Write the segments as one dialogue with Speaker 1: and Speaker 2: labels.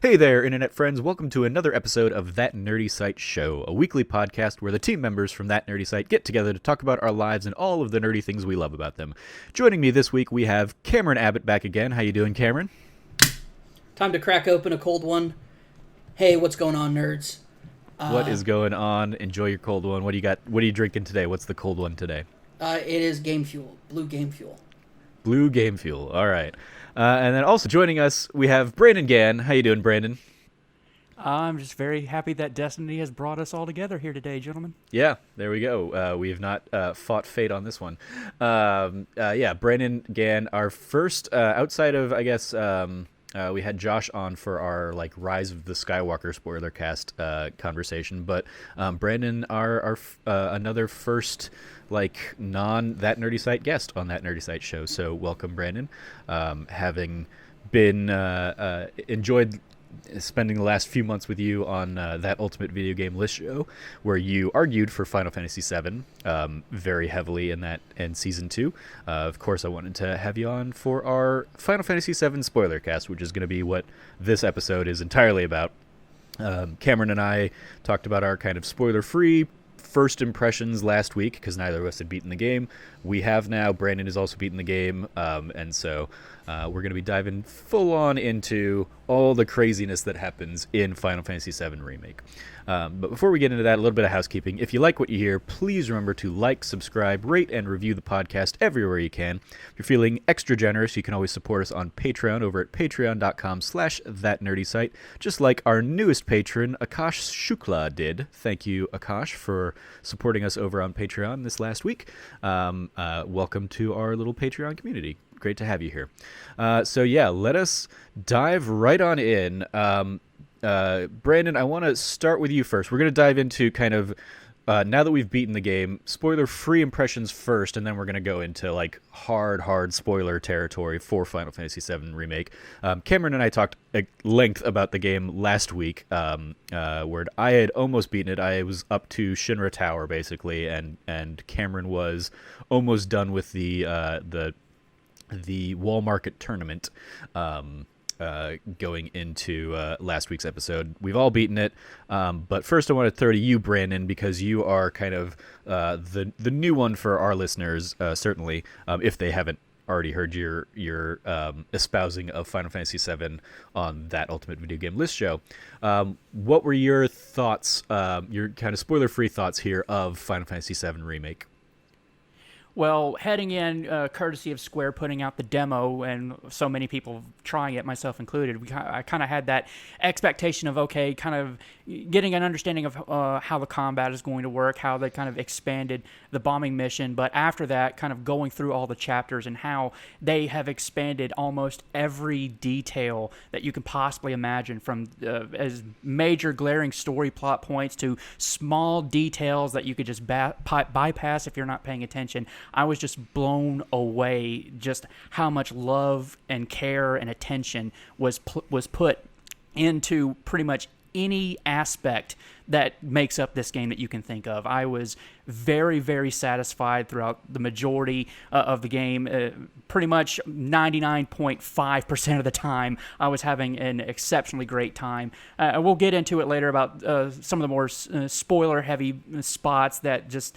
Speaker 1: Hey there, Internet friends. Welcome to another episode of That Nerdy Site Show, a weekly podcast where the team members from That Nerdy Site get together to talk about our lives and all of the nerdy things we love about them. Joining me this week, we have Cameron Abbott back again. How you doing, Cameron?
Speaker 2: Time to crack open a cold one. Hey, what's going on, nerds?
Speaker 1: What is going on? Enjoy your cold one. What do you got? What are you drinking today? What's the cold one today?
Speaker 2: It is Game Fuel, Blue Game Fuel.
Speaker 1: Blue Game Fuel. All right. And then also joining us, we have Brandon Gann. How you doing, Brandon?
Speaker 3: I'm just very happy that Destiny has brought us all together here today, gentlemen.
Speaker 1: Yeah, there we go. We have not fought fate on this one. Yeah, Brandon Gann, our first, outside of, I guess, we had Josh on for our Rise of the Skywalker Spoilercast conversation, but Brandon, our another first non That Nerdy Site guest on That Nerdy Site show. So welcome, Brandon. Having been enjoyed spending the last few months with you on That Ultimate Video Game List show, where you argued for Final Fantasy VII very heavily in Season 2. Of course, I wanted to have you on for our Final Fantasy VII Spoilercast, which is going to be what this episode is entirely about. Cameron and I talked about our kind of spoiler-free first impressions last week, because neither of us had beaten the game. We have now. Brandon has also beaten the game, and so we're going to be diving full on into all the craziness that happens in Final Fantasy VII Remake. But before we get into that, a little bit of housekeeping. If you like what you hear, please remember to like, subscribe, rate, and review the podcast everywhere you can. If you're feeling extra generous, you can always support us on Patreon over at patreon.com/thatnerdysite, just like our newest patron, Akash Shukla, did. Thank you, Akash, for supporting us over on Patreon this last week. Welcome to our little Patreon community. Great to have you here. So yeah, let us dive right on in. Brandon, I want to start with you first. We're going to dive into kind of, now that we've beaten the game, spoiler-free impressions first, and then we're going to go into hard spoiler territory for Final Fantasy VII Remake. Cameron and I talked at length about the game last week, where I had almost beaten it. I was up to Shinra Tower, basically, and Cameron was almost done with the Wall Market tournament, going into last week's episode. We've all beaten it, but first I want to throw to you, Brandon, because you are kind of the new one for our listeners, certainly, if they haven't already heard your espousing of Final Fantasy VII on That Ultimate Video Game List show. What were your thoughts, your kind of spoiler-free thoughts here of Final Fantasy VII Remake?
Speaker 3: Well, heading in, courtesy of Square putting out the demo and so many people trying it, myself included, I kind of had that expectation of, okay, kind of getting an understanding of how the combat is going to work, how they kind of expanded the bombing mission. But after that, kind of going through all the chapters and how they have expanded almost every detail that you can possibly imagine, from as major glaring story plot points to small details that you could just bypass if you're not paying attention. I was just blown away just how much love and care and attention was put into pretty much any aspect that makes up this game that you can think of. I was very, very satisfied throughout the majority of the game. Pretty much 99.5% of the time, I was having an exceptionally great time. We'll get into it later about some of the more spoiler-heavy spots that just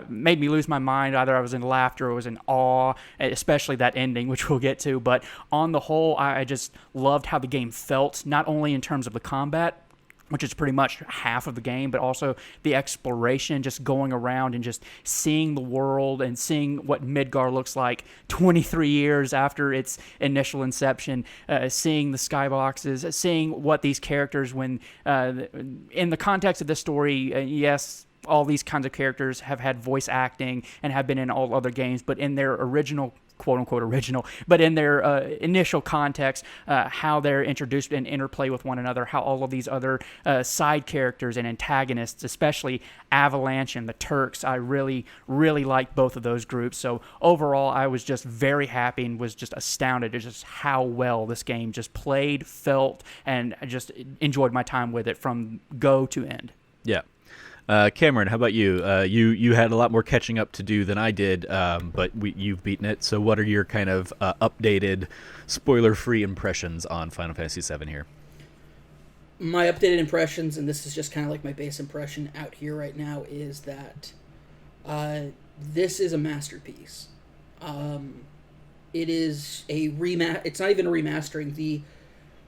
Speaker 3: made me lose my mind. Either I was in laughter or I was in awe, especially that ending, which we'll get to. But on the whole, I just loved how the game felt, not only in terms of the combat, which is pretty much half of the game, but also the exploration, just going around and just seeing the world and seeing what Midgar looks like 23 years after its initial inception, seeing the skyboxes, seeing what these characters, when in the context of this story, yes, all these kinds of characters have had voice acting and have been in all other games, but in their original, quote-unquote original, but in their initial context, how they're introduced and interplay with one another, how all of these other side characters and antagonists, especially Avalanche and the Turks, I really, really liked both of those groups. So overall, I was just very happy and was just astounded at just how well this game just played, felt, and I just enjoyed my time with it from go to end.
Speaker 1: Yeah. Cameron, how about you? You had a lot more catching up to do than I did, but you've beaten it. So what are your kind of updated, spoiler-free impressions on Final Fantasy VII here?
Speaker 2: my updated impressions, and this is just kind of like my base impression out here right now, is that this is a masterpiece. It is a It's not even a remastering.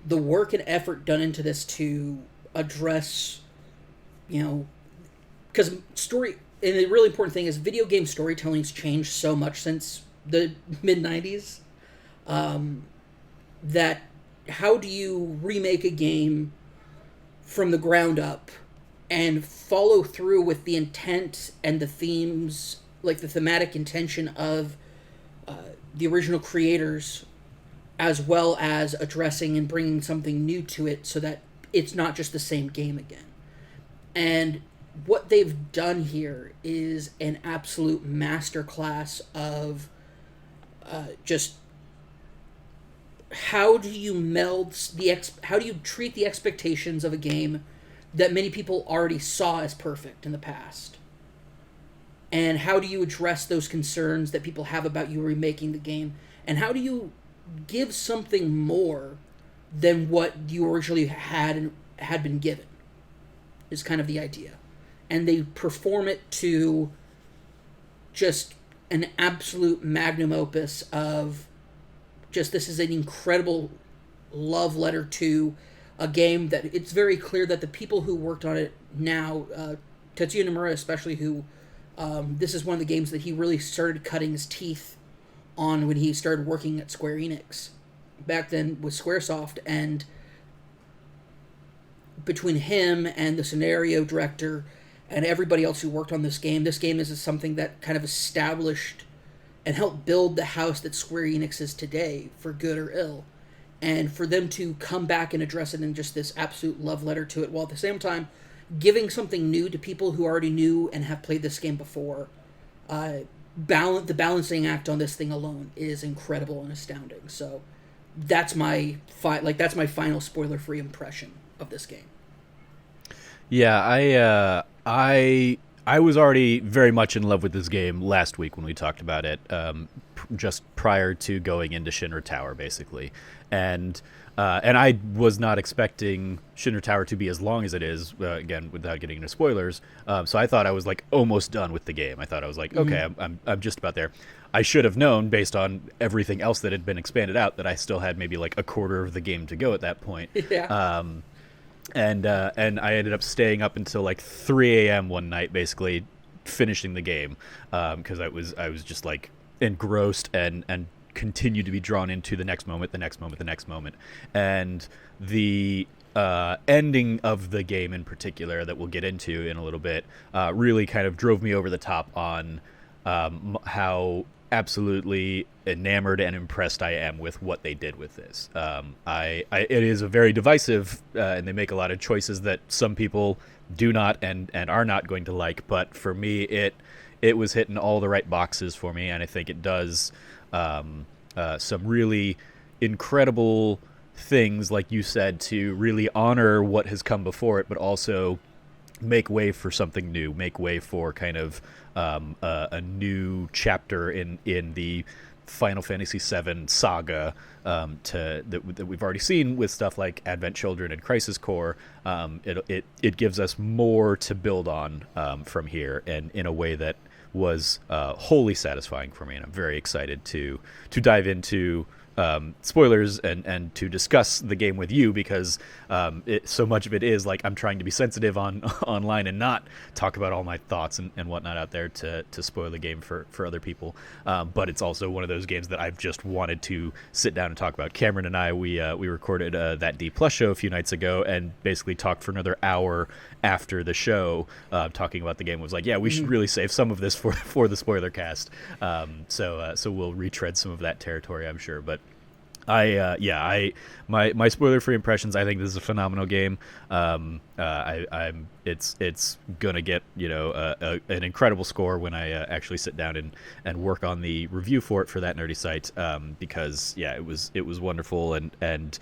Speaker 2: The work and effort done into this to address, because story. And the really important thing is video game storytelling's changed so much since the mid '90s. That how do you remake a game from the ground up and follow through with the intent and the themes, like the thematic intention of the original creators, as well as addressing and bringing something new to it so that it's not just the same game again. And what they've done here is an absolute masterclass of just how do you how do you treat the expectations of a game that many people already saw as perfect in the past, and how do you address those concerns that people have about you remaking the game, and how do you give something more than what you originally had been given, is kind of the idea. And they perform it to just an absolute magnum opus of just, this is an incredible love letter to a game that it's very clear that the people who worked on it now, Tetsuya Nomura especially, who this is one of the games that he really started cutting his teeth on when he started working at Square Enix back then with Squaresoft, and between him and the scenario director and everybody else who worked on this game is something that kind of established and helped build the house that Square Enix is today, for good or ill. And for them to come back and address it in just this absolute love letter to it, while at the same time giving something new to people who already knew and have played this game before. The balancing act on this thing alone is incredible and astounding. So that's my final spoiler-free impression of this game.
Speaker 1: Yeah, I was already very much in love with this game last week when we talked about it, just prior to going into Shinra Tower, basically. And I was not expecting Shinra Tower to be as long as it is, again, without getting into spoilers. So I thought I was like almost done with the game. I thought I was like, okay, I'm just about there. I should have known, based on everything else that had been expanded out, that I still had maybe like a quarter of the game to go at that point.
Speaker 2: Yeah.
Speaker 1: And I ended up staying up until like 3 a.m. one night, basically finishing the game, because I was just like engrossed and continued to be drawn into the next moment, and the ending of the game in particular, that we'll get into in a little bit, really kind of drove me over the top on how absolutely enamored and impressed I am with what they did with this. It is a very divisive, and they make a lot of choices that some people do not and are not going to like. But for me, it was hitting all the right boxes for me, and I think it does some really incredible things, like you said, to really honor what has come before it, but also make way for something new, make way for kind of a new chapter in the Final Fantasy VII saga, that we've already seen with stuff like Advent Children and Crisis Core. It gives us more to build on from here, and in a way that was wholly satisfying for me, and I'm very excited to dive into spoilers and to discuss the game with you, because so much of it is like I'm trying to be sensitive online and not talk about all my thoughts and whatnot out there to spoil the game for other people. But it's also one of those games that I've just wanted to sit down and talk about. Cameron and I, we recorded that D Plus show a few nights ago, and basically talked for another hour after the show, talking about the game. Was like, yeah, we should really save some of this for the spoiler cast. So we'll retread some of that territory, I'm sure. But my spoiler-free impressions, I think this is a phenomenal game. It's gonna get an incredible score when I actually sit down and work on the review for it for that nerdy site, because it was wonderful and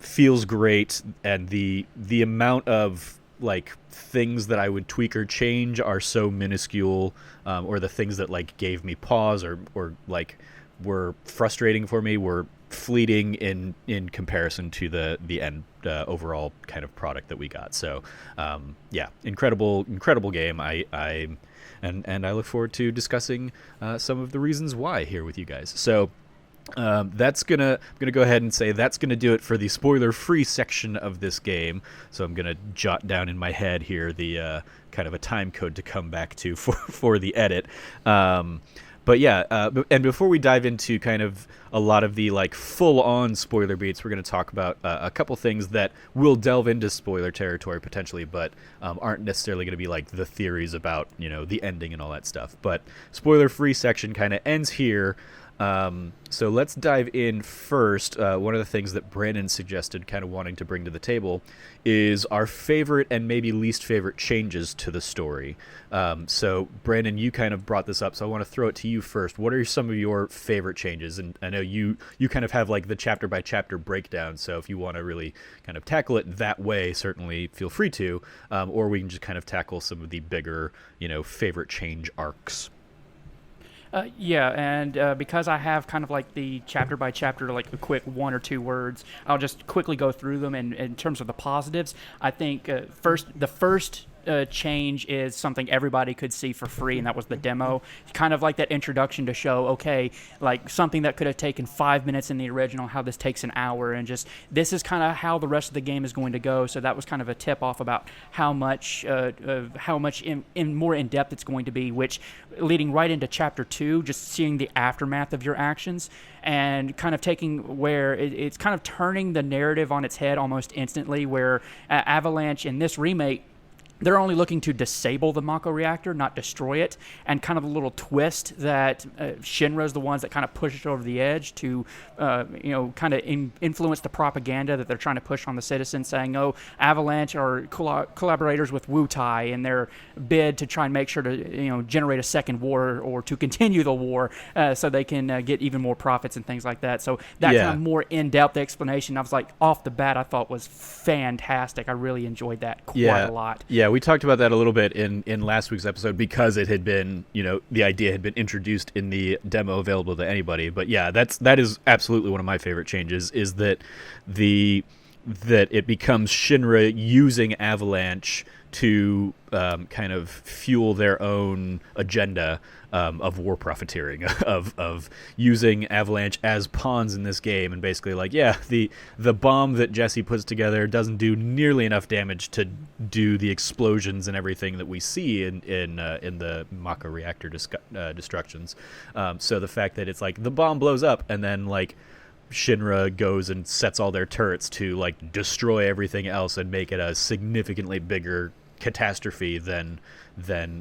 Speaker 1: feels great, and the amount of like things that I would tweak or change are so minuscule, or the things that like gave me pause or like were frustrating for me were fleeting in comparison to the end overall kind of product that we got. So yeah, incredible game. And I look forward to discussing some of the reasons why here with you guys. So I'm gonna go ahead and say that's gonna do it for the spoiler-free section of this game. So I'm gonna jot down in my head here the kind of a time code to come back to for the edit. But yeah, and before we dive into kind of a lot of the like full-on spoiler beats, we're going to talk about a couple things that will delve into spoiler territory potentially, but aren't necessarily going to be like the theories about, the ending and all that stuff. But spoiler-free section kind of ends here. So let's dive in first. One of the things that Brandon suggested, kind of wanting to bring to the table, is our favorite and maybe least favorite changes to the story. So Brandon, you kind of brought this up, so I want to throw it to you first. What are some of your favorite changes? And I know you kind of have like the chapter by chapter breakdown, so if you want to really kind of tackle it that way, certainly feel free to, or we can just kind of tackle some of the bigger, favorite change arcs.
Speaker 3: Yeah, and because I have kind of like the chapter by chapter, like a quick 1 or 2 words, I'll just quickly go through them. And in terms of the positives, I think the first change is something everybody could see for free, and that was the demo. Kind of like that introduction to show, okay, like something that could have taken 5 minutes in the original, how this takes an hour, and just this is kind of how the rest of the game is going to go. So that was kind of a tip off about how much in more in depth it's going to be, which leading right into chapter 2, just seeing the aftermath of your actions and kind of taking where it's kind of turning the narrative on its head almost instantly, where Avalanche in this remake, they're only looking to disable the Mako reactor, not destroy it, and kind of a little twist that Shinra's the ones that kind of push it over the edge to, kind of influence the propaganda that they're trying to push on the citizens, saying, oh, Avalanche are collaborators with Wutai in their bid to try and make sure to, generate a second war or to continue the war so they can get even more profits and things like that. So that kind of more in-depth explanation, I was like, off the bat, I thought was fantastic. I really enjoyed that quite a lot.
Speaker 1: Yeah, we talked about that a little bit in last week's episode because it had been, the idea had been introduced in the demo available to anybody. But yeah, that is absolutely one of my favorite changes, is that it becomes Shinra using Avalanche to kind of fuel their own agenda of war profiteering, of using Avalanche as pawns in this game, and basically like, the bomb that Jesse puts together doesn't do nearly enough damage to do the explosions and everything that we see in the Mako reactor destructions. So the fact that it's like the bomb blows up and then like Shinra goes and sets all their turrets to like destroy everything else and make it a significantly bigger catastrophe than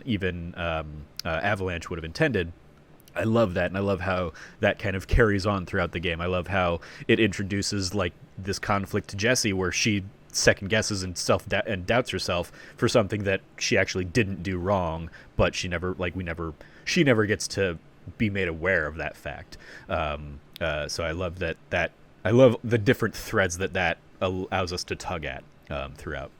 Speaker 1: even Avalanche would have intended. I love that, and I love how that kind of carries on throughout the game. I love how it introduces like this conflict to Jessie where she second guesses and doubts herself for something that she actually didn't do wrong, but she never gets to be made aware of that fact. So I love that I love the different threads that allows us to tug at throughout.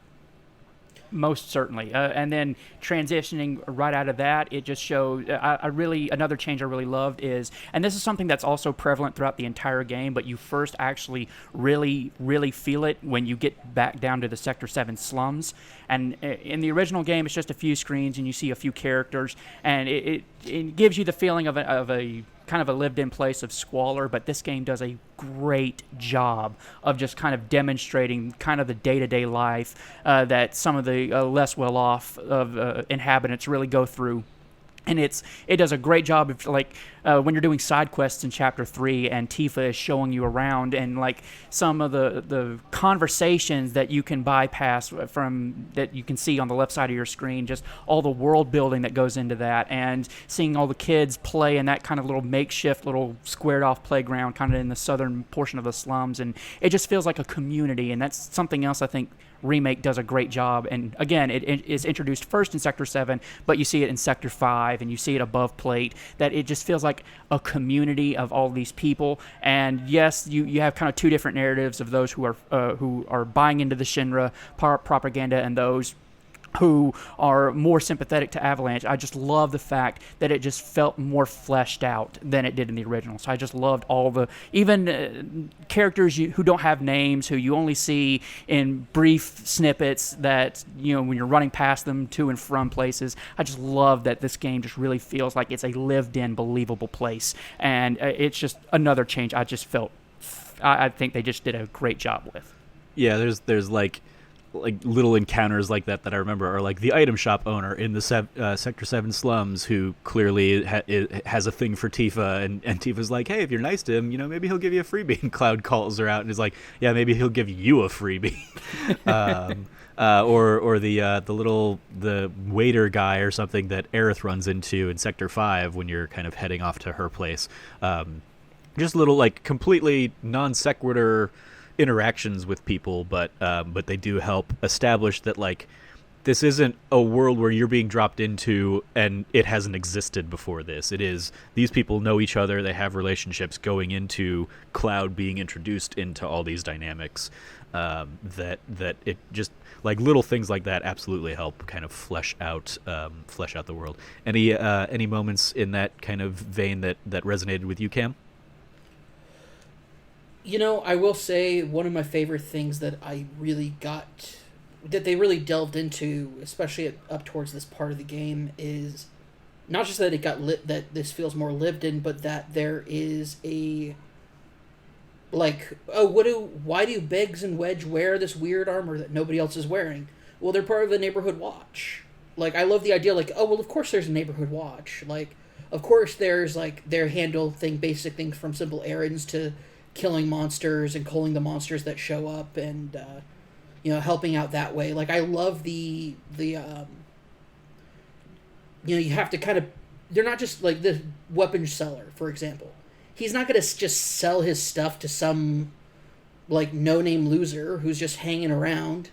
Speaker 3: Most certainly. And then transitioning right out of that, it just showed another change I really loved is, and this is something that's also prevalent throughout the entire game, but you first actually really, really feel it when you get back down to the Sector 7 slums. And in the original game, it's just a few screens and you see a few characters, and it gives you the feeling of a kind of a lived-in place of squalor, but this game does a great job of just kind of demonstrating kind of the day-to-day life that some of the less well-off of inhabitants really go through. And it does a great job of like when you're doing side quests in Chapter 3 and Tifa is showing you around, and like some of the conversations that you can bypass from that you can see on the left side of your screen, just all the world building that goes into that, and seeing all the kids play in that kind of little makeshift little squared off playground kind of in the southern portion of the slums, and it just feels like a community. And that's something else I think Remake does a great job. And again, it is introduced first in Sector 7, but you see it in Sector 5 and you see it above plate, that it just feels like a community of all these people. And yes, you have kind of two different narratives of those who are buying into the Shinra propaganda and those who are more sympathetic to Avalanche. I just love the fact that it just felt more fleshed out than it did in the original. So I just loved all the, even characters who don't have names, who you only see in brief snippets that, when you're running past them to and from places. I just love that this game just really feels like it's a lived-in, believable place. And it's just another change I just felt, I think they just did a great job with.
Speaker 1: Yeah, there's like little encounters like that I remember, or like the item shop owner in the Sector 7 slums who clearly has a thing for Tifa, and Tifa's like, hey, if you're nice to him, maybe he'll give you a freebie, and Cloud calls her out and is like, yeah, maybe he'll give you a freebie. Or the waiter guy or something that Aerith runs into in Sector 5 when you're kind of heading off to her place. Just little like completely non sequitur interactions with people, but they do help establish that like this isn't a world where you're being dropped into and it hasn't existed before this. It is, these people know each other, they have relationships going into Cloud being introduced into all these dynamics, that it just, like, little things like that absolutely help kind of flesh out the world. Any moments in that kind of vein that resonated with you, Cam?
Speaker 2: I will say one of my favorite things that I really got, that they really delved into, especially up towards this part of the game, is not just that it got that this feels more lived in, but that there is a, like, why do Biggs and Wedge wear this weird armor that nobody else is wearing? Well, they're part of a neighborhood watch. Like, I love the idea, like, oh, well, of course there's a neighborhood watch. Like, of course there's, like, their basic things from simple errands to killing monsters and culling the monsters that show up, and helping out that way. Like, I love the you have to kind of, they're not just like the weapon seller, for example. He's not going to just sell his stuff to some like no-name loser who's just hanging around.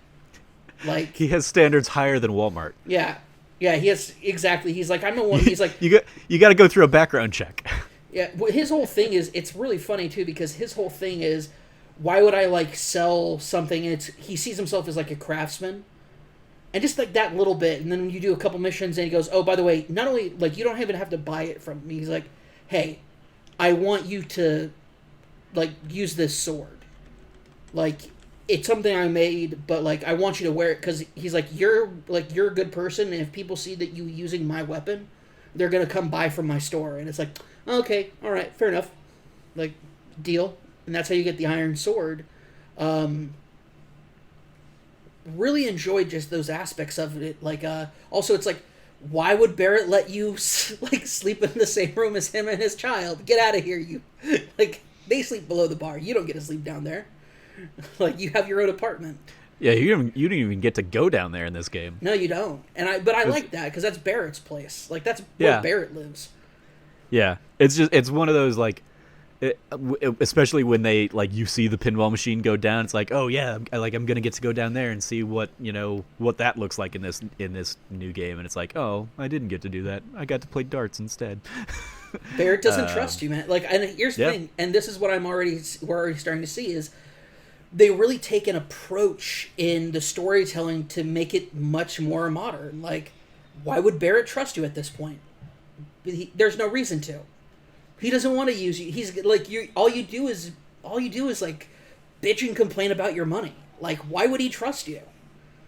Speaker 2: Like, he
Speaker 1: has standards higher than Walmart.
Speaker 2: Yeah, he has, exactly. He's like, I'm the one. He's like,
Speaker 1: you got to go through a background check.
Speaker 2: Yeah, his whole thing is, it's really funny too, because his whole thing is, why would I like sell something? And he sees himself as like a craftsman, and just like that little bit. And then when you do a couple missions, and he goes, oh, by the way, not only like you don't even have to buy it from me. He's like, hey, I want you to like use this sword. Like, it's something I made, but like I want you to wear it, because he's like, you're a good person, and if people see that you using my weapon, they're gonna come buy from my store. And it's like, okay, all right, fair enough, like, deal. And that's how you get the iron sword. Really enjoyed just those aspects of it. Like, also, it's like, why would Barrett let you like sleep in the same room as him and his child? Get out of here, you. Like, they sleep below the bar. You don't get to sleep down there. Like, you have your own apartment.
Speaker 1: Yeah, you didn't even get to go down there in this game.
Speaker 2: No, you don't. But I like that, because that's Barrett's place. Like, that's where Barrett lives.
Speaker 1: Yeah, it's one of those, like, especially when they, like, you see the pinball machine go down, it's like, oh yeah, I'm gonna get to go down there and see what that looks like in this new game, and it's like, oh, I didn't get to do that. I got to play darts instead.
Speaker 2: Barrett doesn't trust you, man. Like, and here's the thing, and this is what we're already starting to see, is they really take an approach in the storytelling to make it much more modern. Like, why would Barrett trust you at this point? There's no reason to. He doesn't want to use you. He's like, all you do is like bitch and complain about your money. Like, why would he trust you?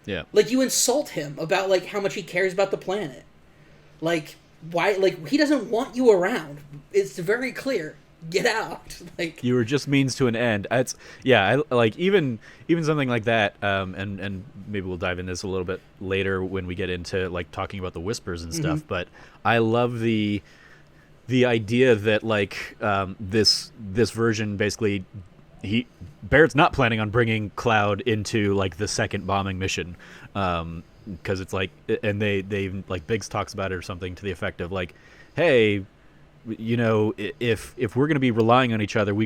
Speaker 1: Yeah. Like,
Speaker 2: you insult him about like how much he cares about the planet. Like, why? Like, he doesn't want you around. It's very clear. Get out. Like, you
Speaker 1: were just means to an end. I like even something like that, and maybe we'll dive into this a little bit later when we get into like talking about the whispers and stuff, but I love the idea that like this version, basically Barrett's not planning on bringing Cloud into like the second bombing mission, because it's like, and they like Biggs talks about it or something to the effect of like, hey, if we're going to be relying on each other, we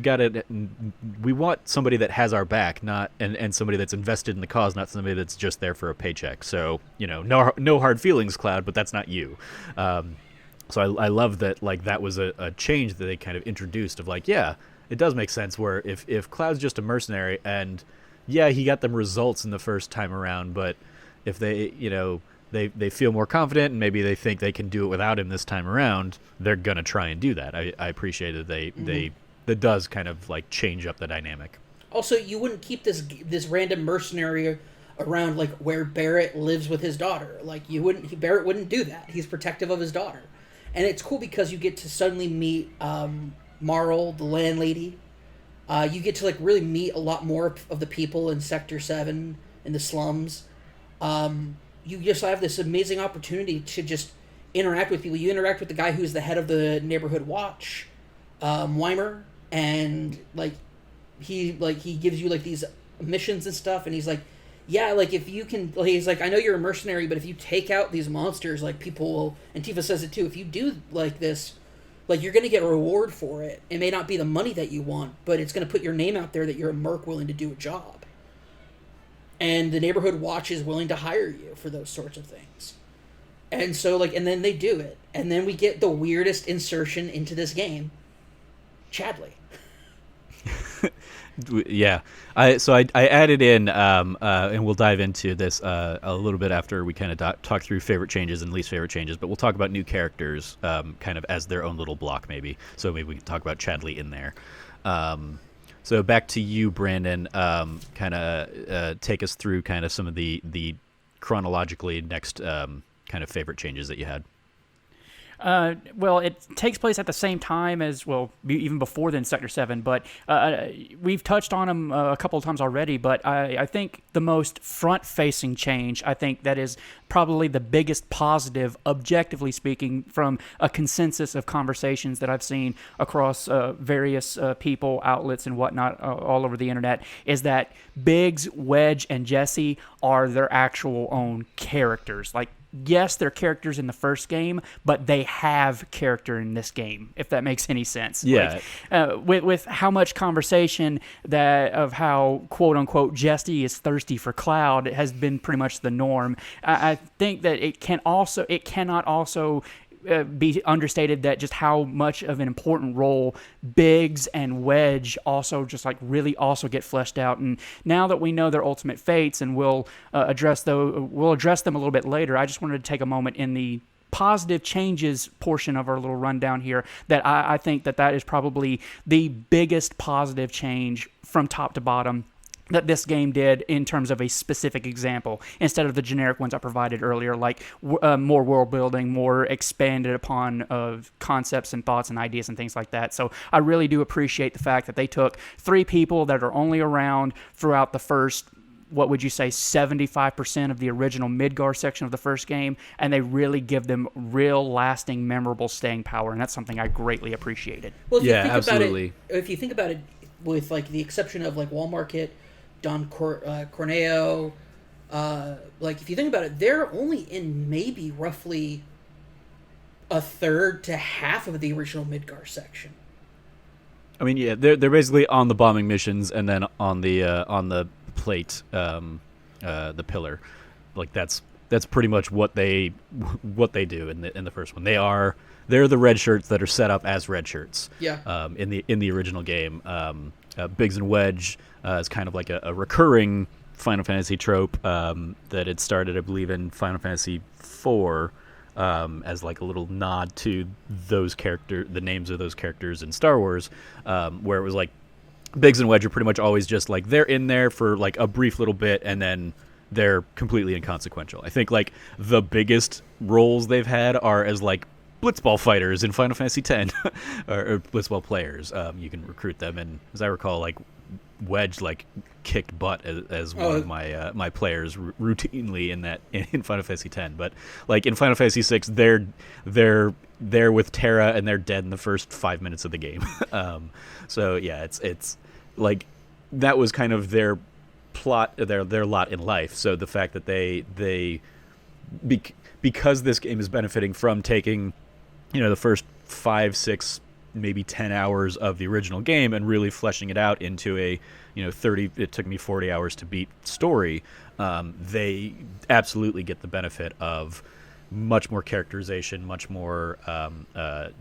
Speaker 1: want somebody that has our back, not and somebody that's invested in the cause, not somebody that's just there for a paycheck. So, no hard feelings, Cloud, but that's not you. So I love that, like, that was a change that they kind of introduced of like, yeah, it does make sense where if Cloud's just a mercenary, and yeah, he got them results in the first time around, but if they, they feel more confident, and maybe they think they can do it without him this time around, they're gonna try and do that. I appreciate that that does kind of like change up the dynamic.
Speaker 2: Also, you wouldn't keep this random mercenary around like where Barrett lives with his daughter. Like Barrett wouldn't do that. He's protective of his daughter, and it's cool because you get to suddenly meet Marl, the landlady. You get to like really meet a lot more of the people in Sector 7 in the slums. You just have this amazing opportunity to just interact with people. You interact with the guy who's the head of the neighborhood watch, Weimer, and he gives you like these missions and stuff, and he's like, yeah, like if you can, he's like, I know you're a mercenary, but if you take out these monsters, like people will, and Tifa says it too, if you do like this, like you're gonna get a reward for it. It may not be the money that you want, but it's gonna put your name out there that you're a merc willing to do a job. And the neighborhood watch is willing to hire you for those sorts of things. And so, like, and then they do it. And then we get the weirdest insertion into this game. Chadley.
Speaker 1: Yeah. I added in, and we'll dive into this a little bit after we kind of talk through favorite changes and least favorite changes, but we'll talk about new characters kind of as their own little block maybe. So maybe we can talk about Chadley in there. So back to you, Brandon. Kind of take us through kind of some of the chronologically next kind of favorite changes that you had.
Speaker 3: Well, it takes place at the same time as, well, even before then, Sector 7, but we've touched on them a couple of times already, but I think the most front-facing change, I think that is probably the biggest positive, objectively speaking, from a consensus of conversations that I've seen across various people, outlets, and whatnot all over the internet, is that Biggs, Wedge, and Jesse are their actual own characters. Like, yes, they're characters in the first game, but they have character in this game, if that makes any sense.
Speaker 1: Yeah.
Speaker 3: Like, with how much conversation that of how, quote unquote, Jesse is thirsty for Cloud has been pretty much the norm. I think that it cannot also be understated that just how much of an important role Biggs and Wedge also just like really also get fleshed out. And now that we know their ultimate fates, and we'll address them a little bit later, I just wanted to take a moment in the positive changes portion of our little rundown here that I think that is probably the biggest positive change from top to bottom that this game did in terms of a specific example, instead of the generic ones I provided earlier, like more world building, more expanded upon of concepts and thoughts and ideas and things like that. So I really do appreciate the fact that they took 3 people that are only around throughout the first, what would you say, 75% of the original Midgar section of the first game, and they really give them real, lasting, memorable staying power, and that's something I greatly appreciated.
Speaker 2: Well,
Speaker 1: absolutely.
Speaker 2: If you think about it, with like the exception of like Wall Market, Don Corneo, like if you think about it, they're only in maybe roughly a third to half of the original Midgar section.
Speaker 1: I mean, yeah, they're basically on the bombing missions, and then on the plate, the pillar. Like that's pretty much what they do in the first one. They're the red shirts that are set up as red shirts.
Speaker 2: Yeah.
Speaker 1: In the original game, Biggs and Wedge is kind of like a recurring Final Fantasy trope that had started, I believe, in Final Fantasy IV, as like a little nod to the names of those characters in Star Wars, where it was like Biggs and Wedge are pretty much always just like they're in there for like a brief little bit, and then they're completely inconsequential. I think like the biggest roles they've had are as like blitzball fighters in Final Fantasy X, or blitzball players. You can recruit them, and as I recall, like Wedge like kicked butt as one of my players routinely in Final Fantasy X. But like in Final Fantasy VI, they're there with Terra, and they're dead in the first 5 minutes of the game. So yeah, it's like that was kind of their plot, their lot in life. So the fact that because this game is benefiting from taking, the first 5, 6, maybe 10 hours of the original game and really fleshing it out into a, it took me 40 hours to beat story, they absolutely get the benefit of much more characterization, much more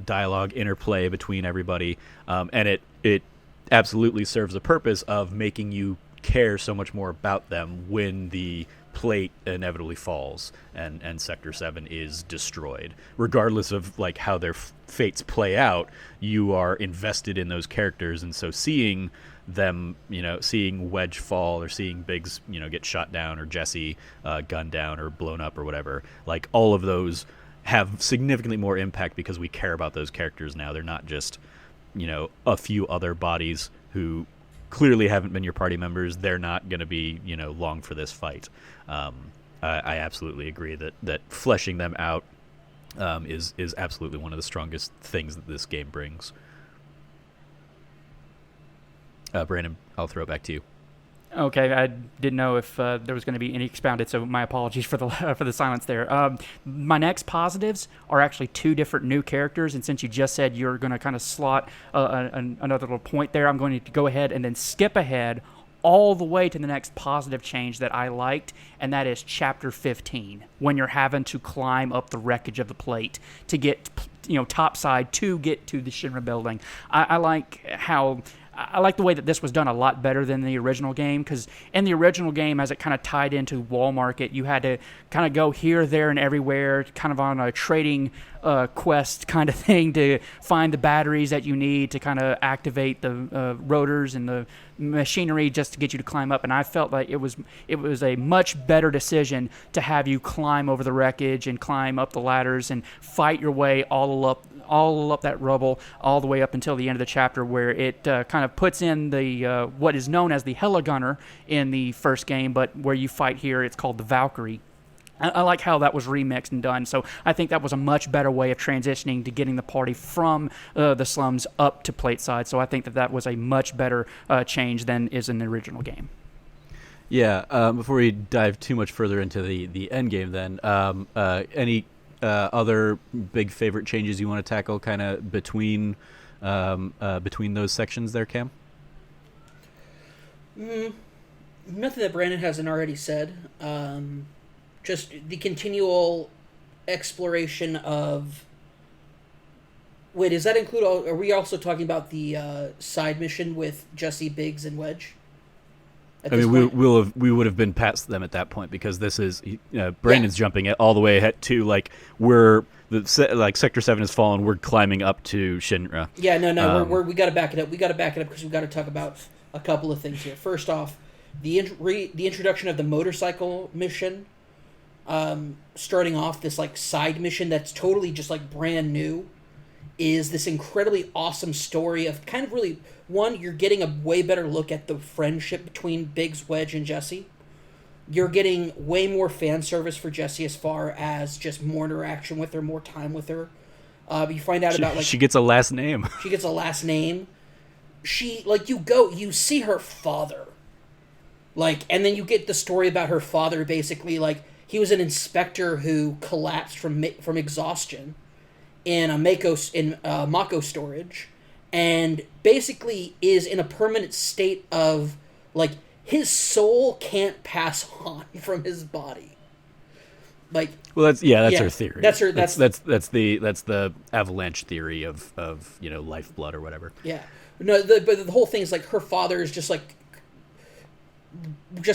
Speaker 1: dialogue, interplay between everybody, and it absolutely serves the purpose of making you care so much more about them when the plate inevitably falls and Sector 7 is destroyed. Regardless of like how their fates play out, you are invested in those characters, and so seeing them, seeing Wedge fall, or seeing Biggs, get shot down, or Jesse gunned down or blown up or whatever, like all of those have significantly more impact because we care about those characters now. They're not just, a few other bodies who clearly haven't been your party members. They're not going to be, long for this fight. I absolutely agree that fleshing them out is absolutely one of the strongest things that this game brings. Brandon, I'll throw it back to you.
Speaker 3: Okay, I didn't know if there was going to be any expounded, so my apologies for the silence there. My next positives are actually two different new characters, and since you just said you're going to kind of slot another little point there, I'm going to go ahead and then skip ahead all the way to the next positive change that I liked, and that is Chapter 15, when you're having to climb up the wreckage of the plate to get, topside to get to the Shinra building. I like the way that this was done a lot better than the original game, because in the original game, as it kind of tied into Wall Market, you had to kind of go here, there, and everywhere, kind of on a trading quest kind of thing to find the batteries that you need to kind of activate the rotors and the machinery just to get you to climb up. And I felt like it was a much better decision to have you climb over the wreckage and climb up the ladders and fight your way all up that rubble, all the way up until the end of the chapter, where it kind of puts in the what is known as the Heligunner in the first game, but where you fight here, it's called the Valkyrie. I like how that was remixed and done, so I think that was a much better way of transitioning to getting the party from the slums up to Plateside, so I think that was a much better change than is in the original game.
Speaker 1: Yeah, before we dive too much further into the end game then, any other big favorite changes you want to tackle kind of between those sections there, Cam?
Speaker 2: Nothing that Brandon hasn't already said. Just the continual exploration of... Wait, does that include... Are we also talking about the side mission with Jesse, Biggs, and Wedge?
Speaker 1: I mean, we would have been past them at that point, because this is Brandon's jumping all the way ahead to like where Sector 7 has fallen. We're climbing up to Shinra.
Speaker 2: Yeah, no, we got to back it up. We got to back it up because we got to talk about a couple of things here. First off, the introduction of the motorcycle mission, starting off this like side mission that's totally just like brand new, is this incredibly awesome story of kind of really, one, you're getting a way better look at the friendship between Biggs, Wedge, and Jesse. You're getting way more fan service for Jesse as far as just more interaction with her, more time with her. You find out about like...
Speaker 1: She gets a last name.
Speaker 2: She gets a last name. She, like, you see her father. Like, and then you get the story about her father, basically, like, he was an inspector who collapsed from exhaustion in a Mako storage, and basically is in a permanent state of, like, his soul can't pass on from his body. Like,
Speaker 1: well, that's her theory.
Speaker 2: That's
Speaker 1: the avalanche theory of lifeblood or whatever.
Speaker 2: Yeah, no, but the whole thing is like her father is just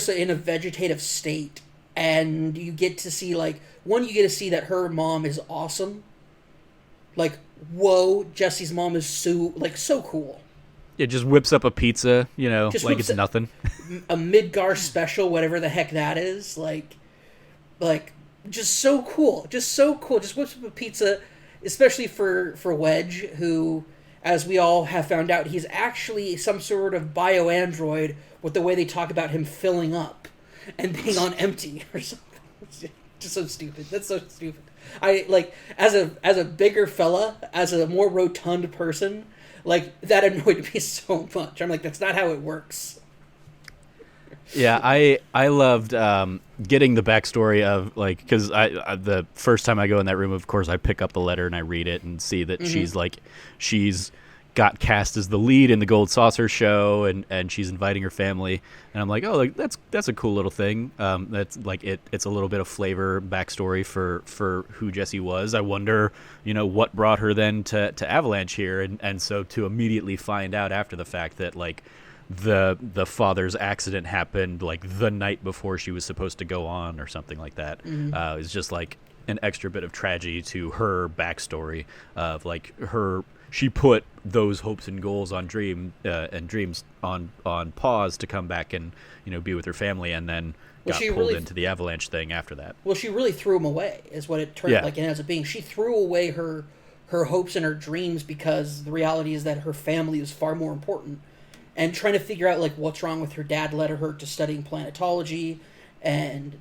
Speaker 2: in a vegetative state, and you get to see you get to see that her mom is awesome. Like, whoa, Jesse's mom is so cool.
Speaker 1: It just whips up a pizza, just like it's nothing.
Speaker 2: A Midgar special, whatever the heck that is, like, just so cool. Just whips up a pizza, especially for Wedge, who, as we all have found out, he's actually some sort of bio-android with the way they talk about him filling up and being on empty or something. It's just so stupid. That's so stupid. I, like, as a bigger fella, as a more rotund person, like, that annoyed me so much. I'm like, that's not how it works.
Speaker 1: Yeah, I loved getting the backstory of, like, because I the first time I go in that room, of course, I pick up the letter and I read it and see that she's got cast as the lead in the Gold Saucer show, and she's inviting her family, and I'm like, oh, like that's a cool little thing. That's like it's a little bit of flavor backstory for who Jessie was. I wonder, what brought her then to Avalanche here, and so to immediately find out after the fact that, like, the father's accident happened like the night before she was supposed to go on or something like that. It's just like an extra bit of tragedy to her backstory of like she put those hopes and goals on dreams on pause to come back and be with her family, and then got pulled into the avalanche thing after that.
Speaker 2: Well, she really threw him away, is what it turned like it ends up being. She threw away her hopes and her dreams because the reality is that her family is far more important. And trying to figure out like what's wrong with her dad led her to studying planetology and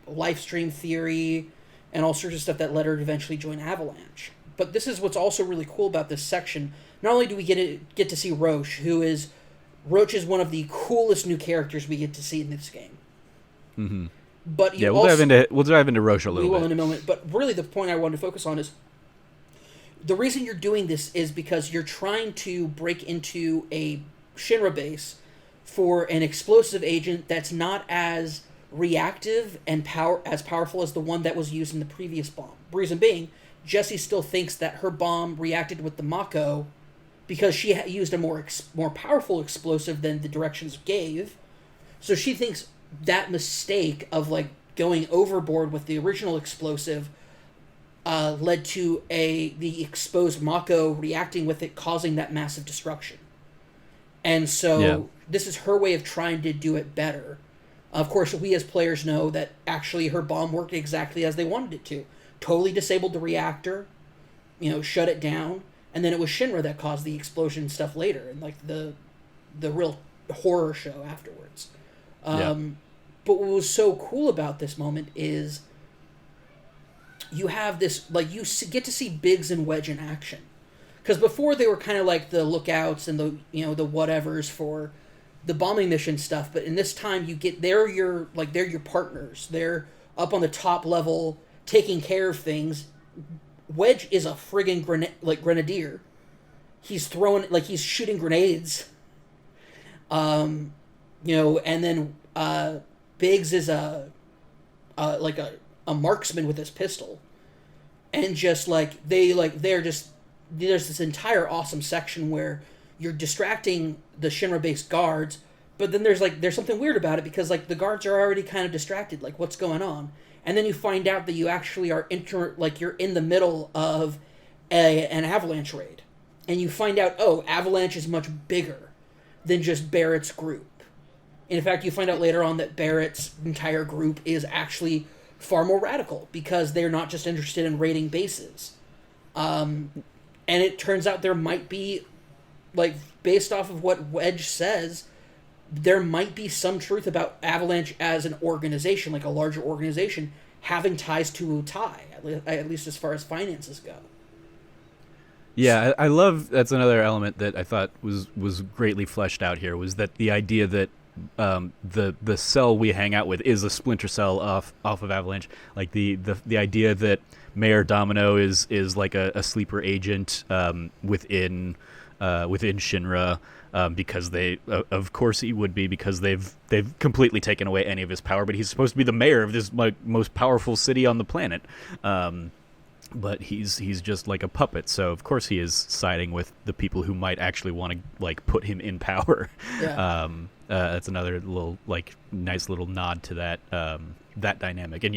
Speaker 2: life stream theory and all sorts of stuff that led her to eventually join Avalanche. But this is what's also really cool about this section. Not only do we get to see Roche, Roche is one of the coolest new characters we get to see in this game.
Speaker 1: Mm-hmm.
Speaker 2: But
Speaker 1: we'll dive into Roche a little bit.
Speaker 2: We will in a moment. But really, the point I wanted to focus on is the reason you're doing this is because you're trying to break into a Shinra base for an explosive agent that's not as reactive and as powerful as the one that was used in the previous bomb. Reason being, Jessie still thinks that her bomb reacted with the Mako because she used a more powerful explosive than the directions gave. So she thinks that mistake of like going overboard with the original explosive led to the exposed Mako reacting with it, causing that massive destruction. And so this is her way of trying to do it better. Of course, we as players know that actually her bomb worked exactly as they wanted it to. Totally disabled the reactor, shut it down, and then it was Shinra that caused the explosion stuff later, and like the real horror show afterwards. But what was so cool about this moment is you have this, like, you get to see Biggs and Wedge in action. Because before they were kind of like the lookouts and the whatevers for the bombing mission stuff, but in this time they're your partners. They're up on the top level taking care of things. Wedge is a friggin' grenadier. He's shooting grenades. And then Biggs is a marksman with his pistol. And just there's this entire awesome section where you're distracting the Shinra-based guards, but then there's something weird about it because like the guards are already kind of distracted, like what's going on, and then you find out that you actually are you're in the middle of an avalanche raid, and you find out Avalanche is much bigger than just Barrett's group. In fact, you find out later on that Barrett's entire group is actually far more radical because they're not just interested in raiding bases. And it turns out there might be, like, based off of what Wedge says, there might be some truth about Avalanche as an organization, like a larger organization, having ties to Wutai, at least as far as finances go.
Speaker 1: Yeah, I love, that's another element that I thought was greatly fleshed out here, was that the idea that the cell we hang out with is a splinter cell off of Avalanche. Like the idea that Mayor Domino is like a sleeper agent within Shinra, because they of course he would be, because they've completely taken away any of his power, but he's supposed to be the mayor of this most powerful city on the planet. But he's just like a puppet, so of course he is siding with the people who might actually want to like put him in power. Yeah. That's another little like nice little nod to that dynamic, and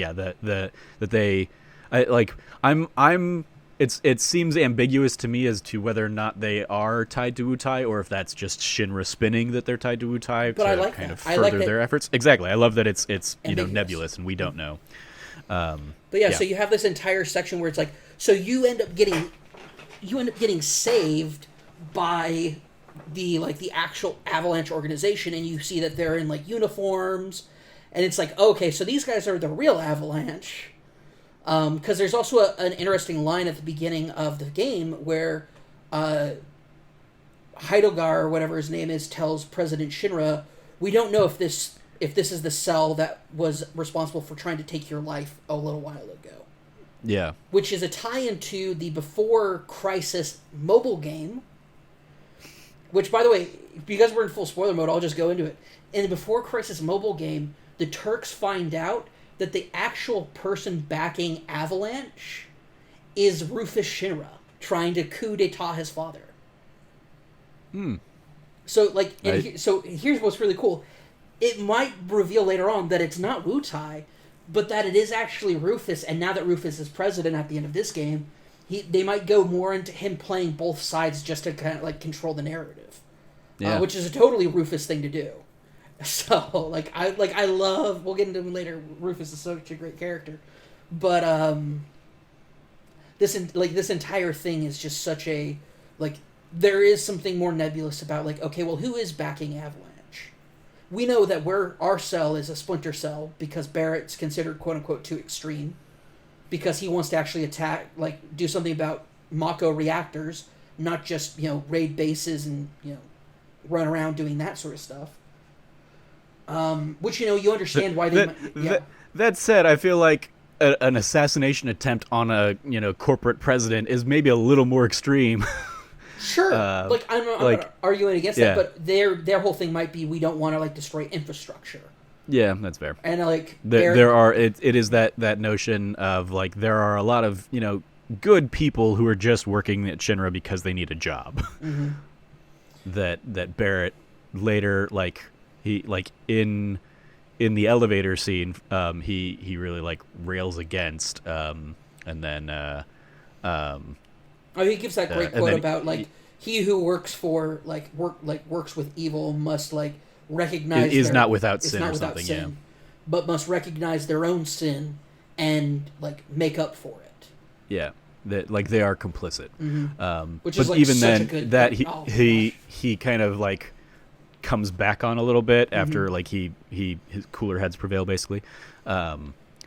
Speaker 1: it seems ambiguous to me as to whether or not they are tied to Wutai, or if that's just Shinra spinning that they're tied to Wutai to kind of further their efforts. Exactly, I love that it's nebulous and we don't know.
Speaker 2: So you have this entire section where it's like, so you end up getting saved by the actual Avalanche organization, and you see that they're in like uniforms, and it's like, okay, so these guys are the real Avalanche. Because there's also an interesting line at the beginning of the game where Heidelgar, or whatever his name is, tells President Shinra, we don't know if this is the cell that was responsible for trying to take your life a little while ago.
Speaker 1: Yeah. Which
Speaker 2: is a tie-in to the Before Crisis mobile game, which, by the way, because we're in full spoiler mode, I'll just go into it. In the Before Crisis mobile game, the Turks find out that the actual person backing Avalanche is Rufus Shinra, trying to coup d'etat his father. So like, so here's what's really cool. It might reveal later on that it's not Wu-Tai, but that it is actually Rufus. And now that Rufus is president at the end of this game, they might go more into him playing both sides just to kind of like control the narrative, which is a totally Rufus thing to do. So I love. We'll get into him later. Rufus is such a great character, but this entire thing is just such a like. There is something more nebulous about, like, okay, well, who is backing Avalanche? We know that our cell is a splinter cell because Barrett's considered, quote-unquote, too extreme because he wants to actually attack, like, do something about Mako reactors, not just, raid bases and, run around doing that sort of stuff. Which, you understand why they...
Speaker 1: That said, I feel like an assassination attempt on a, corporate president is maybe a little more extreme.
Speaker 2: Sure, I'm not arguing against that, but their whole thing might be we don't want to like destroy infrastructure.
Speaker 1: Yeah, that's fair.
Speaker 2: And like
Speaker 1: it is that notion of like there are a lot of good people who are just working at Shinra because they need a job. Mm-hmm. that Barrett later in the elevator scene he really like rails against and then.
Speaker 2: He gives that great quote about like he who works for works with evil must like recognize
Speaker 1: is not without sin or something,
Speaker 2: sin, but must recognize their own sin and like make up for it.
Speaker 1: Yeah, that like they are complicit.
Speaker 2: Mm-hmm. Which
Speaker 1: but
Speaker 2: is like
Speaker 1: even
Speaker 2: such
Speaker 1: then
Speaker 2: a good
Speaker 1: that he kind of like comes back on a little bit after like his cooler heads prevail basically. But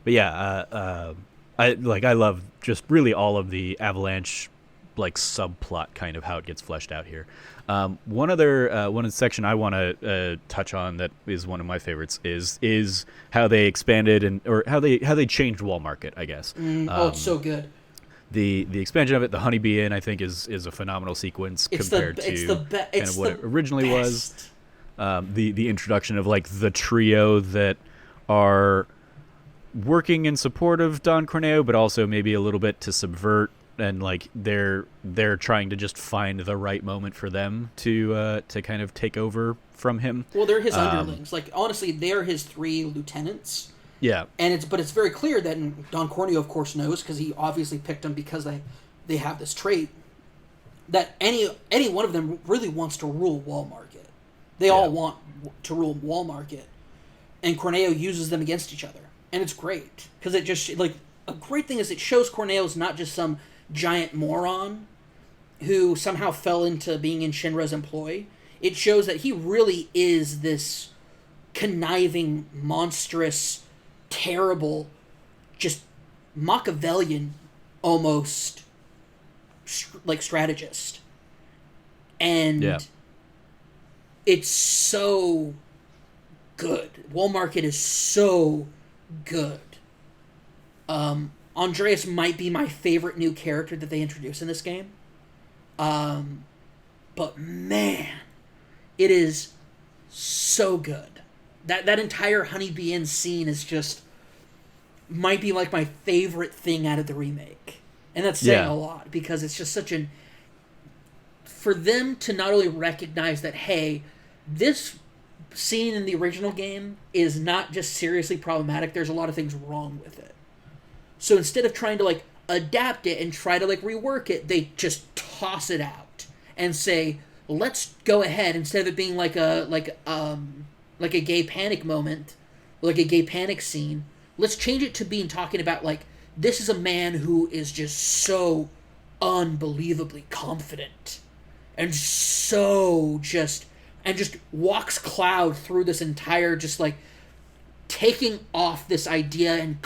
Speaker 1: yeah, I love just really all of the Avalanche like subplot kind of how it gets fleshed out here. One section I want to touch on that is one of my favorites is how they expanded or how they changed Wall Market, I guess.
Speaker 2: It's so good.
Speaker 1: The expansion of it, the Honeybee Inn, I think is a phenomenal sequence compared to kind of what it originally was. The introduction of like the trio that are working in support of Don Corneo, but also maybe a little bit to subvert, and like they're trying to just find the right moment for them to kind of take over from him.
Speaker 2: Well, they're his underlings. Like honestly, they're his 3 lieutenants.
Speaker 1: Yeah,
Speaker 2: and it's very clear that Don Corneo, of course, knows because he obviously picked them because they have this trait that any one of them really wants to rule Wall Market. They all want to rule Wall Market, and Corneo uses them against each other. And it's great because it just like a great thing is it shows Corneo's not just some giant moron who somehow fell into being in Shinra's employ. It shows that he really is this conniving, monstrous, terrible, just Machiavellian almost like strategist. And it's so good. Wall Market is so good. Andreas might be my favorite new character that they introduced in this game. But man, it is so good. That entire Honeybee Inn scene is just might be like my favorite thing out of the remake. And that's saying a lot because it's just such an for them to not only recognize that hey, this scene in the original game is not just seriously problematic, there's a lot of things wrong with it. So instead of trying to like adapt it and try to like rework it, they just toss it out and say, let's go ahead instead of it being like a gay panic moment, like a gay panic scene, let's change it to being talking about like this is a man who is just so unbelievably confident and so just walks Cloud through this entire just like taking off this idea and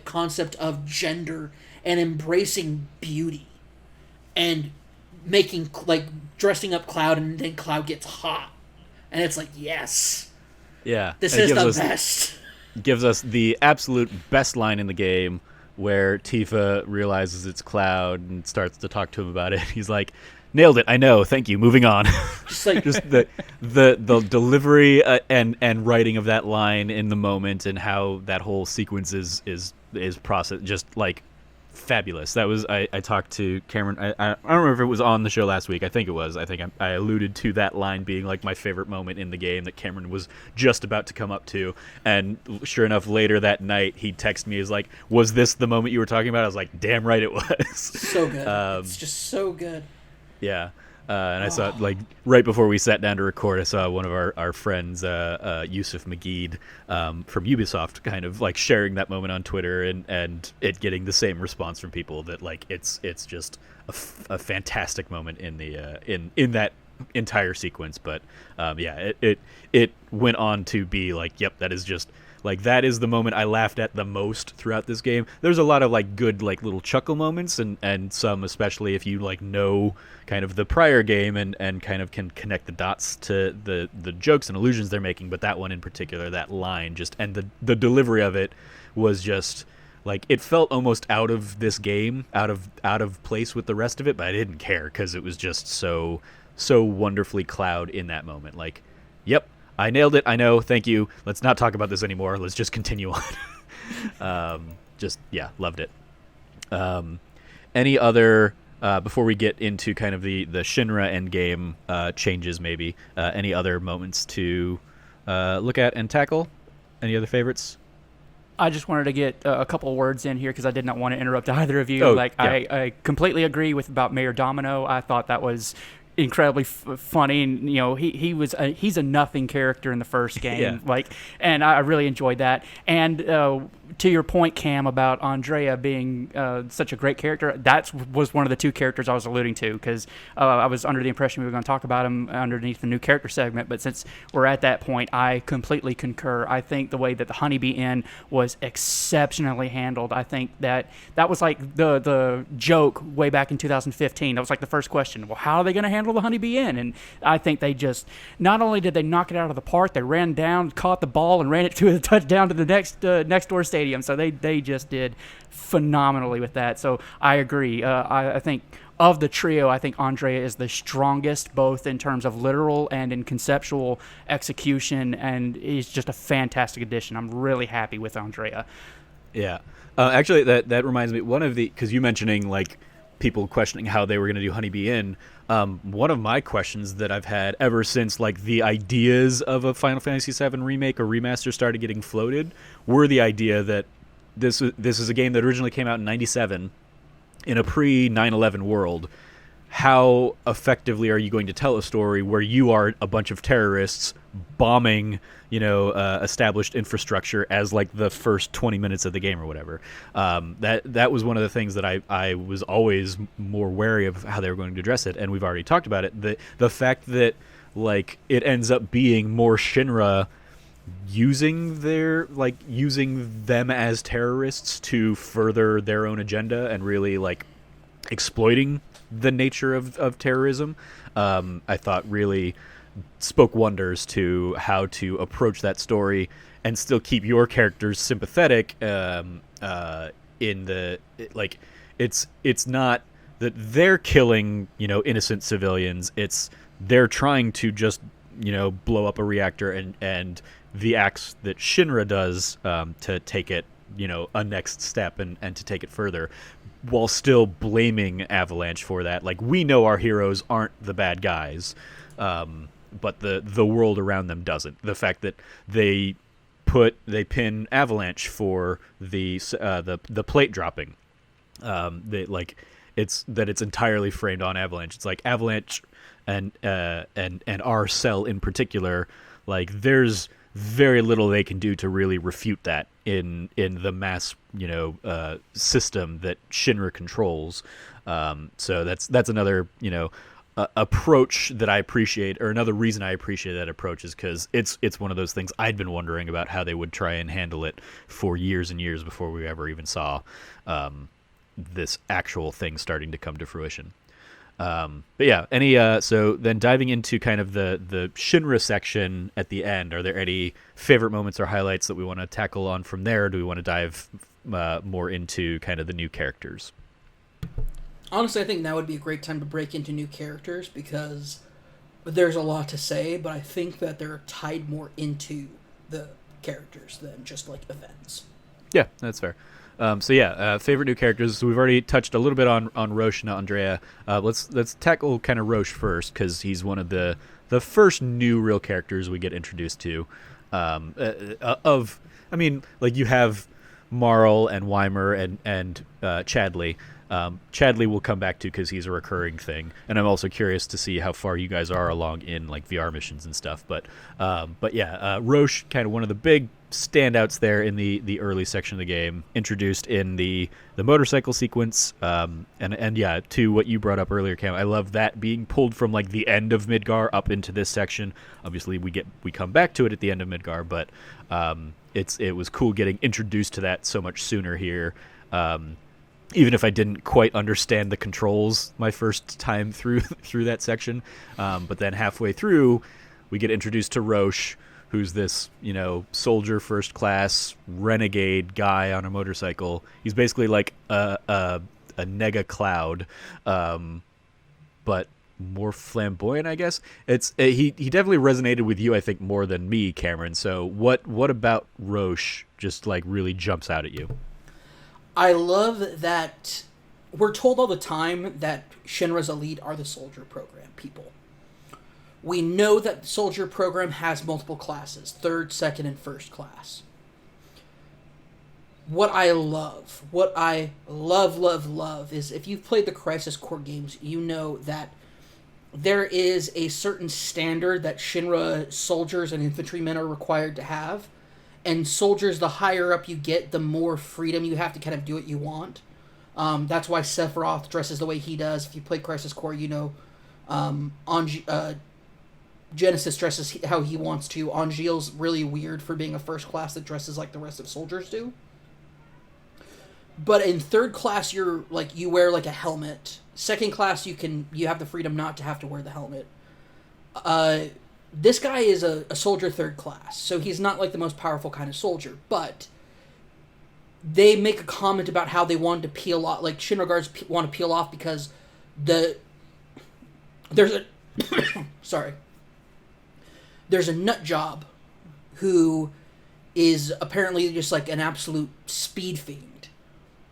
Speaker 2: concept of gender and embracing beauty and making like dressing up Cloud, and then Cloud gets hot and it's like yes, this is the best.
Speaker 1: Gives us the absolute best line in the game where Tifa realizes it's Cloud and starts to talk to him about it. He's like, nailed it, I know, thank you, moving on. Just the delivery and writing of that line in the moment and how that whole sequence is processed, just like fabulous. That was I talked to Cameron. I don't remember if it was on the show last week. I think it was. I think I alluded to that line being like my favorite moment in the game that Cameron was just about to come up to. And sure enough, later that night he texted me, is like, "Was this the moment you were talking about?" I was like, "Damn right it was."
Speaker 2: So good. It's just so good.
Speaker 1: Yeah. And I saw, like, right before we sat down to record, I saw one of our friends, Yusuf Magid, from Ubisoft, kind of, like, sharing that moment on Twitter and it getting the same response from people that, like, it's just a fantastic moment in the in that entire sequence. But, yeah, it went on to be, like, yep, that is just... Like, that is the moment I laughed at the most throughout this game. There's a lot of, like, good, like, little chuckle moments, and some, especially if you, like, know kind of the prior game and kind of can connect the dots to the jokes and allusions they're making. But that one in particular, that line, just, and the delivery of it was just, like, it felt almost out of this game, out of place with the rest of it, but I didn't care because it was just so wonderfully Cloud in that moment. Like, yep. I nailed it. I know. Thank you. Let's not talk about this anymore. Let's just continue on. Yeah, loved it. Any other, before we get into kind of the Shinra endgame changes, maybe, any other moments to look at and tackle? Any other favorites?
Speaker 3: I just wanted to get a couple of words in here because I did not want to interrupt either of you.
Speaker 1: Yeah.
Speaker 3: I completely agree with about Mayor Domino. I thought that was incredibly funny, and he's a nothing character in the first game.
Speaker 1: Yeah.
Speaker 3: And I really enjoyed that. And to your point, Cam, about Andrea being such a great character, that was one of the two characters I was alluding to, because I was under the impression we were going to talk about him underneath the new character segment, but since we're at that point, I completely concur. I think the way that the Honeybee Inn was exceptionally handled. I think that was like the joke way back in 2015. That was like the first question. Well, how are they going to handle the Honeybee Inn? And I think they just, not only did they knock it out of the park, they ran down, caught the ball, and ran it to a touchdown to the next door stadium. So they just did phenomenally with that. So I agree. I think of the trio, I think Andrea is the strongest, both in terms of literal and in conceptual execution, and is just a fantastic addition. I'm really happy with Andrea.
Speaker 1: Yeah. Actually, that reminds me, because you mentioning, like, people questioning how they were going to do Honeybee Inn, one of my questions that I've had ever since, like, the ideas of a Final Fantasy VII Remake or remaster started getting floated were the idea that this is a game that originally came out in 97 in a pre-9/11 world. How effectively are you going to tell a story where you are a bunch of terrorists bombing, established infrastructure as, like, the first 20 minutes of the game or whatever? That was one of the things that I was always more wary of how they were going to address it, and we've already talked about it. The fact that, like, it ends up being more Shinra using them as terrorists to further their own agenda and really, like, exploiting the nature of terrorism, I thought really spoke wonders to how to approach that story and still keep your characters sympathetic. It's not that they're killing, innocent civilians. It's they're trying to just, blow up a reactor, and the acts that Shinra does to take it, a next step and to take it further, while still blaming Avalanche for that. Like, we know our heroes aren't the bad guys, but the world around them doesn't. The fact that they pin Avalanche for the plate dropping, it's entirely framed on Avalanche. It's like Avalanche and our cell in particular, like, there's very little they can do to really refute that in the mass system that Shinra controls. So that's another approach that I appreciate, or another reason I appreciate that approach, is because it's one of those things I'd been wondering about how they would try and handle it for years and years before we ever even saw this actual thing starting to come to fruition. But yeah, so then diving into kind of the Shinra section at the end, are there any favorite moments or highlights that we want to tackle on from there? Or do we want to dive more into kind of the new characters?
Speaker 2: Honestly, I think now would be a great time to break into new characters, because there's a lot to say, but I think that they're tied more into the characters than just, like, events.
Speaker 1: Yeah, that's fair. Favorite new characters. So we've already touched a little bit on Roche and Andrea. Let's tackle kind of Roche first because he's one of the first new real characters we get introduced to. You have Marl and Weimer and Chadley. Chadley will come back to because he's a recurring thing, and I'm also curious to see how far you guys are along in like VR missions and stuff. But Roche, kind of one of the big standouts there in the early section of the game, introduced in the motorcycle sequence. To what you brought up earlier, Cam, I love that being pulled from like the end of Midgar up into this section. Obviously, we come back to it at the end of Midgar, but it was cool getting introduced to that so much sooner here. Even if I didn't quite understand the controls my first time through that section. But then halfway through, we get introduced to Roche, who's this, soldier first class renegade guy on a motorcycle. He's basically like a nega Cloud, but more flamboyant, I guess. He definitely resonated with you, I think, more than me, Cameron. So what about Roche just like really jumps out at you?
Speaker 2: I love that we're told all the time that Shinra's elite are the soldier program people. We know that the soldier program has multiple classes, third, second, and first class. What I love, is if you've played the Crisis Core games, you know that there is a certain standard that Shinra soldiers and infantrymen are required to have. And soldiers, the higher up you get, the more freedom you have to kind of do what you want. That's why Sephiroth dresses the way he does. If you play Crisis Core, Genesis dresses how he wants to. Angeal's really weird for being a first class that dresses like the rest of soldiers do. But in third class, you wear like a helmet. Second class, you have the freedom not to have to wear the helmet. This guy is a soldier third class, so he's not like the most powerful kind of soldier, but they make a comment about how they wanted to peel off, like Shinra guards want to peel off because there's a nut job who is apparently just like an absolute speed fiend,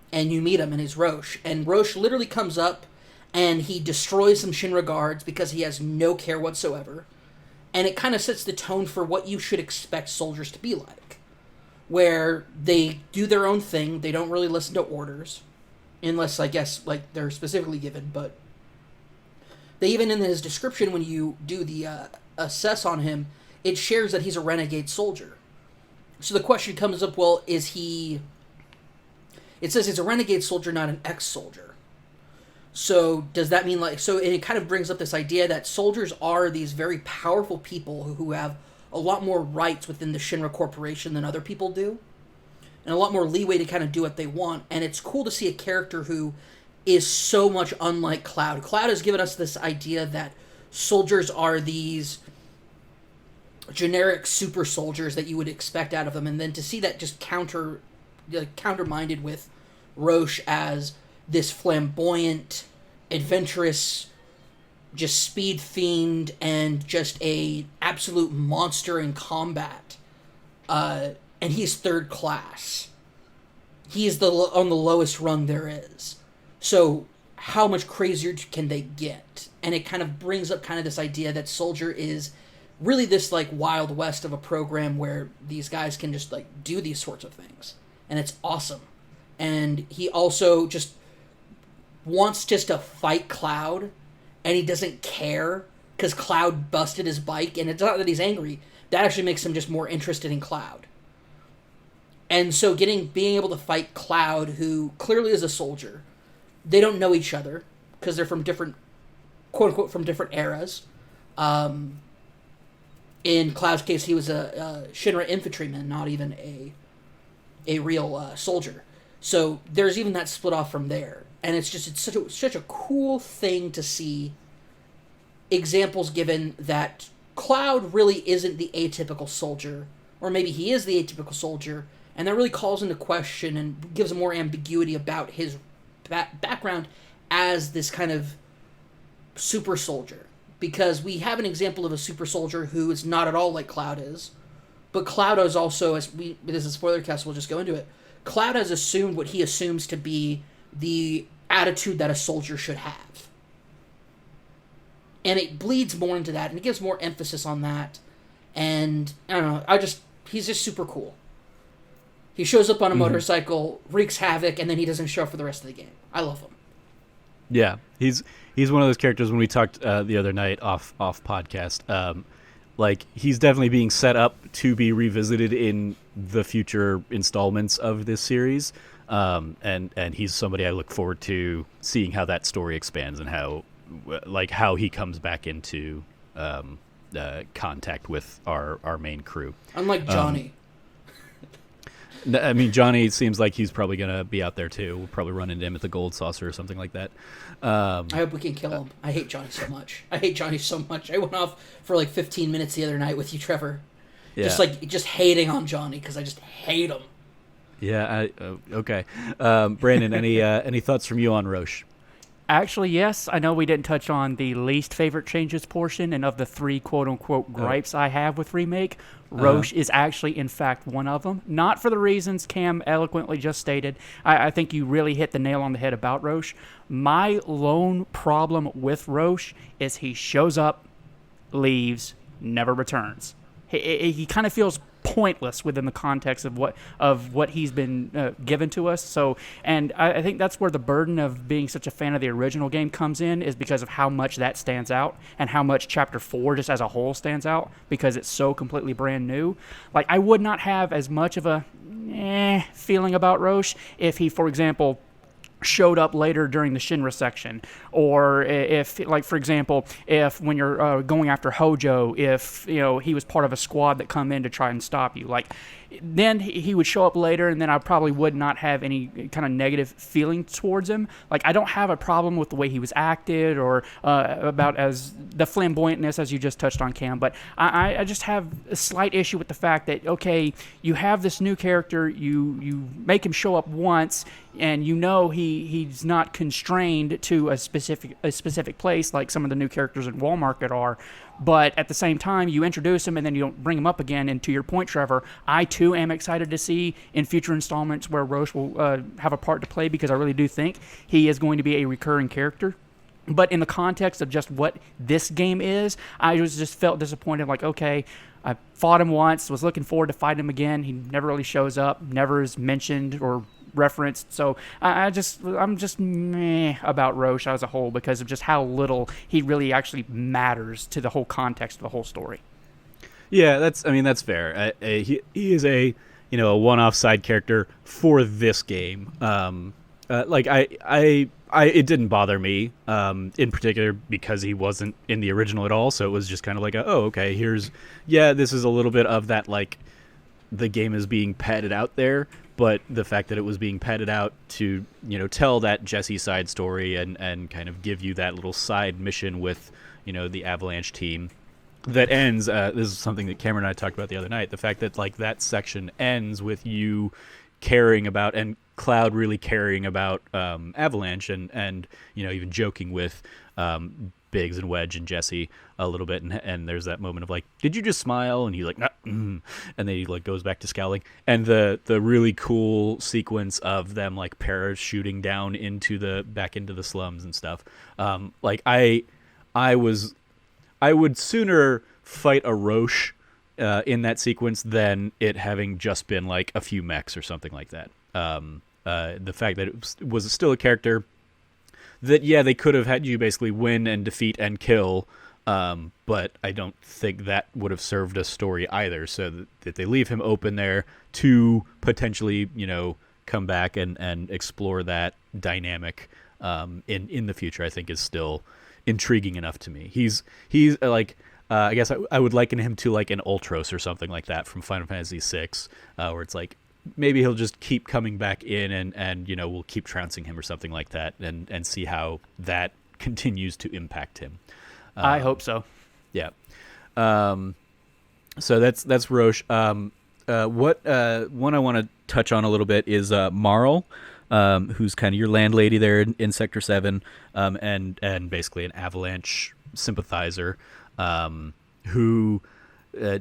Speaker 2: and you meet him and he's Roche, and Roche literally comes up and he destroys some Shinra guards because he has no care whatsoever. And it kind of sets the tone for what you should expect soldiers to be like. Where they do their own thing, they don't really listen to orders. Unless, I guess, like, they're specifically given. But they even, in his description, when you do the assess on him, it shares that he's a renegade soldier. So the question comes up, well, is he... It says he's a renegade soldier, not an ex-soldier. So does that mean it kind of brings up this idea that soldiers are these very powerful people who have a lot more rights within the Shinra Corporation than other people do, and a lot more leeway to kind of do what they want. And it's cool to see a character who is so much unlike Cloud. Cloud has given us this idea that soldiers are these generic super soldiers that you would expect out of them, and then to see that just counterminded with Roche as this flamboyant, adventurous, just speed fiend, and just a absolute monster in combat. And he's third class. He's on the lowest rung there is. So how much crazier can they get? And it kind of brings up kind of this idea that Soldier is really this like Wild West of a program where these guys can just like do these sorts of things. And it's awesome. And he also just wants just to fight Cloud, and he doesn't care because Cloud busted his bike, and it's not that he's angry. That actually makes him just more interested in Cloud. And so being able to fight Cloud, who clearly is a soldier, they don't know each other because they're from different, quote unquote, from different eras. In Cloud's case, he was a Shinra infantryman, not even a real soldier. So there's even that split off from there. And it's such a cool thing to see examples given that Cloud really isn't the atypical soldier, or maybe he is the atypical soldier, and that really calls into question and gives more ambiguity about his background as this kind of super soldier. Because we have an example of a super soldier who is not at all like Cloud is, But Cloud is also, this is a spoiler cast, we'll just go into it. Cloud has assumed what he assumes to be the attitude that a soldier should have. And it bleeds more into that, and it gives more emphasis on that. And, I don't know, he's just super cool. He shows up on a motorcycle, wreaks havoc, and then he doesn't show up for the rest of the game. I love him.
Speaker 1: Yeah, he's one of those characters. When we talked the other night off podcast, like he's definitely being set up to be revisited in the future installments of this series, and he's somebody I look forward to seeing how that story expands and how he comes back into contact with our main crew.
Speaker 2: Unlike Johnny.
Speaker 1: I mean, Johnny seems like he's probably going to be out there, too. We'll probably run into him at the Gold Saucer or something like that.
Speaker 2: I hope we can kill him. I hate Johnny so much. I went off for like 15 minutes the other night with you, Trevor. Yeah. Just hating on Johnny because I just hate him.
Speaker 1: Yeah, okay. Brandon, any thoughts from you on Roche?
Speaker 3: Actually, yes. I know we didn't touch on the least favorite changes portion, and of the 3 quote-unquote gripes I have with Remake, Roche is actually, in fact, one of them. Not for the reasons Cam eloquently just stated. I think you really hit the nail on the head about Roche. My lone problem with Roche is he shows up, leaves, never returns. He kind of feels pointless within the context of what he's been given to us. So, and I think that's where the burden of being such a fan of the original game comes in, is because of how much that stands out and how much Chapter 4 just as a whole stands out because it's so completely brand new. Like, I would not have as much of a feeling about Roche if he, for example, showed up later during the Shinra section, or if, like, for example, if when you're going after Hojo, if he was part of a squad that come in to try and stop you, like, then he would show up later, and then I probably would not have any kind of negative feeling towards him. Like, I don't have a problem with the way he was acted or about as the flamboyantness as you just touched on, Cam, but I just have a slight issue with the fact that, okay, you have this new character, you make him show up once, and he's not constrained to a specific place like some of the new characters in Wall Market are, but at the same time you introduce him and then you don't bring him up again. And to your point, Trevor, I too am excited to see in future installments where Roche will have a part to play, because I really do think he is going to be a recurring character. But in the context of just what this game is, I just felt disappointed. Like, okay, I fought him once, was looking forward to fighting him again. He never really shows up, never is mentioned or referenced. So I'm just meh about Roche as a whole because of just how little he really actually matters to the whole context of the whole story.
Speaker 1: Yeah, that's fair. He is a one-off side character for this game. It didn't bother me in particular because he wasn't in the original at all. So it was just kind of like, okay, this is a little bit of that, like, the game is being padded out there, but the fact that it was being padded out to, tell that Jesse side story and kind of give you that little side mission with, the Avalanche team that ends. This is something that Cameron and I talked about the other night. The fact that, like, that section ends with you caring about, and Cloud really caring about Avalanche and even joking with Biggs and Wedge and Jesse a little bit, and there's that moment of like, did you just smile? And he's like, nah, and then he like goes back to scowling, and the really cool sequence of them like parachuting down back into the slums and stuff. I would sooner fight a Roche in that sequence than it having just been like a few mechs or something like that. The fact that it was still a character that, they could have had you basically win and defeat and kill, but I don't think that would have served a story either. So that they leave him open there to potentially, come back and explore that dynamic in the future, I think is still intriguing enough to me. He's like, I guess I would liken him to like an Ultros or something like that from Final Fantasy VI, where it's like, maybe he'll just keep coming back in and we'll keep trouncing him or something like that and see how that continues to impact him.
Speaker 3: I hope so.
Speaker 1: Yeah. So that's Roche. What one I want to touch on a little bit is Marl, who's kind of your landlady there in Sector 7, and basically an Avalanche sympathizer, who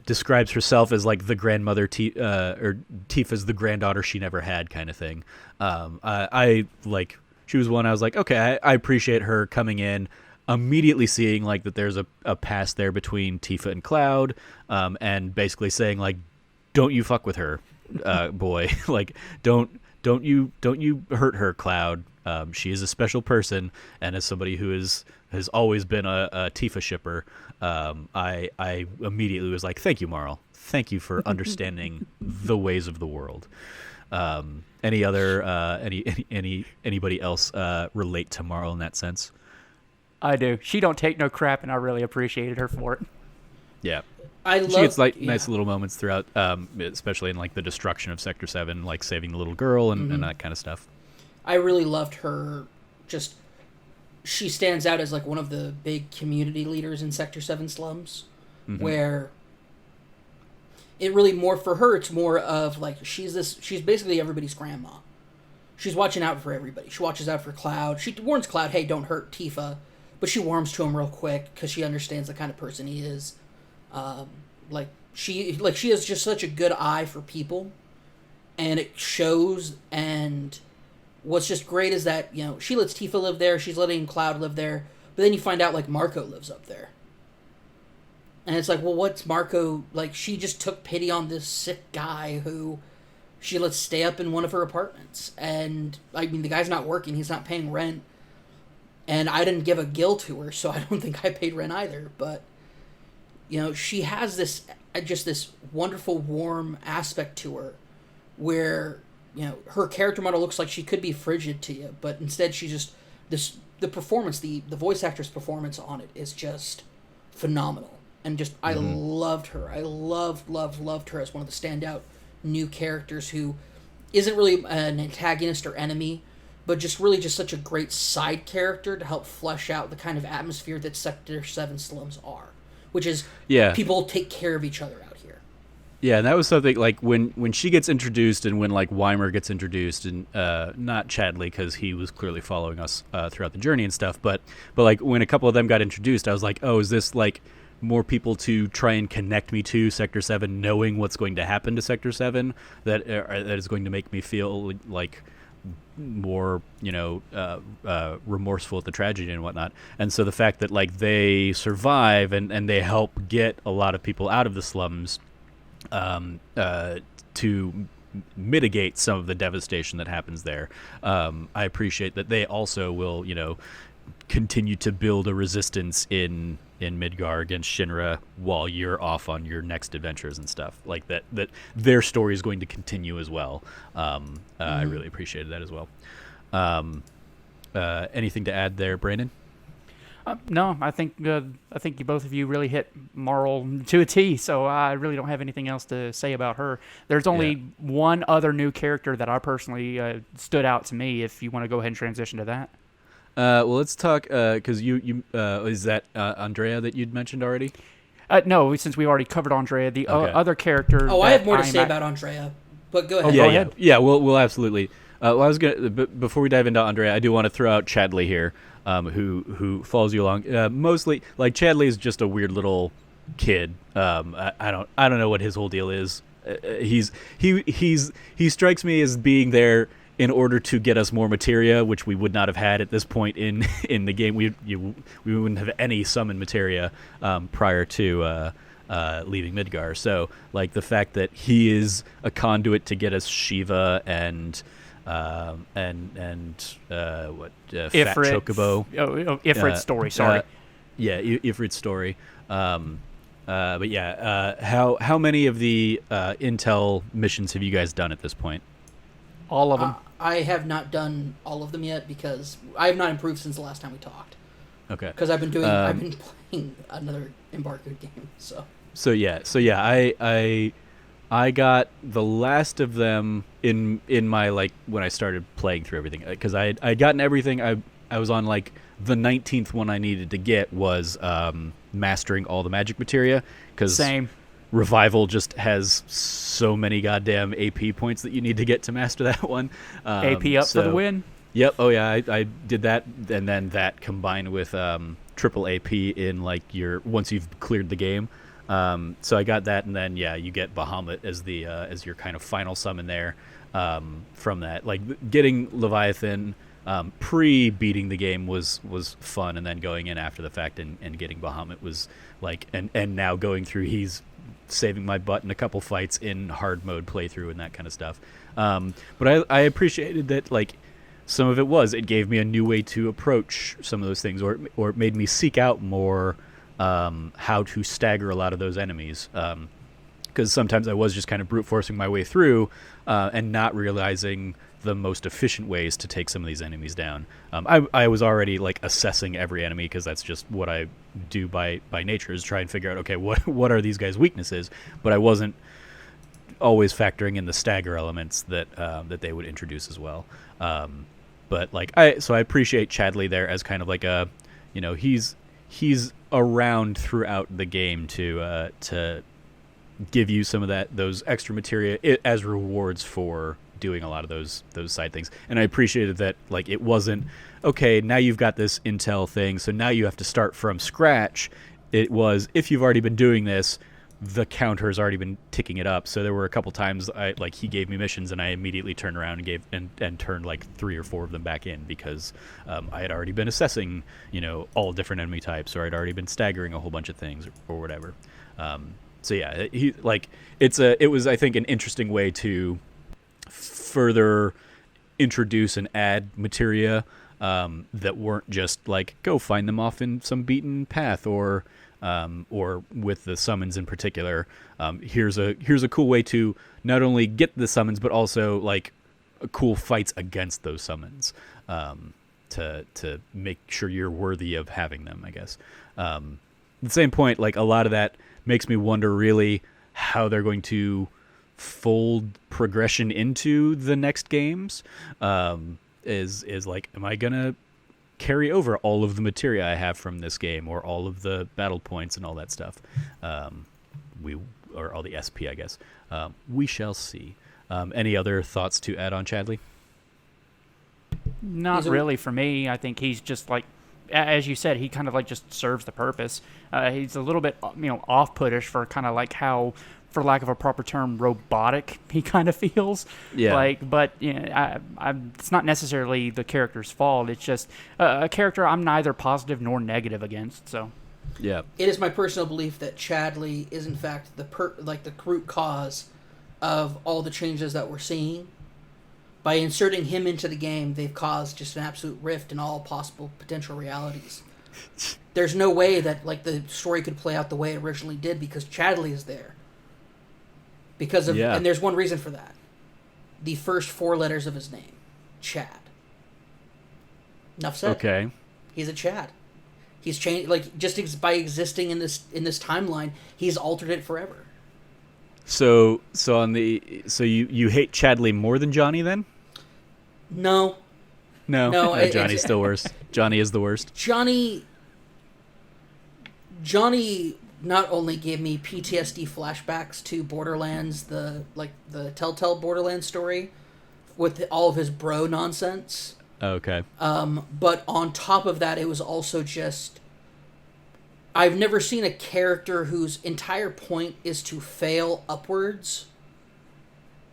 Speaker 1: describes herself as like the grandmother, or Tifa's the granddaughter she never had, kind of thing. I like, she was one I was like, okay, I appreciate her coming in, immediately seeing like that there's a past there between Tifa and Cloud, and basically saying like, don't you fuck with her, boy. Like, don't you hurt her, Cloud. She is a special person, and as somebody who has always been a Tifa shipper, I immediately was like, thank you, Marl. Thank you for understanding the ways of the world. Any other anybody else relate to Marl in that sense?
Speaker 3: I do. She don't take no crap, and I really appreciated her for it.
Speaker 1: Yeah.
Speaker 2: She
Speaker 1: gets like nice little moments throughout, especially in like the destruction of Sector 7, like saving the little girl and that kind of stuff.
Speaker 2: I really loved her. Just, she stands out as like one of the big community leaders in Sector 7 slums, where it really more for her, it's more of like she's basically everybody's grandma. She's watching out for everybody. She watches out for Cloud. She warns Cloud, hey, don't hurt Tifa, but she warms to him real quick because she understands the kind of person he is. She has just such a good eye for people, and it shows. And what's just great is that, you know, she lets Tifa live there, she's letting Cloud live there, but then you find out like Marco lives up there, and it's like, well, what's Marco like? She just took pity on this sick guy who she lets stay up in one of her apartments, and I mean, the guy's not working, he's not paying rent, and I didn't give a gill to her, so I don't think I paid rent either, but you know, she has this wonderful, warm aspect to her where, you know, her character model looks like she could be frigid to you, but instead she's just the performance, the voice actress performance on it is just phenomenal. And just, I loved her. I loved her as one of the standout new characters who isn't really an antagonist or enemy, but just really just such a great side character to help flesh out the kind of atmosphere that Sector 7 slums are. Which is, people take care of each other out here.
Speaker 1: Yeah, and that was something, like, when she gets introduced and when, like, Weimer gets introduced, and not Chadley, because he was clearly following us throughout the journey and stuff, but, like, when a couple of them got introduced, I was like, oh, is this, like, more people to try and connect me to Sector 7, knowing what's going to happen to Sector 7, that is going to make me feel, like, more, you know, remorseful at the tragedy and whatnot. And so the fact that like they survive and they help get a lot of people out of the slums to mitigate some of the devastation that happens there, I appreciate that they also will, you know, continue to build a resistance in Midgar against Shinra while you're off on your next adventures and stuff like that. That their story is going to continue as well. I really appreciated that as well. Anything to add there, Brandon?
Speaker 3: No, I think you both of you really hit Marl to a T. So I really don't have anything else to say about her. There's only one other new character that I personally stood out to me. If you want to go ahead and transition to that.
Speaker 1: Well, let's talk, because you is that Andrea that you'd mentioned already?
Speaker 3: No, since we already covered Andrea, the other character.
Speaker 2: Oh, I have more to say about Andrea, but go ahead.
Speaker 1: Go ahead. Yeah, we'll absolutely. Well, I was gonna, before we dive into Andrea, I do want to throw out Chadley here, who follows you along. Mostly, like, Chadley is just a weird little kid. I don't know what his whole deal is. He strikes me as being there in order to get us more materia, which we would not have had at this point in the game. We wouldn't have any summon materia prior to leaving Midgar. So, like, the fact that he is a conduit to get us Shiva and Fat Chocobo.
Speaker 3: Ifrit's story. Sorry.
Speaker 1: Ifrit's story. But yeah, how many of the Intel missions have you guys done at this point?
Speaker 3: All of them.
Speaker 2: I have not done all of them yet because I have not improved since the last time we talked.
Speaker 1: Okay.
Speaker 2: Because I've been playing another embargoed game. So I got the last of them in my, like, when I started playing through everything, because I'd gotten everything. I was on, like, the 19th one I needed to get was mastering all the magic materia, because
Speaker 3: same.
Speaker 1: Revival just has so many goddamn AP points that you need to get to master that one.
Speaker 3: AP up for the win.
Speaker 1: Yep. Oh yeah, I did that, and then that combined with triple AP in, like, once you've cleared the game. So I got that, and then you get Bahamut as the as your kind of final summon there. From that, like getting Leviathan pre beating the game was fun, and then going in after the fact and getting Bahamut was like, and now going through, he's saving my butt in a couple fights in hard mode playthrough and that kind of stuff. But I appreciated that, like, some of it gave me a new way to approach some of those things, or it made me seek out more how to stagger a lot of those enemies. Because sometimes I was just kind of brute forcing my way through and not realizing the most efficient ways to take some of these enemies down. I was already like assessing every enemy, because that's just what I do by nature, is try and figure out, okay, what are these guys' weaknesses? But I wasn't always factoring in the stagger elements that they would introduce as well. But like I appreciate Chadley there as kind of like a, he's around throughout the game to give you some of those extra materia as rewards for doing a lot of those side things. And I appreciated that, like, it wasn't, okay, now you've got this intel thing, so now you have to start from scratch. It was, if you've already been doing this, the counter has already been ticking it up. So there were a couple times he gave me missions, and I immediately turned around and turned like 3 or 4 of them back in, because I had already been assessing, all different enemy types, or I'd already been staggering a whole bunch of things or whatever. So yeah, it was, I think, an interesting way to further introduce and add materia that weren't just like, go find them off in some beaten path, or with the summons in particular. Here's a cool way to not only get the summons, but also like cool fights against those summons, to make sure you're worthy of having them, I guess. At the same point, like, a lot of that makes me wonder really how they're going to fold progression into the next games. Is like, am I gonna carry over all of the materia I have from this game, or all of the battle points and all that stuff? Or all the SP, I guess. We shall see. Any other thoughts to add on, Chadley?
Speaker 3: Not really for me. I think he's just like, as you said, he kind of like just serves the purpose. He's a little bit, off-putish for kind of like how, for lack of a proper term, robotic he kind of feels. Yeah. Like, but it's not necessarily the character's fault. It's just a character I'm neither positive nor negative against. So.
Speaker 1: Yeah.
Speaker 2: It is my personal belief that Chadley is in fact the root cause of all the changes that we're seeing. By inserting him into the game, they've caused just an absolute rift in all possible potential realities. There's no way that the story could play out the way it originally did, because Chadley is there. And there's one reason for that. The first 4 letters of his name, Chad. Enough said.
Speaker 1: Okay.
Speaker 2: He's a Chad. He's changed, by existing in this timeline, he's altered it forever.
Speaker 1: So you hate Chadley more than Johnny then?
Speaker 2: No.
Speaker 1: Johnny's still worse. Johnny is the worst.
Speaker 2: Johnny not only gave me PTSD flashbacks to Borderlands, the Telltale Borderlands story, with all of his bro nonsense.
Speaker 1: Okay.
Speaker 2: But on top of that, it was also just, I've never seen a character whose entire point is to fail upwards,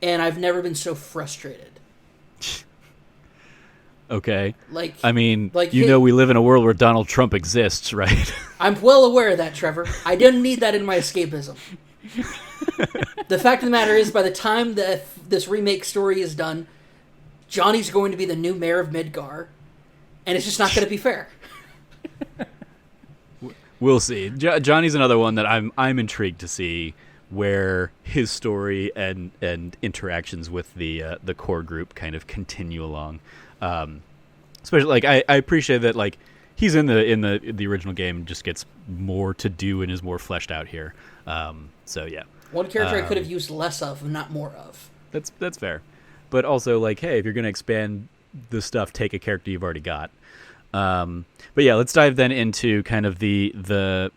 Speaker 2: and I've never been so frustrated.
Speaker 1: Okay.
Speaker 2: We
Speaker 1: live in a world where Donald Trump exists, right?
Speaker 2: I'm well aware of that, Trevor. I didn't need that in my escapism. The fact of the matter is, by the time that this remake story is done, Johnny's going to be the new mayor of Midgar, and it's just not going to be fair.
Speaker 1: We'll see. Johnny's another one that I'm intrigued to see where his story and interactions with the core group kind of continue along. Especially I appreciate that he's in the original game, just gets more to do and is more fleshed out here. So yeah.
Speaker 2: One character I could have used less of, not more of.
Speaker 1: That's fair. But also hey, if you're going to expand the stuff, take a character you've already got. But yeah, let's dive then into kind of the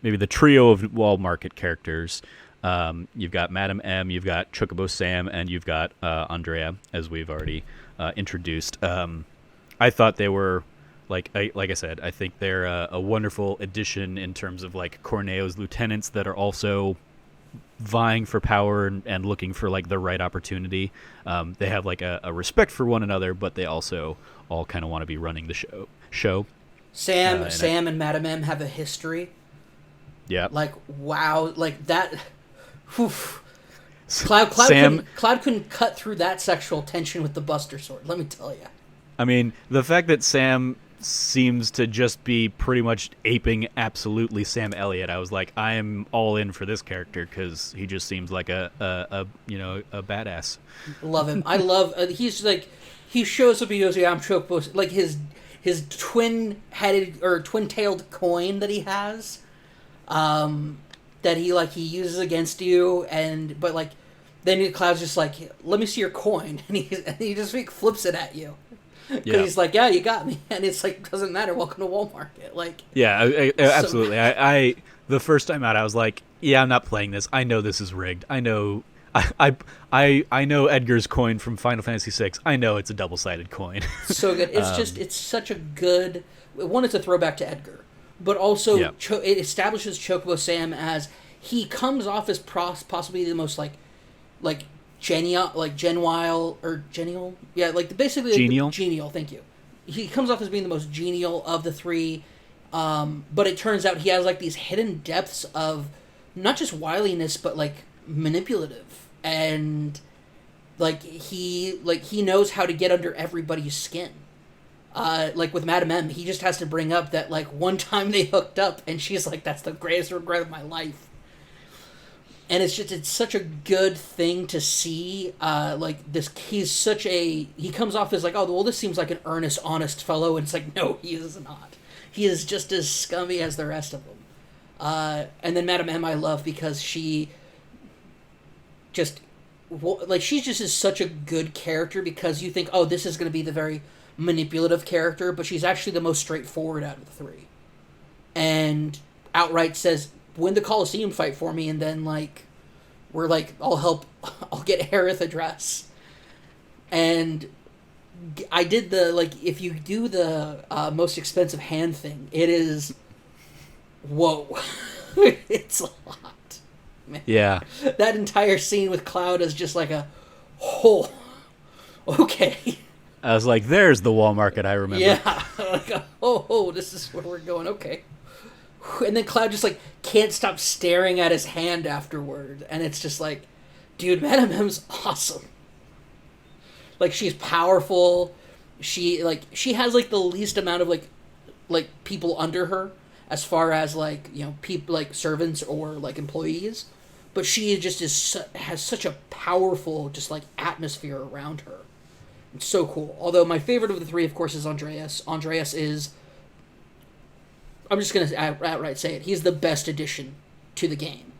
Speaker 1: maybe the trio of wall market characters. You've got Madam M, you've got Chocobo Sam, and you've got Andrea, as we've already introduced. I thought they were like I said, I think they're a wonderful addition in terms of Corneo's lieutenants that are also vying for power and looking for like the right opportunity. They have like a respect for one another, but they also all kind of want to be running the show.
Speaker 2: Sam and Madame M have a history.
Speaker 1: Yeah.
Speaker 2: Like, wow, like that. Whew. Cloud couldn't cut through that sexual tension with the Buster Sword. Let me tell you.
Speaker 1: I mean, the fact that Sam seems to just be pretty much aping absolutely Sam Elliott. I was like, I am all in for this character because he just seems like a badass.
Speaker 2: Love him. I love. He's like, he shows up. He goes, "Yeah, I'm Chocobo." Like his twin-headed or twin-tailed coin that he has, that he uses against you, but like, then Cloud's just like, "Let me see your coin," and he just like, flips it at you. Because he's like, "Yeah, you got me," and it's like, doesn't matter. Welcome to Walmart. Like,
Speaker 1: yeah, absolutely. I the first time out, I was like, "Yeah, I'm not playing this. I know this is rigged. I know, I know Edgar's coin from Final Fantasy VI. I know it's a double-sided coin."
Speaker 2: So good. It's it's such a good one. It's a throwback to Edgar, but also it establishes Chocobo Sam as he comes off as possibly the most like genial, yeah, like basically
Speaker 1: genial.
Speaker 2: Genial, thank you. He comes off as being the most genial of the three, but it turns out he has like these hidden depths of not just wiliness but like manipulative, and like he knows how to get under everybody's skin. Like with Madame M, he just has to bring up that like one time they hooked up and she's like, "That's the greatest regret of my life." And it's such a good thing to see. Like this, he comes off as like, "Oh, well, this seems like an earnest, honest fellow," and it's like, no, he is not. He is just as scummy as the rest of them. And then Madame M, I love because she just she's just is such a good character because you think, oh, this is going to be the very manipulative character, but she's actually the most straightforward out of the three, and outright says, "Win the Coliseum fight for me," and then like we're like, I'll get Aerith a dress. And I did if you do the most expensive hand thing, it is whoa. It's a lot, man.
Speaker 1: Yeah,
Speaker 2: that entire scene with Cloud is just like okay.
Speaker 1: I was like, there's the wall market I remember.
Speaker 2: Yeah, like, this is where we're going. Okay. And then Cloud just like can't stop staring at his hand afterward, and it's just like, dude, Madame M's awesome. Like, she's powerful. She has like the least amount of like people under her as far as like, you know, people like servants or like employees, but she just has such a powerful just like atmosphere around her. It's so cool. Although my favorite of the three, of course, is Andreas. Andreas is, I'm just going to outright say it, he's the best addition to the game.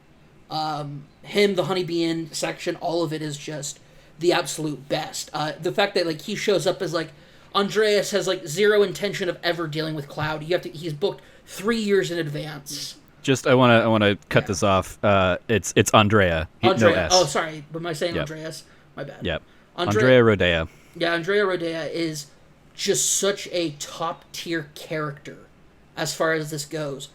Speaker 2: Him, the Honeybee Inn section, all of it is just the absolute best. The fact that like he shows up as like, Andreas has like zero intention of ever dealing with Cloud. He's booked 3 years in advance.
Speaker 1: Just I want to cut this off. It's Andrea.
Speaker 2: Andrea.
Speaker 1: No S.
Speaker 2: Oh, sorry. Am I saying Andreas? My bad.
Speaker 1: Yep. Andrea Rodea.
Speaker 2: Yeah, Andrea Rodea is just such a top-tier character as far as this goes.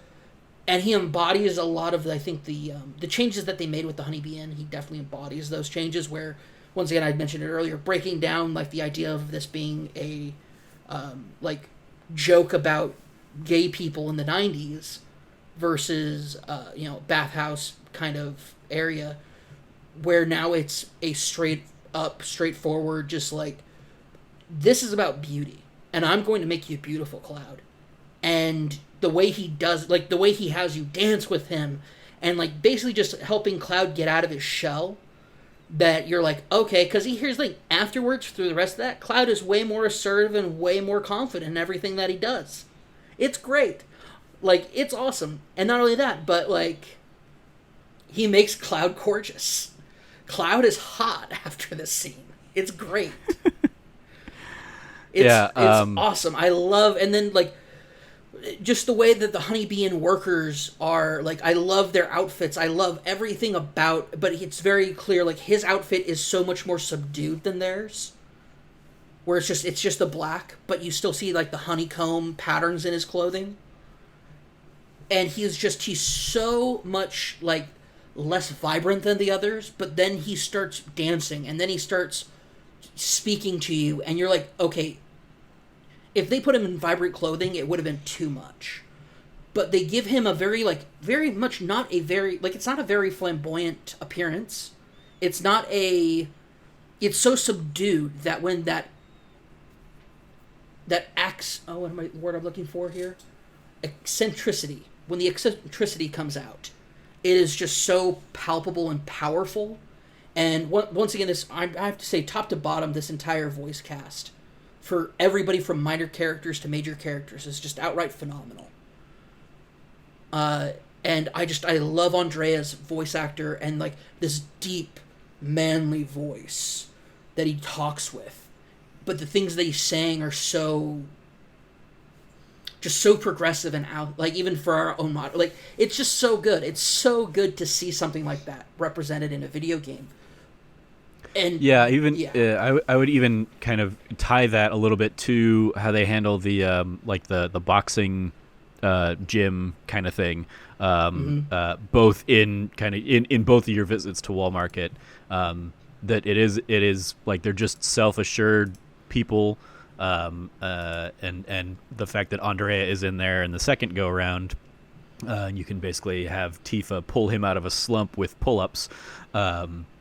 Speaker 2: And he embodies a lot of, I think, the changes that they made with the Honeybee Inn. He definitely embodies those changes where, once again, I mentioned it earlier, breaking down like the idea of this being a like joke about gay people in the 90s versus bathhouse kind of area, where now it's a straightforward, just like, this is about beauty, and I'm going to make you beautiful, Cloud. And the way he does, like the way he has you dance with him, and like basically just helping Cloud get out of his shell, that you're like, okay, because here's like afterwards through the rest of that, Cloud is way more assertive and way more confident in everything that he does. It's great. Like, it's awesome. And not only that, but like, he makes Cloud gorgeous. Cloud is hot after this scene. It's great. It's awesome. I love, and then like, just the way that the Honeybee Inn workers are, like, I love their outfits. I love everything about, but it's very clear, like, his outfit is so much more subdued than theirs. Where it's just the black, but you still see, like, the honeycomb patterns in his clothing. And he's so much, like less vibrant than the others, but then he starts dancing, and then he starts speaking to you, and you're like, okay, if they put him in vibrant clothing, it would have been too much. But they give him a very, like, very much not a very, like, it's not a very flamboyant appearance. It's not a, it's so subdued that when that acts, oh, what am I, the word I'm looking for here? Eccentricity. When the eccentricity comes out, it is just so palpable and powerful. And once again, I have to say, top to bottom, this entire voice cast, for everybody from minor characters to major characters, is just outright phenomenal. And I love Andrea's voice actor and, like, this deep, manly voice that he talks with. But the things that he's saying are so progressive and out, like, even for our own mod, like, it's just so good. It's so good to see something like that represented in a video game. And
Speaker 1: I would even kind of tie that a little bit to how they handle the the boxing gym kind of thing, both in both of your visits to Wall Market, that it is like they're just self-assured people, and the fact that Andrea is in there in the second go around, you can basically have Tifa pull him out of a slump with pull-ups,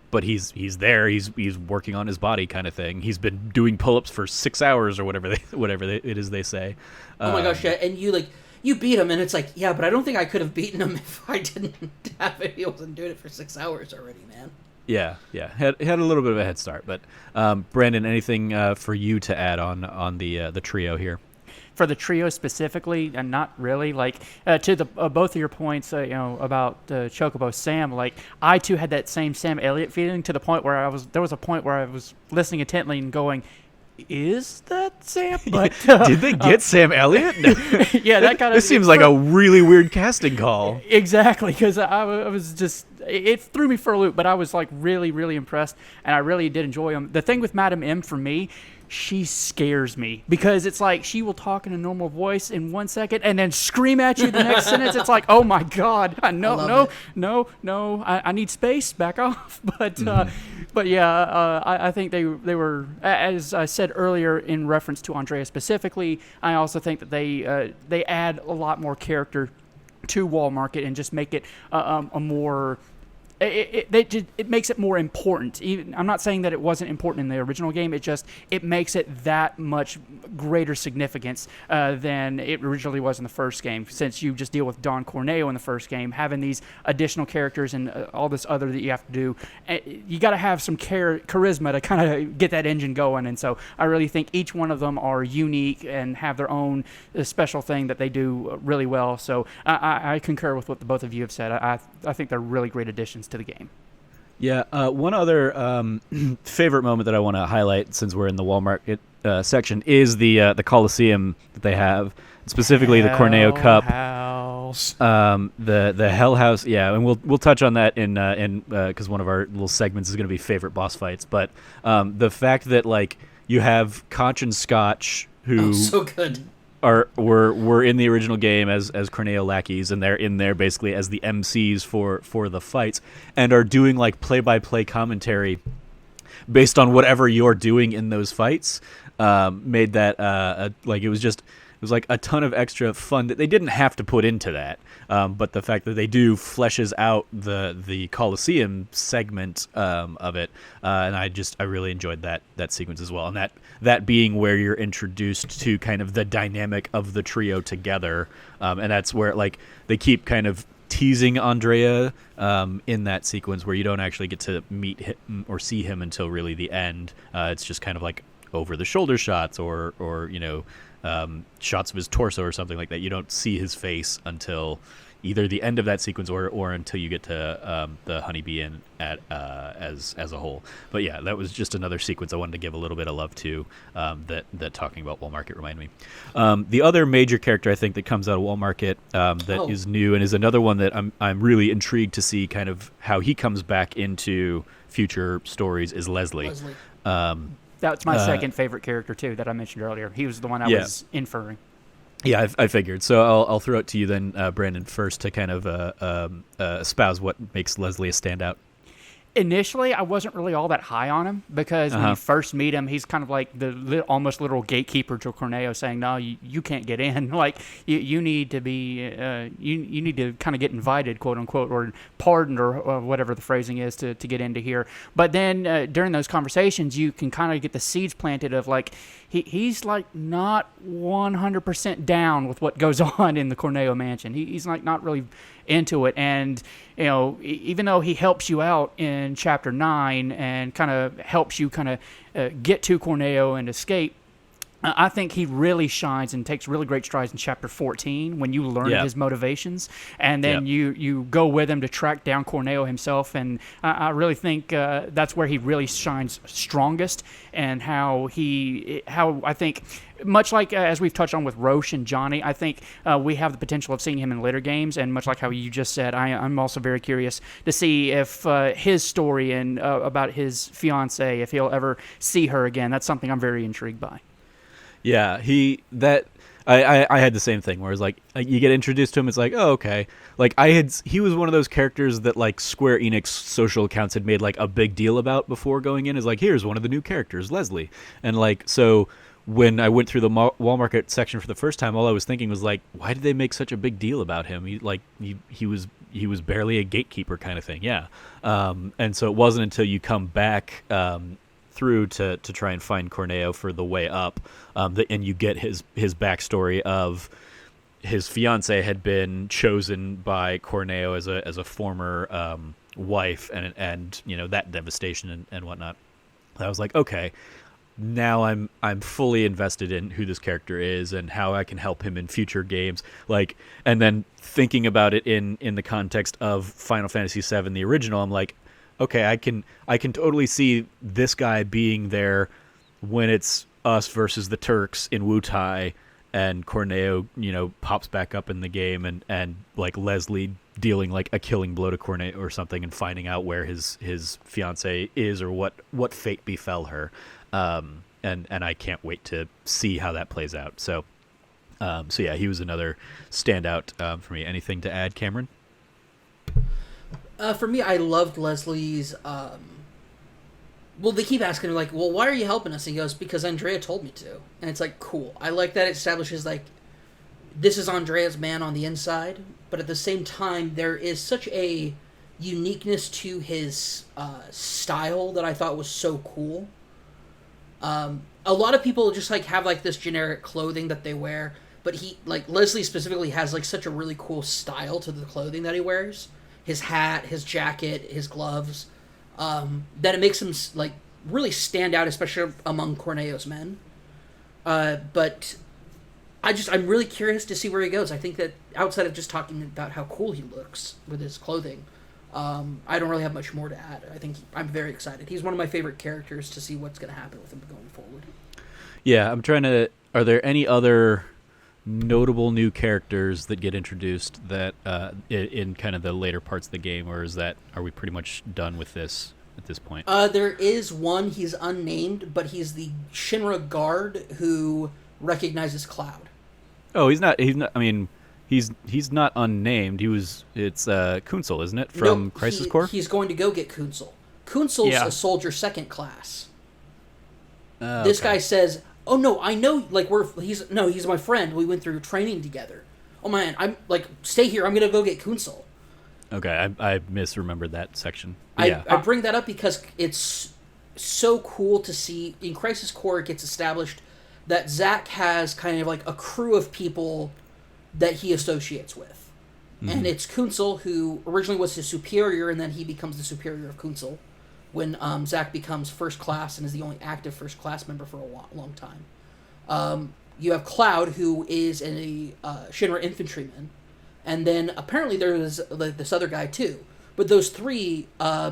Speaker 1: but he's there, he's working on his body kind of thing. He's been doing pull-ups for 6 hours or whatever it is they say.
Speaker 2: Oh my gosh, yeah, and you beat him, and it's like, yeah, but I don't think I could have beaten him if I didn't have it. He wasn't doing it for 6 hours already, man.
Speaker 1: Yeah, had a little bit of a head start. But Brandon, anything for you to add on the trio here?
Speaker 3: For the trio specifically, and not really, like, to the both of your points, about Chocobo Sam, like, I too had that same Sam Elliott feeling, to the point where there was a point where I was listening intently and going, is that Sam? But
Speaker 1: did they get Sam Elliott?
Speaker 3: Yeah, that kind of.
Speaker 1: This seems like a really weird casting call.
Speaker 3: Exactly, because I was just, it threw me for a loop, but I was, like, really, really impressed, and I really did enjoy him. The thing with Madam M for me, she scares me, because it's like she will talk in a normal voice in 1 second and then scream at you the next sentence. It's like, oh my God, no, I need space, back off. But yeah, I think they were, as I said earlier in reference to Andrea specifically, I also think that they add a lot more character to Wall Market and just make it a more. It makes it more important. Even, I'm not saying that it wasn't important in the original game. It makes it that much greater significance than it originally was in the first game. Since you just deal with Don Corneo in the first game, having these additional characters and all this other that you have to do, you got to have some charisma to kind of get that engine going. And so I really think each one of them are unique and have their own special thing that they do really well. So I concur with what the both of you have said. I think they're really great additions to the game.
Speaker 1: Yeah, one other favorite moment that I want to highlight, since we're in the Wall Market section, is the Coliseum that they have, specifically the Corneo Cup, the Hell House. Yeah, and we'll touch on that in because one of our little segments is going to be favorite boss fights. But the fact that, like, you have Conch and Scotch, who
Speaker 2: so good.
Speaker 1: were in the original game as Corneo lackeys, and they're in there basically as the MCs for the fights, and are doing, like, play-by-play commentary based on whatever you're doing in those fights. Made that like, it was like a ton of extra fun that they didn't have to put into that, but the fact that they do fleshes out the Coliseum segment of it, and I really enjoyed that sequence as well, and that being where you're introduced to kind of the dynamic of the trio together, and that's where, like, they keep kind of teasing Andrea in that sequence where you don't actually get to meet him or see him until really the end. It's just kind of like over the shoulder shots or shots of his torso or something like that. You don't see his face until either the end of that sequence or until you get to the Honeybee Inn as a whole. But yeah, that was just another sequence I wanted to give a little bit of love to, that talking about Wall Market reminded me. The other major character I think that comes out of Wall Market is new and is another one that I'm really intrigued to see kind of how he comes back into future stories is Leslie.
Speaker 3: That's my second favorite character too that I mentioned earlier. He was the one I was inferring.
Speaker 1: Yeah, I figured. So I'll throw it to you then, Brandon, first to kind of espouse what makes Leslie a standout.
Speaker 3: Initially, I wasn't really all that high on him because when
Speaker 1: Uh-huh.
Speaker 3: you first meet him, he's kind of like the almost literal gatekeeper to Corneo, saying, "No, you can't get in. Like you need to be you need to kind of get invited, quote unquote, or pardoned, or whatever the phrasing is to get into here." But then during those conversations, you can kind of get the seeds planted of like he's like not 100% down with what goes on in the Corneo mansion. He's like not really into it, and even though he helps you out in chapter 9 and kind of helps you kind of get to Corneo and escape, I think he really shines and takes really great strides in chapter 14 when you learn
Speaker 1: Yeah.
Speaker 3: his motivations, and then
Speaker 1: Yeah.
Speaker 3: you go with him to track down Corneo himself, and I really think that's where he really shines strongest, and how I think, much like as we've touched on with Roche and Johnny, I think we have the potential of seeing him in later games, and much like how you just said, I'm also very curious to see if his story and about his fiancée, if he'll ever see her again. That's something I'm very intrigued by.
Speaker 1: Yeah, I had the same thing where it's like you get introduced to him, it's like, oh, okay. Like he was one of those characters that like Square Enix social accounts had made like a big deal about before going in. Is like, here's one of the new characters, Leslie, and like so. When I went through the Walmart section for the first time, all I was thinking was like, why did they make such a big deal about him? He was barely a gatekeeper kind of thing, yeah. And so it wasn't until you come back through to try and find Corneo for the way up, and you get his backstory of his fiance had been chosen by Corneo as a former wife, and that devastation and whatnot. I was like, okay. Now I'm fully invested in who this character is and how I can help him in future games. Like, and then thinking about it in the context of Final Fantasy VII, the original, I'm like, okay, I can totally see this guy being there when it's us versus the Turks in Wutai, and Corneo, pops back up in the game, and like Leslie dealing like a killing blow to Corneo or something, and finding out where his fiance is or what fate befell her. And I can't wait to see how that plays out. So yeah, he was another standout for me. Anything to add, Cameron?
Speaker 2: For me, I loved Leslie's. Well, they keep asking him like, "Well, why are you helping us?" And he goes, "Because Andrea told me to." And it's like, cool. I like that it establishes like this is Andrea's man on the inside, but at the same time, there is such a uniqueness to his style that I thought was so cool. A lot of people just like have like this generic clothing that they wear, but he, like Leslie specifically, has like such a really cool style to the clothing that he wears. His hat, his jacket, his gloves, that it makes him like really stand out, especially among Corneo's men. But I'm really curious to see where he goes. I think that outside of just talking about how cool he looks with his clothing, I don't really have much more to add. I think I'm very excited. He's one of my favorite characters to see what's going to happen with him going forward.
Speaker 1: Yeah, I'm trying to. Are there any other notable new characters that get introduced that in kind of the later parts of the game, or are we pretty much done with this at this point?
Speaker 2: There is one. He's unnamed, but he's the Shinra guard who recognizes Cloud.
Speaker 1: Oh, he's not. I mean, he's not unnamed. It's Kunsel, isn't it, from Crisis Core?
Speaker 2: He's going to go get Kunsel. Kunsel's a soldier second class. This guy says, "Oh no, I know. Like he's my friend. We went through training together. Oh man, I'm like, stay here. I'm gonna go get Kunsel."
Speaker 1: Okay, I misremembered that section.
Speaker 2: I bring that up because it's so cool to see in Crisis Core. It gets established that Zack has kind of like a crew of people that he associates with, and it's Kunsel, who originally was his superior, and then he becomes the superior of Kunsel when Zack becomes first class and is the only active first class member for a long time. You have Cloud, who is a Shinra infantryman, and then apparently there's this other guy too. But those three,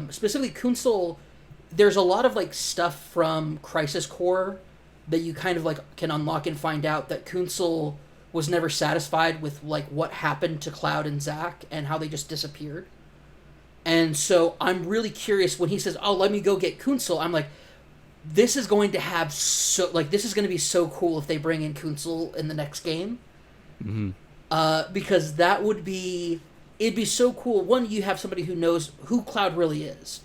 Speaker 2: specifically Kunsel, there's a lot of like stuff from Crisis Core that you kind of like can unlock and find out that Kunsel was never satisfied with like what happened to Cloud and Zack and how they just disappeared. And so I'm really curious when he says, "Oh, let me go get Kunsel." I'm like, this is going to be so cool if they bring in Kunsel in the next game, Because that would be... It'd be so cool. One, you have somebody who knows who Cloud really is.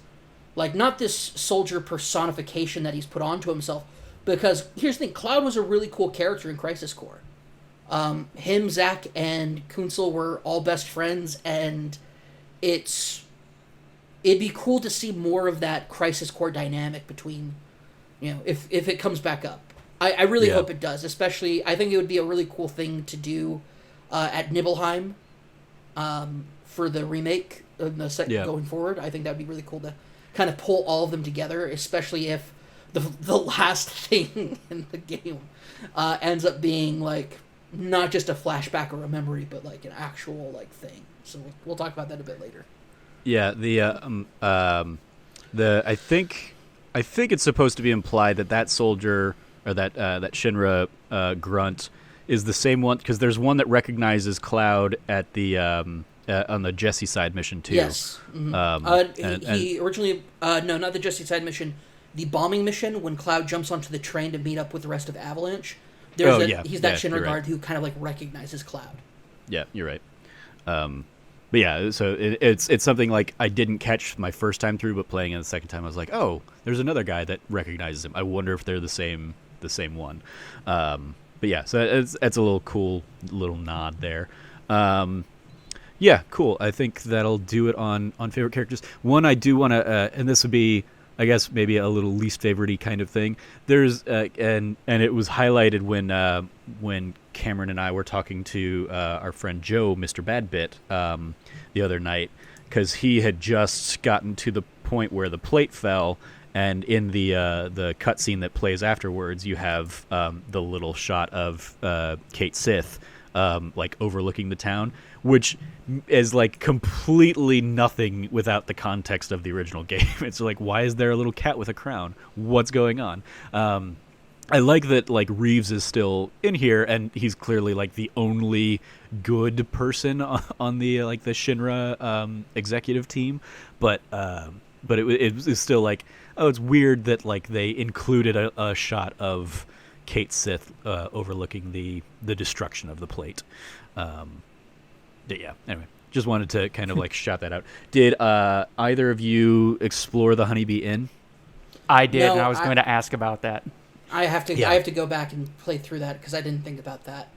Speaker 2: Like, not this soldier personification that he's put onto himself. Because, here's the thing, Cloud was a really cool character in Crisis Core. Him, Zack, and Kunsel were all best friends, and it'd be cool to see more of that Crisis Core dynamic between, if it comes back up. I really hope it does, especially, I think it would be a really cool thing to do at Nibelheim for the remake going forward. I think that would be really cool to kind of pull all of them together, especially if the last thing in the game ends up being, like, not just a flashback or a memory, but, like, an actual, like, thing. So we'll talk about that a bit later.
Speaker 1: Yeah, I think it's supposed to be implied that soldier or that Shinra grunt is the same one, because there's one that recognizes Cloud at the on the Jesse side mission too.
Speaker 2: Yes. Mm-hmm. He originally no, not the Jesse side mission, the bombing mission when Cloud jumps onto the train to meet up with the rest of Avalanche. He's that Shinra guard who kind of like recognizes Cloud.
Speaker 1: Yeah, you're right. But yeah, so it's something like I didn't catch my first time through, but playing it the second time, I was like, oh, there's another guy that recognizes him. I wonder if they're the same one. But yeah, so it's a little cool little nod there. Yeah, cool. I think that'll do it on favorite characters. One I do want to, and this would be, I guess, maybe a little least favorite-y kind of thing. There's and it was highlighted when Cameron and I were talking to our friend Joe, Mr. Badbit, the other night, because he had just gotten to the point where the plate fell, and in the cutscene that plays afterwards, you have the little shot of Kate Sith like overlooking the town, which is like completely nothing without the context of the original game. It's like, why is there a little cat with a crown? What's going on? I like that like Reeves is still in here, and he's clearly like the only good person on the like the Shinra executive team, but it was still like, oh, it's weird that like they included a shot of Kate Sith overlooking the destruction of the plate. Yeah, anyway, just wanted to kind of like shout that out. Did either of you explore the Honeybee Inn?
Speaker 3: I did, and I was going to ask about that.
Speaker 2: I have to go back and play through that because I didn't think about that.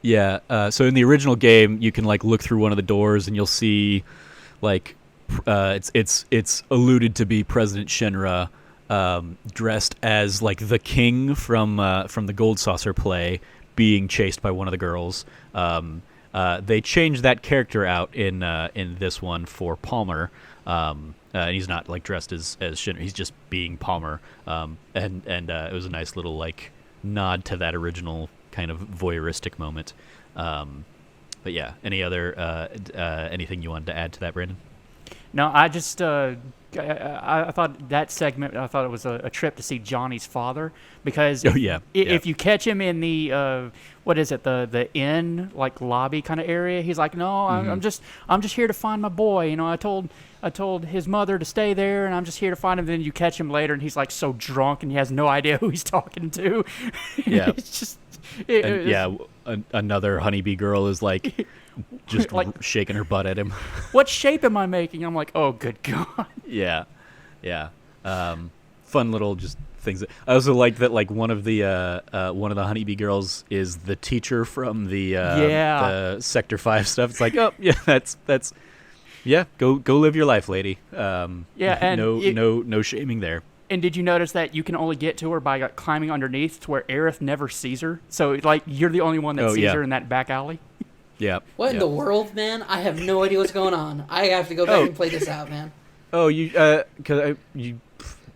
Speaker 1: Yeah, so in the original game, you can like look through one of the doors and you'll see like it's alluded to be President Shinra dressed as like the king from the Gold Saucer play being chased by one of the girls. They changed that character out in this one for Palmer. And he's not like dressed as Shinra. He's just being Palmer. And it was a nice little like nod to that original kind of voyeuristic moment. But yeah, any other anything you wanted to add to that, Brandon?
Speaker 3: No, I just I thought that segment, I thought it was a trip to see Johnny's father, because if you catch him in the what is it, the inn like lobby kind of area, he's like, no, I'm just here to find my boy. I told his mother to stay there, and I'm just here to find him. Then you catch him later, and he's like so drunk, and he has no idea who he's talking to.
Speaker 1: Yeah,
Speaker 3: it's just
Speaker 1: another honeybee girl is like just like shaking her butt at him.
Speaker 3: What shape am I making? I'm like, oh, good God.
Speaker 1: Yeah. Fun little just things. I also like that like one of the honeybee girls is the teacher from the Sector 5 stuff. It's like, oh yeah, that's go live your life, lady. And no shaming there.
Speaker 3: And did you notice that you can only get to her by climbing underneath, to where Aerith never sees her? So like you're the only one that sees her in that back alley.
Speaker 1: Yeah.
Speaker 2: What in the world, man? I have no idea what's going on. I have to go back and play this out, man.
Speaker 1: Oh, because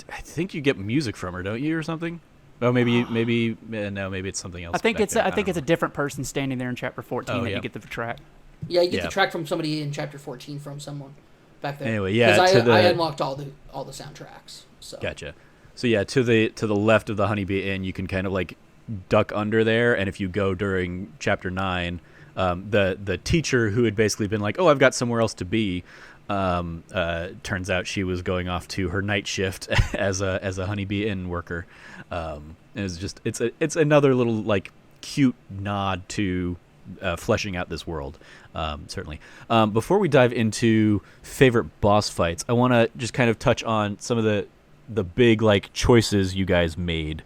Speaker 1: I think you get music from her, don't you, or something? Oh, maybe it's something else.
Speaker 3: I think it's a different person standing there in chapter 14 you get the track.
Speaker 2: Yeah, you get the track from somebody in chapter 14 from someone back there.
Speaker 1: Anyway, yeah,
Speaker 2: because I unlocked all the soundtracks. So.
Speaker 1: Gotcha. So yeah, to the left of the Honeybee Inn, you can kind of like duck under there, and if you go during chapter 9, the teacher who had basically been like, oh, I've got somewhere else to be, turns out she was going off to her night shift as a Honeybee Inn worker. It's another little like cute nod to fleshing out this world, certainly. Before we dive into favorite boss fights, I want to just kind of touch on some of the big like choices you guys made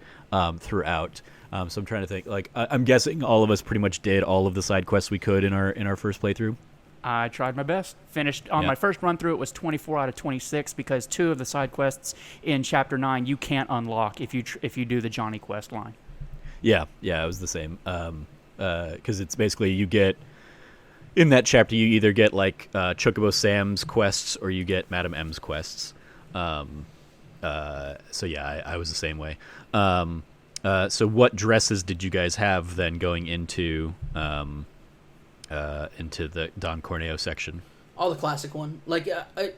Speaker 1: throughout. So I'm trying to think. Like I'm guessing all of us pretty much did all of the side quests we could in our first playthrough.
Speaker 3: I tried my best. Finished on my first run through. It was 24 out of 26 because 2 of the side quests in Chapter 9 you can't unlock if you do the Johnny quest line. Yeah,
Speaker 1: it was the same. Because it's basically you get in that chapter you either get like Chocobo Sam's quests or you get Madam M's quests. So yeah, I was the same way. So what dresses did you guys have then going into the Don Corneo section?
Speaker 2: All the classic one. Like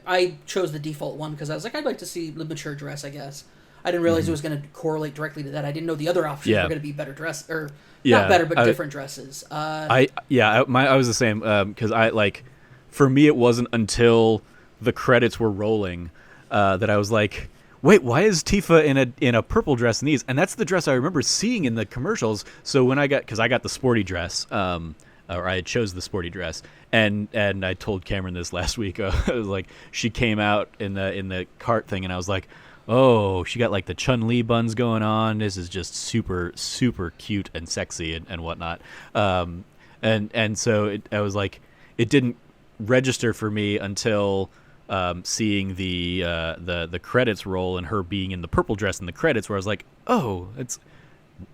Speaker 2: I chose the default one because I was like, I'd like to see the mature dress, I guess. I didn't realize it was going to correlate directly to that. I didn't know the other options were going to be better dress or not better, but different dresses.
Speaker 1: I was the same because for me it wasn't until the credits were rolling that I was like, wait, why is Tifa in a purple dress in these? And that's the dress I remember seeing in the commercials. So when because I got the sporty dress, or I chose the sporty dress, and I told Cameron this last week. I was like, she came out in the cart thing, and I was like, oh, she got like the Chun-Li buns going on. This is just super, super cute and sexy and whatnot. And so I was like, it didn't register for me until seeing the credits roll and her being in the purple dress in the credits, where I was like, oh,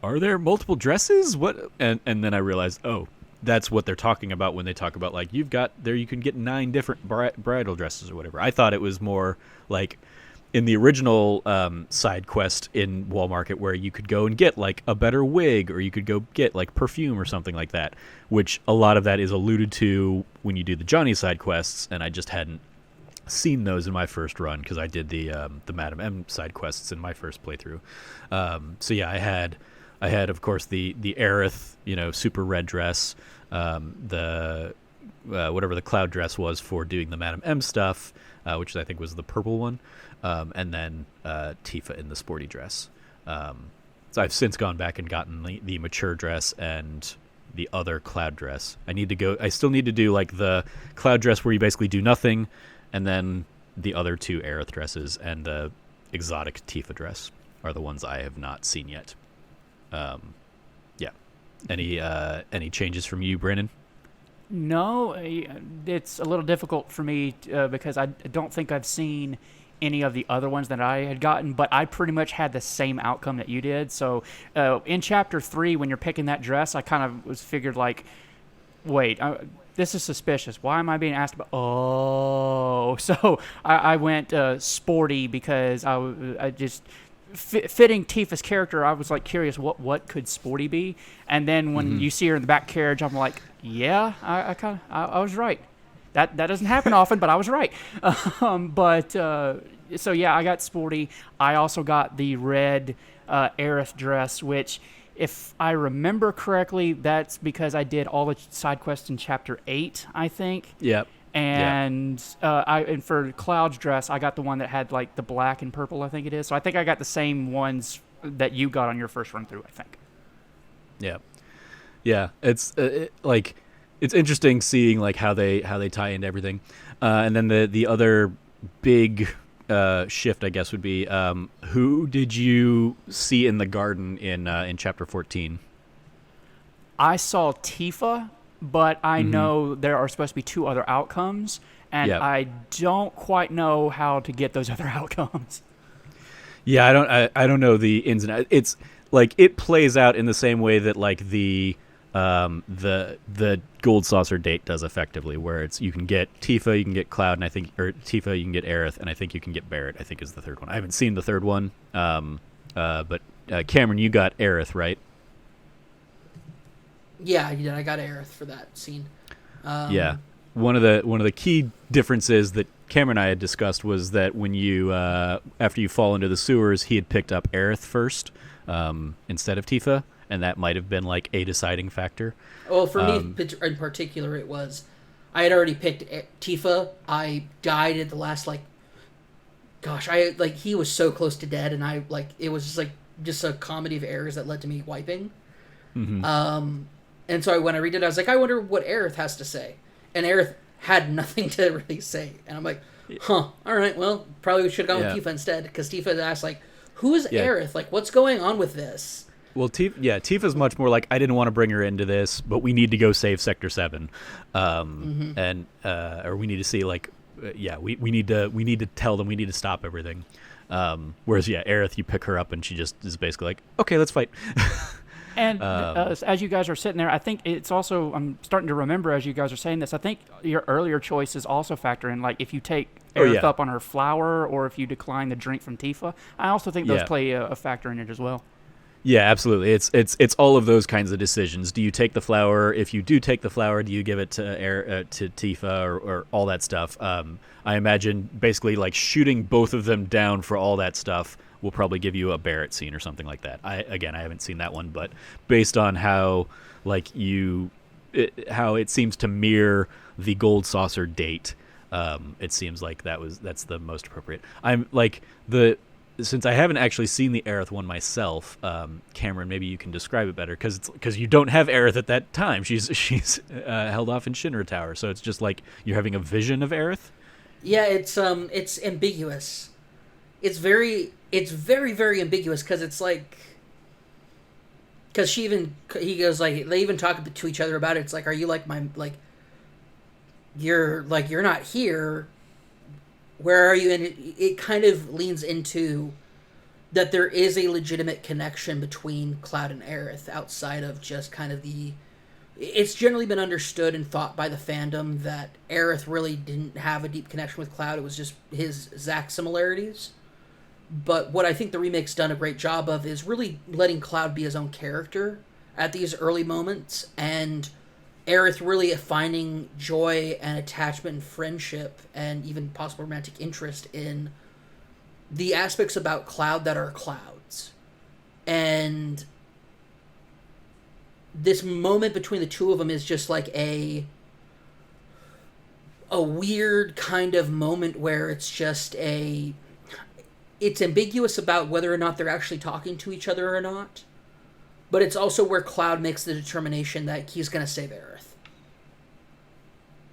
Speaker 1: are there multiple dresses? What? And then I realized, oh, that's what they're talking about when they talk about like you can get 9 different bridal dresses or whatever. I thought it was more like in the original side quest in Wall Market where you could go and get like a better wig or you could go get like perfume or something like that, which a lot of that is alluded to when you do the Johnny side quests, and I just hadn't seen those in my first run because I did the Madam M side quests in my first playthrough. So yeah, I had of course the Aerith, super red dress, the whatever the cloud dress was for doing the Madam M stuff, which I think was the purple one, and then Tifa in the sporty dress. So I've since gone back and gotten the mature dress and the other cloud dress. I still need to do like the cloud dress where you basically do nothing, and then the other 2 Aerith dresses and the exotic Tifa dress are the ones I have not seen yet. Yeah. Any changes from you, Brandon?
Speaker 3: No, it's a little difficult for me because I don't think I've seen any of the other ones that I had gotten, but I pretty much had the same outcome that you did. So in Chapter 3, when you're picking that dress, I kind of was figured like, wait, this is suspicious. Why am I being asked about? Oh, so I went sporty because I just fitting Tifa's character. I was like curious what could sporty be, and then when you see her in the back carriage, I'm like, yeah, I was right. That doesn't happen often, but I was right. So yeah, I got sporty. I also got the red Aerith dress, which, if I remember correctly, that's because I did all the side quests in Chapter 8, I think.
Speaker 1: Yep.
Speaker 3: And and for Cloud's dress, I got the one that had like the black and purple, I think it is. So I think I got the same ones that you got on your first run through, I think.
Speaker 1: Yeah. Yeah, it's it's interesting seeing like how they tie into everything. And then the other big shift, I guess, would be who did you see in the garden in Chapter 14?
Speaker 3: I saw Tifa, but I know there are supposed to be 2 other outcomes, and I don't quite know how to get those other outcomes.
Speaker 1: Yeah, I don't know the ins and outs. It's like it plays out in the same way that like the gold saucer date does effectively, where it's you can get Tifa, you can get Cloud, and Tifa, you can get Aerith, and I think you can get Barret, I think is the third one. I haven't seen the third one, but Cameron, you got Aerith, right?
Speaker 2: Yeah, I did. I got Aerith for that scene.
Speaker 1: Yeah, one of the key differences that Cameron and I had discussed was that when you after you fall into the sewers, he had picked up Aerith first instead of Tifa, and that might have been like a deciding factor.
Speaker 2: Well, for me in particular, it was I had already picked Tifa. I died at the last he was so close to dead, and it was just a comedy of errors that led to me wiping. And so when I read it, I was like, I wonder what Aerith has to say. And Aerith had nothing to really say. And I'm like, huh, all right, well, probably we should have gone with Tifa instead. Because Tifa asked, like, who is Aerith? Like, what's going on with this?
Speaker 1: Well, Tifa's much more like, I didn't want to bring her into this, but we need to go save Sector 7. And, or we need to see, like, we need to tell them we need to stop everything. Whereas, Aerith, you pick her up and she just is basically like, okay, let's fight.
Speaker 3: And as you guys are sitting there, I think it's also, I'm starting to remember as you guys are saying this, I think your earlier choices also factor in, like if you take Aerith up on her flower or if you decline the drink from Tifa. I also think those play a factor in it as well.
Speaker 1: Yeah, absolutely. It's all of those kinds of decisions. Do you take the flower? If you do take the flower, do you give it to Tifa or all that stuff? I imagine basically like shooting both of them down for all that stuff will probably give you a Barrett scene or something like that. I haven't seen that one, but based on how how it seems to mirror the Gold Saucer date, it seems like that's the most appropriate. Since I haven't actually seen the Aerith one myself, Cameron, maybe you can describe it better because you don't have Aerith at that time. She's held off in Shinra Tower, so it's just like you're having a vision of Aerith.
Speaker 2: Yeah, it's ambiguous. It's very very ambiguous because it's like because he goes like they even talk to each other about it. It's like, are you like my like you're not here. Where are you? And it kind of leans into that there is a legitimate connection between Cloud and Aerith outside of just kind of it's generally been understood and thought by the fandom that Aerith really didn't have a deep connection with Cloud. It was just his Zack similarities. But what I think the remake's done a great job of is really letting Cloud be his own character at these early moments, and Aerith really finding joy and attachment and friendship and even possible romantic interest in the aspects about Cloud that are Cloud's. And this moment between the two of them is just like a weird kind of moment where it's just it's ambiguous about whether or not they're actually talking to each other or not. But it's also where Cloud makes the determination that he's going to save Aerith.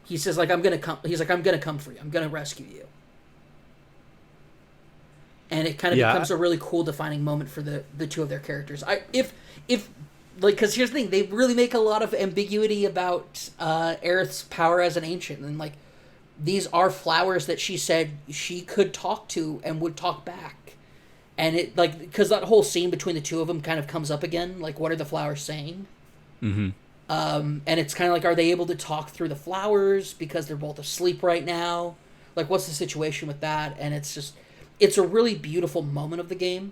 Speaker 2: He says, like, I'm going to come. He's like, I'm going to come for you. I'm going to rescue you. And it kind of becomes a really cool defining moment for the two of their characters. Because here's the thing, they really make a lot of ambiguity about Aerith's power as an ancient, and like these are flowers that she said she could talk to and would talk back, and it like because that whole scene between the two of them kind of comes up again, like what are the flowers saying? Mm-hmm. And it's kind of like, are they able to talk through the flowers because they're both asleep right now? Like, what's the situation with that? And it's a really beautiful moment of the game.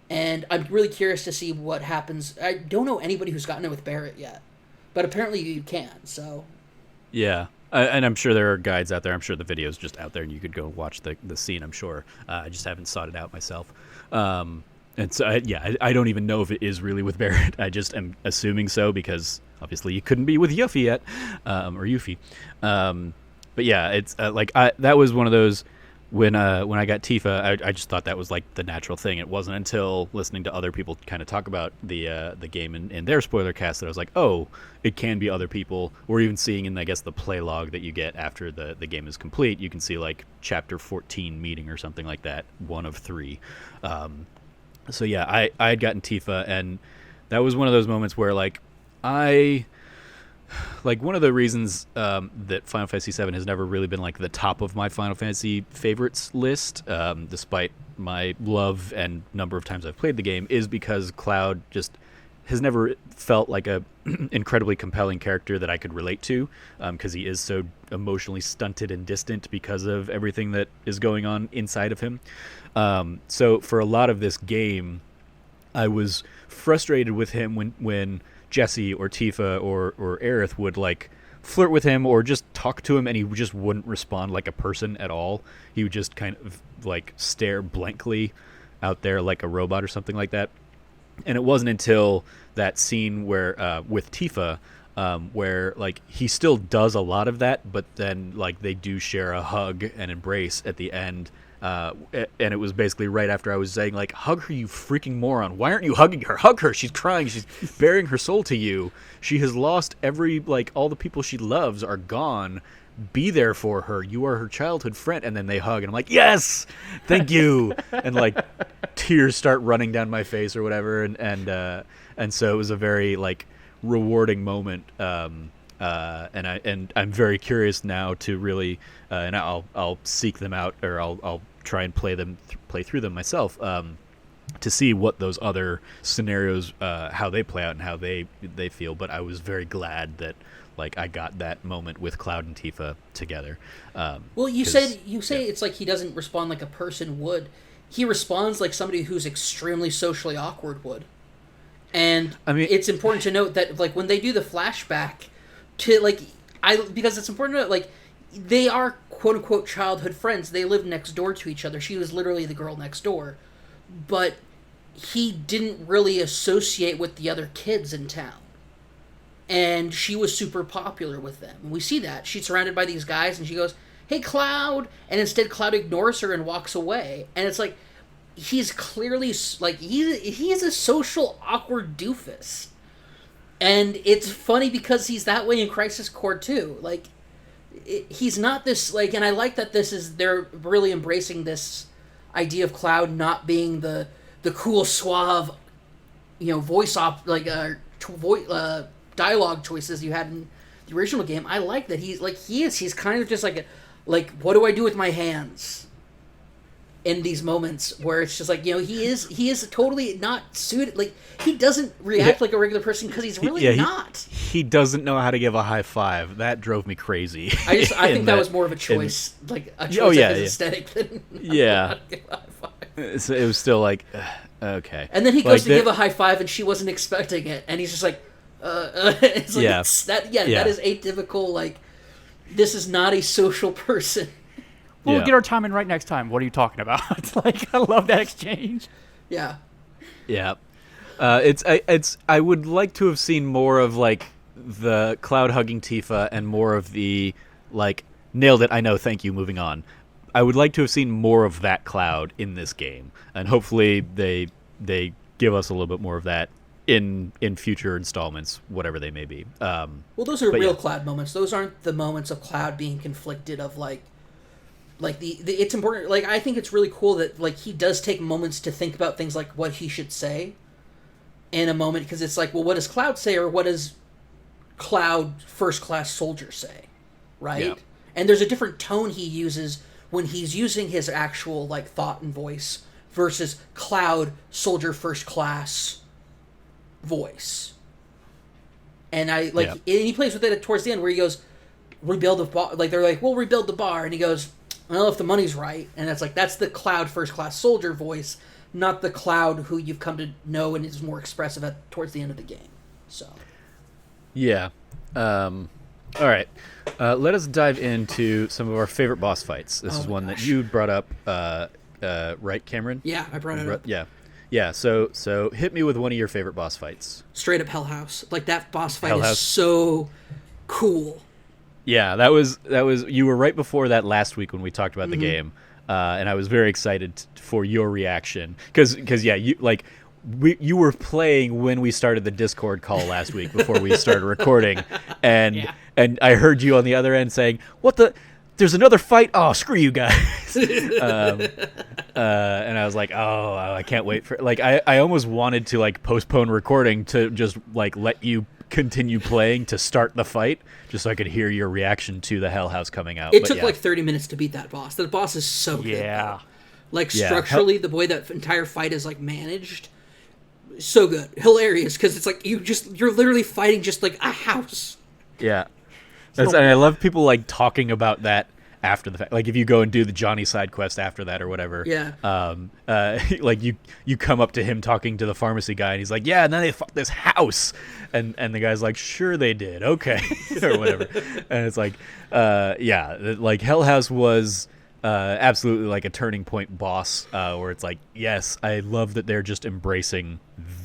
Speaker 2: And I'm really curious to see what happens. I don't know anybody who's gotten it with Barrett yet, but apparently you can, so.
Speaker 1: Yeah, and I'm sure there are guides out there. I'm sure the video's just out there, and you could go watch the scene, I'm sure. I just haven't sought it out myself. And so, I don't even know if it is really with Barrett. I just am assuming so, because obviously you couldn't be with Yuffie yet, or Yuffie. But yeah, it's that was one of those. When I got Tifa, I just thought that was like the natural thing. It wasn't until listening to other people kind of talk about the game in their spoiler cast that I was like, oh, it can be other people. Or even seeing in, I guess, the play log that you get after the game is complete, you can see like chapter 14 meeting or something like that, 1 of 3. So yeah, I had gotten Tifa, and that was one of those moments where like one of the reasons that Final Fantasy VII has never really been like the top of my Final Fantasy favorites list, despite my love and number of times I've played the game, is because Cloud just has never felt like a incredibly compelling character that I could relate to, because he is so emotionally stunted and distant because of everything that is going on inside of him. So for a lot of this game, I was frustrated with him when Jessie or Tifa or Aerith would like flirt with him or just talk to him, and he just wouldn't respond like a person at all. He would just kind of like stare blankly out there like a robot or something like that. And it wasn't until that scene where with Tifa, where like he still does a lot of that, but then like they do share a hug and embrace at the end. and it was basically right after I was saying, like, hug her, you freaking moron. Why aren't you hugging her? Hug her. She's crying. She's bearing her soul to you. She has lost all the people she loves are gone. Be there for her. You are her childhood friend. And then they hug, and I'm like, yes, thank you. And like tears start running down my face or whatever. And so it was a very like rewarding moment. And I'm very curious now to really, and I'll seek them out, or I'll try and play through them myself, to see what those other scenarios, how they play out and how they feel. But I was very glad that like I got that moment with Cloud and Tifa together.
Speaker 2: Well, you say it's like he doesn't respond like a person would. He responds like somebody who's extremely socially awkward would. And I mean, it's important to note that like when they do the flashback to like because it's important to note, like they are quote unquote childhood friends. They live next door to each other. She was literally the girl next door. But he didn't really associate with the other kids in town. And she was super popular with them. And we see that. She's surrounded by these guys, and she goes, "Hey, Cloud!" And instead, Cloud ignores her and walks away. And it's like, he's clearly, like, he is a social, awkward doofus. And it's funny because he's that way in Crisis Core, too. Like, he's not this, like, and I like that they're really embracing this idea of Cloud not being the cool, suave, dialogue choices you had in the original game. I like that he's kind of just like what do I do with my hands in these moments where it's just like, he is totally not suited. Like, he doesn't react like a regular person because he's really not.
Speaker 1: He doesn't know how to give a high five. That drove me crazy.
Speaker 2: I think that was more of a choice, aesthetic than
Speaker 1: yeah. It was still like, okay.
Speaker 2: And then he goes to give a high five, and she wasn't expecting it, and he's just like, it's like, that is atypical. Like, this is not a social person.
Speaker 3: We'll get our time in right next time. What are you talking about? Like, I love that exchange.
Speaker 2: Yeah.
Speaker 1: Yeah. I would like to have seen more of like the Cloud hugging Tifa and more of the like, nailed it, I know, thank you, moving on. I would like to have seen more of that Cloud in this game, and hopefully they give us a little bit more of that in future installments, whatever they may be.
Speaker 2: Well, those are real Cloud moments. Those aren't the moments of Cloud being conflicted of like the it's important. Like, I think it's really cool that like he does take moments to think about things like what he should say in a moment, because it's like, well, what does Cloud say, or what does Cloud First Class Soldier say, right? Yeah. And there's a different tone he uses when he's using his actual like thought and voice versus Cloud Soldier First Class voice. And I like, and he plays with it towards the end where he goes, rebuild the bar. Like, they're like, we'll rebuild the bar, and he goes, well, if the money's right. And that's like, that's the Cloud First Class Soldier voice, not the Cloud who you've come to know and is more expressive towards the end of the game. So
Speaker 1: yeah. All right, let us dive into some of our favorite boss fights. This is one that you brought up, right, Cameron?
Speaker 2: Yeah, I brought it up.
Speaker 1: Yeah. So hit me with one of your favorite boss fights.
Speaker 2: Straight up Hell House. Like, that boss fight is so cool.
Speaker 1: Yeah, that was you were right before that last week when we talked about the game, and I was very excited for your reaction because you were playing when we started the Discord call last week before we started recording, and I heard you on the other end saying, "What the? There's another fight? Oh, screw you guys!" And I was like, "Oh, I can't wait for." Like, I almost wanted to like postpone recording to just like let you continue playing to start the fight, just so I could hear your reaction to the Hell House coming out.
Speaker 2: It took like 30 minutes to beat that boss. The boss is so good.
Speaker 3: Yeah.
Speaker 2: Like, structurally, the way that entire fight is like managed, so good, hilarious, because it's like you're literally fighting just like a house.
Speaker 1: Yeah, and I love people like talking about that after the fact. Like, if you go and do the Johnny side quest after that or whatever, like you come up to him talking to the pharmacy guy, and he's like, "Yeah, and then they fucked this house," and the guy's like, "Sure they did, okay," or whatever. And it's like, like Hell House was absolutely like a turning point boss, where it's like, yes, I love that they're just embracing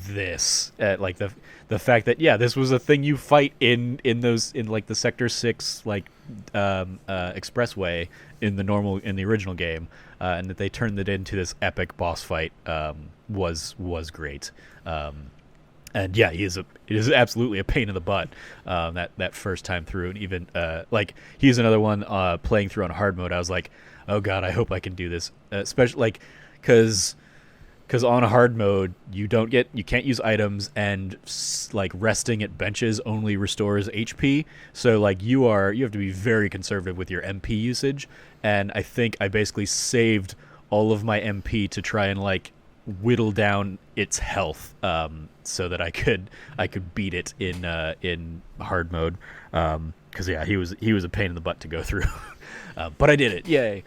Speaker 1: this, like the fact that this was a thing you fight in like the Sector 6 like expressway in the original game, and that they turned it into this epic boss fight was great. And yeah, it is absolutely a pain in the butt, that first time through, and even like he's another one playing through on hard mode. I was like, oh god, I hope I can do this, especially like because on hard mode you can't use items, and like resting at benches only restores HP. So like you have to be very conservative with your MP usage, and I think I basically saved all of my MP to try and like whittle down its health, so that I could beat it in hard mode, because he was a pain in the butt to go through. But I did it, yay.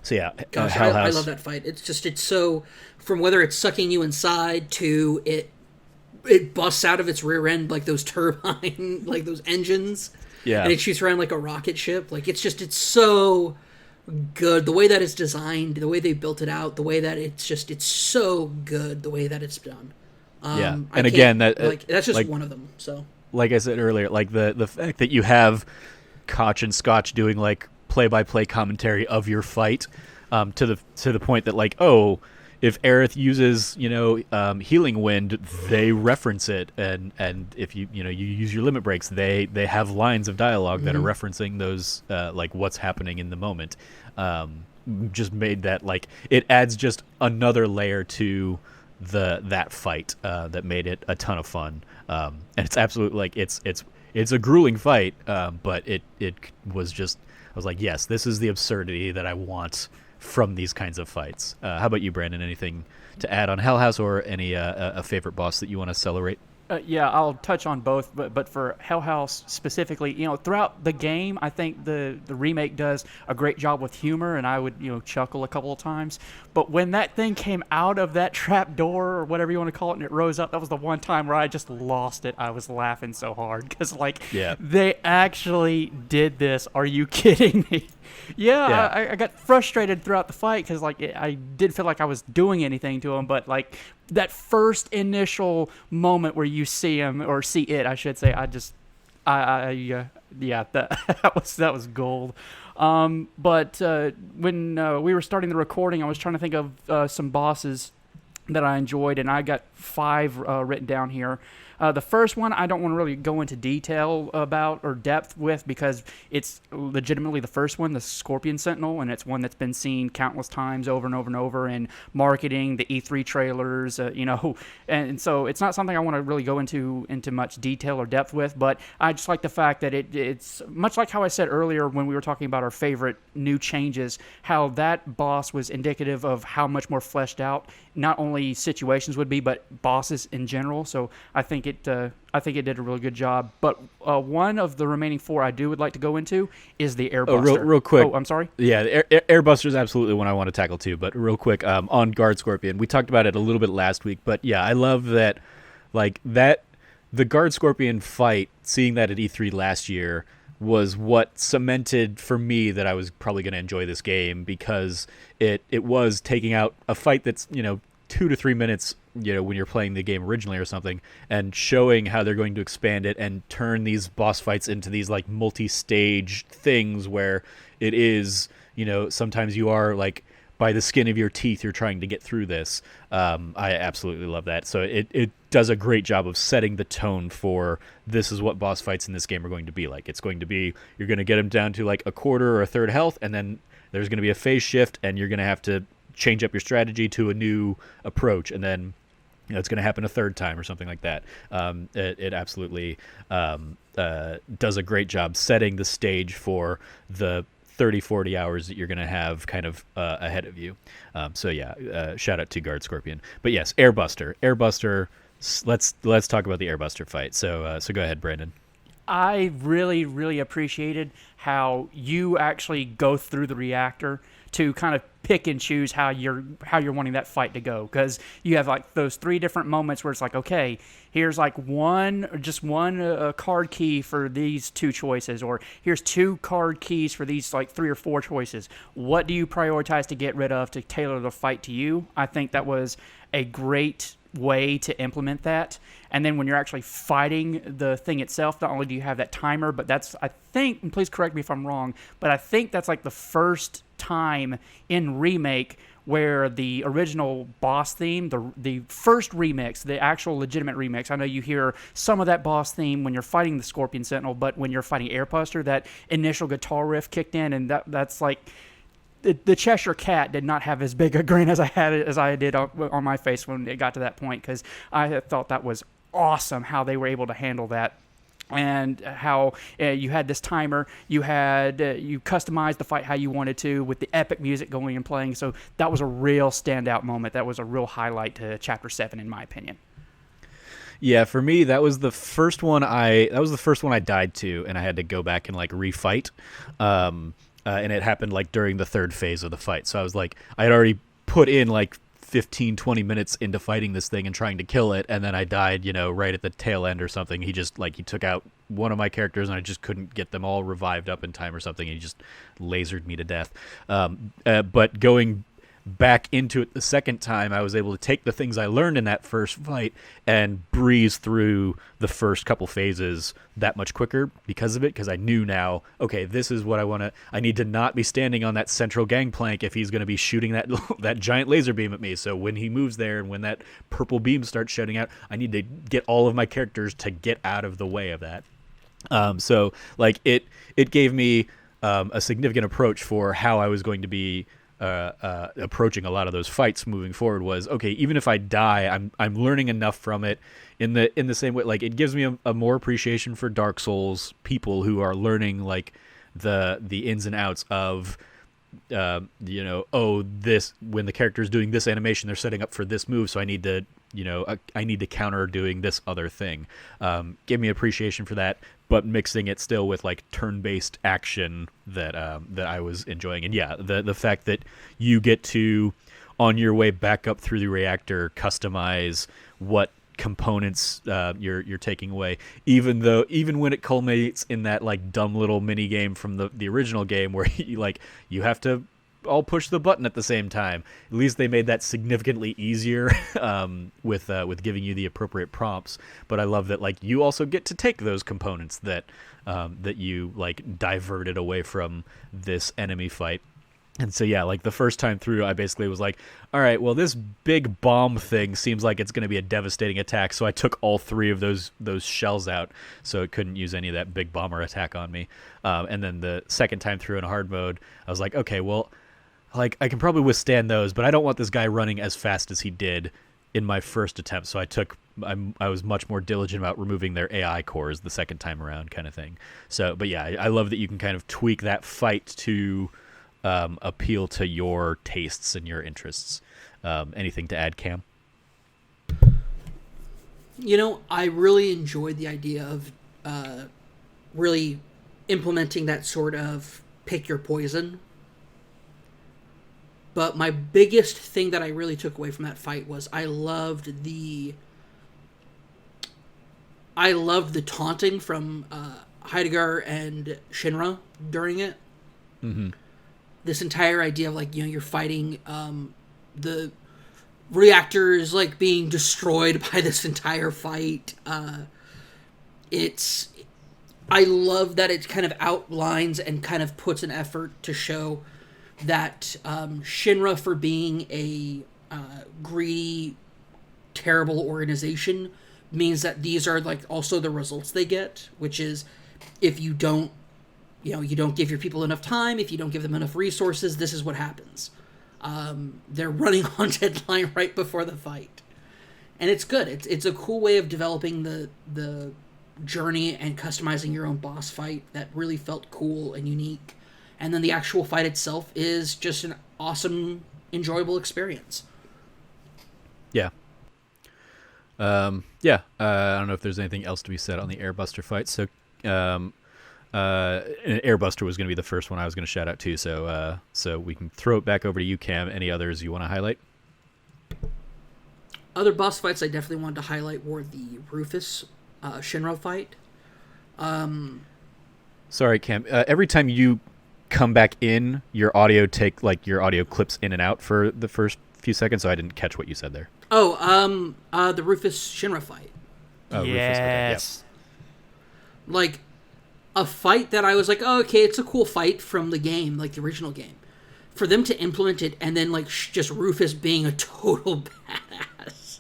Speaker 1: So yeah,
Speaker 2: gosh, I love that fight. It's so, from whether it's sucking you inside to it busts out of its rear end like those turbine like those engines, and it shoots around like a rocket ship. Like it's so good, the way that it's designed, the way they built it out, the way that it's so good, the way that it's done.
Speaker 1: And again,
Speaker 2: that's just one of them. So
Speaker 1: like I said earlier, like the fact that you have Koch and Scotch doing like play-by-play commentary of your fight, to the point that like, oh, if Aerith uses healing wind, they reference it, and if you use your limit breaks, they have lines of dialogue that are referencing those, like what's happening in the moment. Just made that, like, it adds just another layer to that fight, that made it a ton of fun. And it's absolutely like it's a grueling fight, but it was just, I was like, yes, this is the absurdity that I want from these kinds of fights. How about you, Brandon? Anything to add on Hell House, or any a favorite boss that you want to celebrate?
Speaker 3: Yeah, I'll touch on both, but for Hell House specifically, throughout the game, I think the remake does a great job with humor, and I would chuckle a couple of times. But when that thing came out of that trap door, or whatever you want to call it, and it rose up, that was the one time where I just lost it. I was laughing so hard because they actually did this. Are you kidding me? Yeah. I got frustrated throughout the fight because I did feel like I was doing anything to him, but like that first initial moment where you see him, or see it, I should say, that was gold. But when we were starting the recording, I was trying to think of some bosses that I enjoyed, and I got 5 written down here. The first one I don't want to really go into detail about or depth with, because it's legitimately the first one, the Scorpion Sentinel, and it's one that's been seen countless times over and over and over in marketing, the E3 trailers, and so it's not something I want to really go into much detail or depth with, but I just like the fact that it's much like how I said earlier when we were talking about our favorite new changes, how that boss was indicative of how much more fleshed out not only situations would be, but bosses in general. So I think it did a really good job. But one of the remaining 4 I would like to go into is the Airbuster.
Speaker 1: Real quick.
Speaker 3: Oh, I'm sorry?
Speaker 1: Yeah, the Airbuster is absolutely one I want to tackle too. But real quick, on Guard Scorpion, we talked about it a little bit last week. But yeah, I love that, the Guard Scorpion fight, seeing that at E3 last year, was what cemented for me that I was probably going to enjoy this game, because it was taking out a fight that's 2 to 3 minutes, when you're playing the game originally or something, and showing how they're going to expand it and turn these boss fights into these like multi-stage things where it is, sometimes you are like by the skin of your teeth you're trying to get through this. I absolutely love that. So it does a great job of setting the tone for, this is what boss fights in this game are going to be like. It's going to be, you're going to get them down to like a quarter or a third health, and then there's going to be a phase shift, and you're going to have to change up your strategy to a new approach, and then it's going to happen a third time or something like that. It absolutely does a great job setting the stage for the 30-40 hours that you're going to have kind of ahead of you. So yeah, shout out to Guard Scorpion. But yes, Airbuster. Let's talk about the Airbuster fight. So go ahead, Brandon.
Speaker 3: I really, really appreciated how you actually go through the reactor to kind of pick and choose how you're wanting that fight to go, because you have like those 3 different moments where it's like, okay, here's like one card key for these 2 choices, or here's 2 card keys for these like 3 or 4 choices. What do you prioritize to get rid of to tailor the fight to you? I think that was a great way to implement that. And then when you're actually fighting the thing itself, not only do you have that timer, but that's, I think, and please correct me if I'm wrong, but I think that's like the first time in Remake where the original boss theme, the first remix, the actual legitimate remix, I know you hear some of that boss theme when you're fighting the Scorpion Sentinel, but when you're fighting Airbuster, that initial guitar riff kicked in, and that's like, the Cheshire Cat did not have as big a grin as I did on my face when it got to that point, because I thought that was awesome how they were able to handle that. And how you had this timer, you customized the fight how you wanted to with the epic music going and playing. So that was a real standout moment. That was a real highlight to Chapter 7, in my opinion.
Speaker 1: Yeah, for me, that was the first one I died to, and I had to go back and like refight. And it happened like during the 3rd phase of the fight. So I was like, I had already put in like 15, 20 minutes into fighting this thing and trying to kill it, and then I died, right at the tail end or something. He took out one of my characters, and I just couldn't get them all revived up in time or something. He just lasered me to death. But going back into it the second time, I was able to take the things I learned in that first fight and breeze through the first couple phases that much quicker because of it, because I knew now, okay, this is what I need to not be standing on that central gangplank if he's going to be shooting that giant laser beam at me. So when he moves there and when that purple beam starts shooting out, I need to get all of my characters to get out of the way of that. So like it gave me a significant approach for how I was going to be approaching a lot of those fights moving forward. Was okay, even if I die, I'm learning enough from it in the same way. Like, it gives me a more appreciation for Dark Souls people who are learning like the ins and outs of this, when the character is doing this animation, they're setting up for this move, so I need to I need to counter doing this other thing. Give me appreciation for that, but mixing it still with like turn-based action that I was enjoying. And yeah, the fact that you get to, on your way back up through the reactor, customize what components you're taking away, even when it culminates in that like dumb little mini game from the original game where you have to all push the button at the same time. At least they made that significantly easier with giving you the appropriate prompts. But I love that like you also get to take those components that you like diverted away from this enemy fight. And so yeah, like the first time through, I basically was like, all right, well, this big bomb thing seems like it's going to be a devastating attack. So I took all 3 of those shells out, so it couldn't use any of that big bomber attack on me. And then the second time through in hard mode, I was like, okay, well, like I can probably withstand those, but I don't want this guy running as fast as he did in my first attempt. So I was much more diligent about removing their AI cores the second time around, kind of thing. So, but yeah, I love that you can kind of tweak that fight to appeal to your tastes and your interests. Anything to add, Cam?
Speaker 2: I really enjoyed the idea of really implementing that sort of pick your poison. But my biggest thing that I really took away from that fight was I loved the taunting from Heidegger and Shinra during it.
Speaker 1: Mm-hmm.
Speaker 2: This entire idea of like, you're fighting the reactor is like being destroyed by this entire fight. I love that it kind of outlines and kind of puts an effort to show that Shinra, for being a greedy, terrible organization, means that these are like also the results they get, which is if you don't give your people enough time, if you don't give them enough resources, this is what happens. They're running on deadline right before the fight. And it's good. It's a cool way of developing the journey and customizing your own boss fight that really felt cool and unique. And then the actual fight itself is just an awesome, enjoyable experience.
Speaker 1: Yeah. I don't know if there's anything else to be said on the Airbuster fight. So Airbuster was going to be the first one I was going to shout out too. So we can throw it back over to you, Cam. Any others you want to highlight?
Speaker 2: Other boss fights I definitely wanted to highlight were the Rufus Shinra fight.
Speaker 1: Sorry, Cam. Every time you come back in, your audio clips in and out for the first few seconds, so I didn't catch what you said there.
Speaker 2: Oh, the Rufus Shinra fight.
Speaker 1: Oh,
Speaker 3: yes.
Speaker 1: Rufus, okay,
Speaker 2: Like, a fight that I was like, oh, okay, it's a cool fight from the game, like the original game. For them to implement it and then, like, just Rufus being a total badass.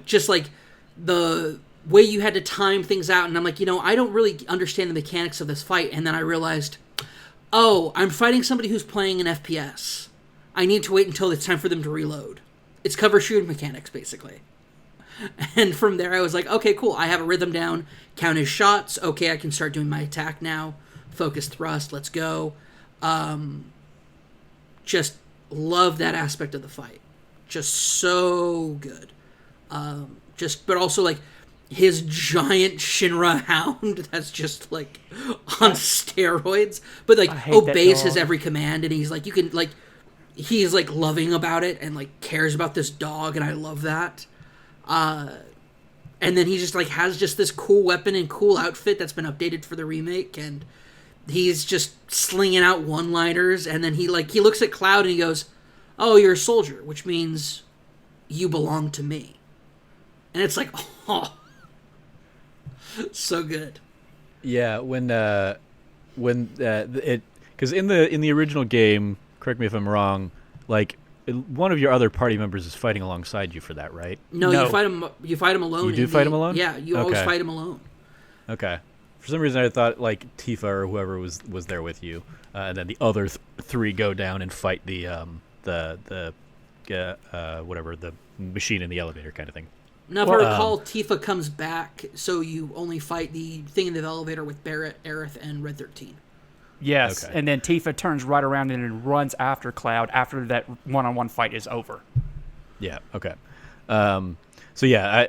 Speaker 2: Just, like, the way you had to time things out, and I'm like, I don't really understand the mechanics of this fight, and then I realized, oh, I'm fighting somebody who's playing an FPS. I need to wait until it's time for them to reload. It's cover shooting mechanics, basically. And from there, I was like, okay, cool. I have a rhythm down. Count his shots. Okay, I can start doing my attack now. Focus thrust. Let's go. Just love that aspect of the fight. Just so good. But also, like, his giant Shinra hound that's just, like, on steroids. But, like, obeys his every command. And he's, like, he's, like, loving about it and, like, cares about this dog. And I love that. And then he just, like, has just this cool weapon and cool outfit that's been updated for the remake, and he's just slinging out one-liners, and then he looks at Cloud and he goes, oh, you're a soldier, which means you belong to me. And it's like, oh, so good.
Speaker 1: Yeah, because in the original game, correct me if I'm wrong, like, one of your other party members is fighting alongside you for that, right?
Speaker 2: No. You fight him alone.
Speaker 1: You do fight him alone?
Speaker 2: Yeah, you always fight him alone.
Speaker 1: Okay. For some reason, I thought, like, Tifa or whoever was there with you, and then the other three go down and fight the machine in the elevator kind of thing.
Speaker 2: Now, if I recall, Tifa comes back, so you only fight the thing in the elevator with Barrett, Aerith, and Red 13.
Speaker 3: Yes,
Speaker 1: okay.
Speaker 3: And then Tifa turns right around and runs after Cloud after that one-on-one fight is over.
Speaker 1: Yeah, okay. So yeah,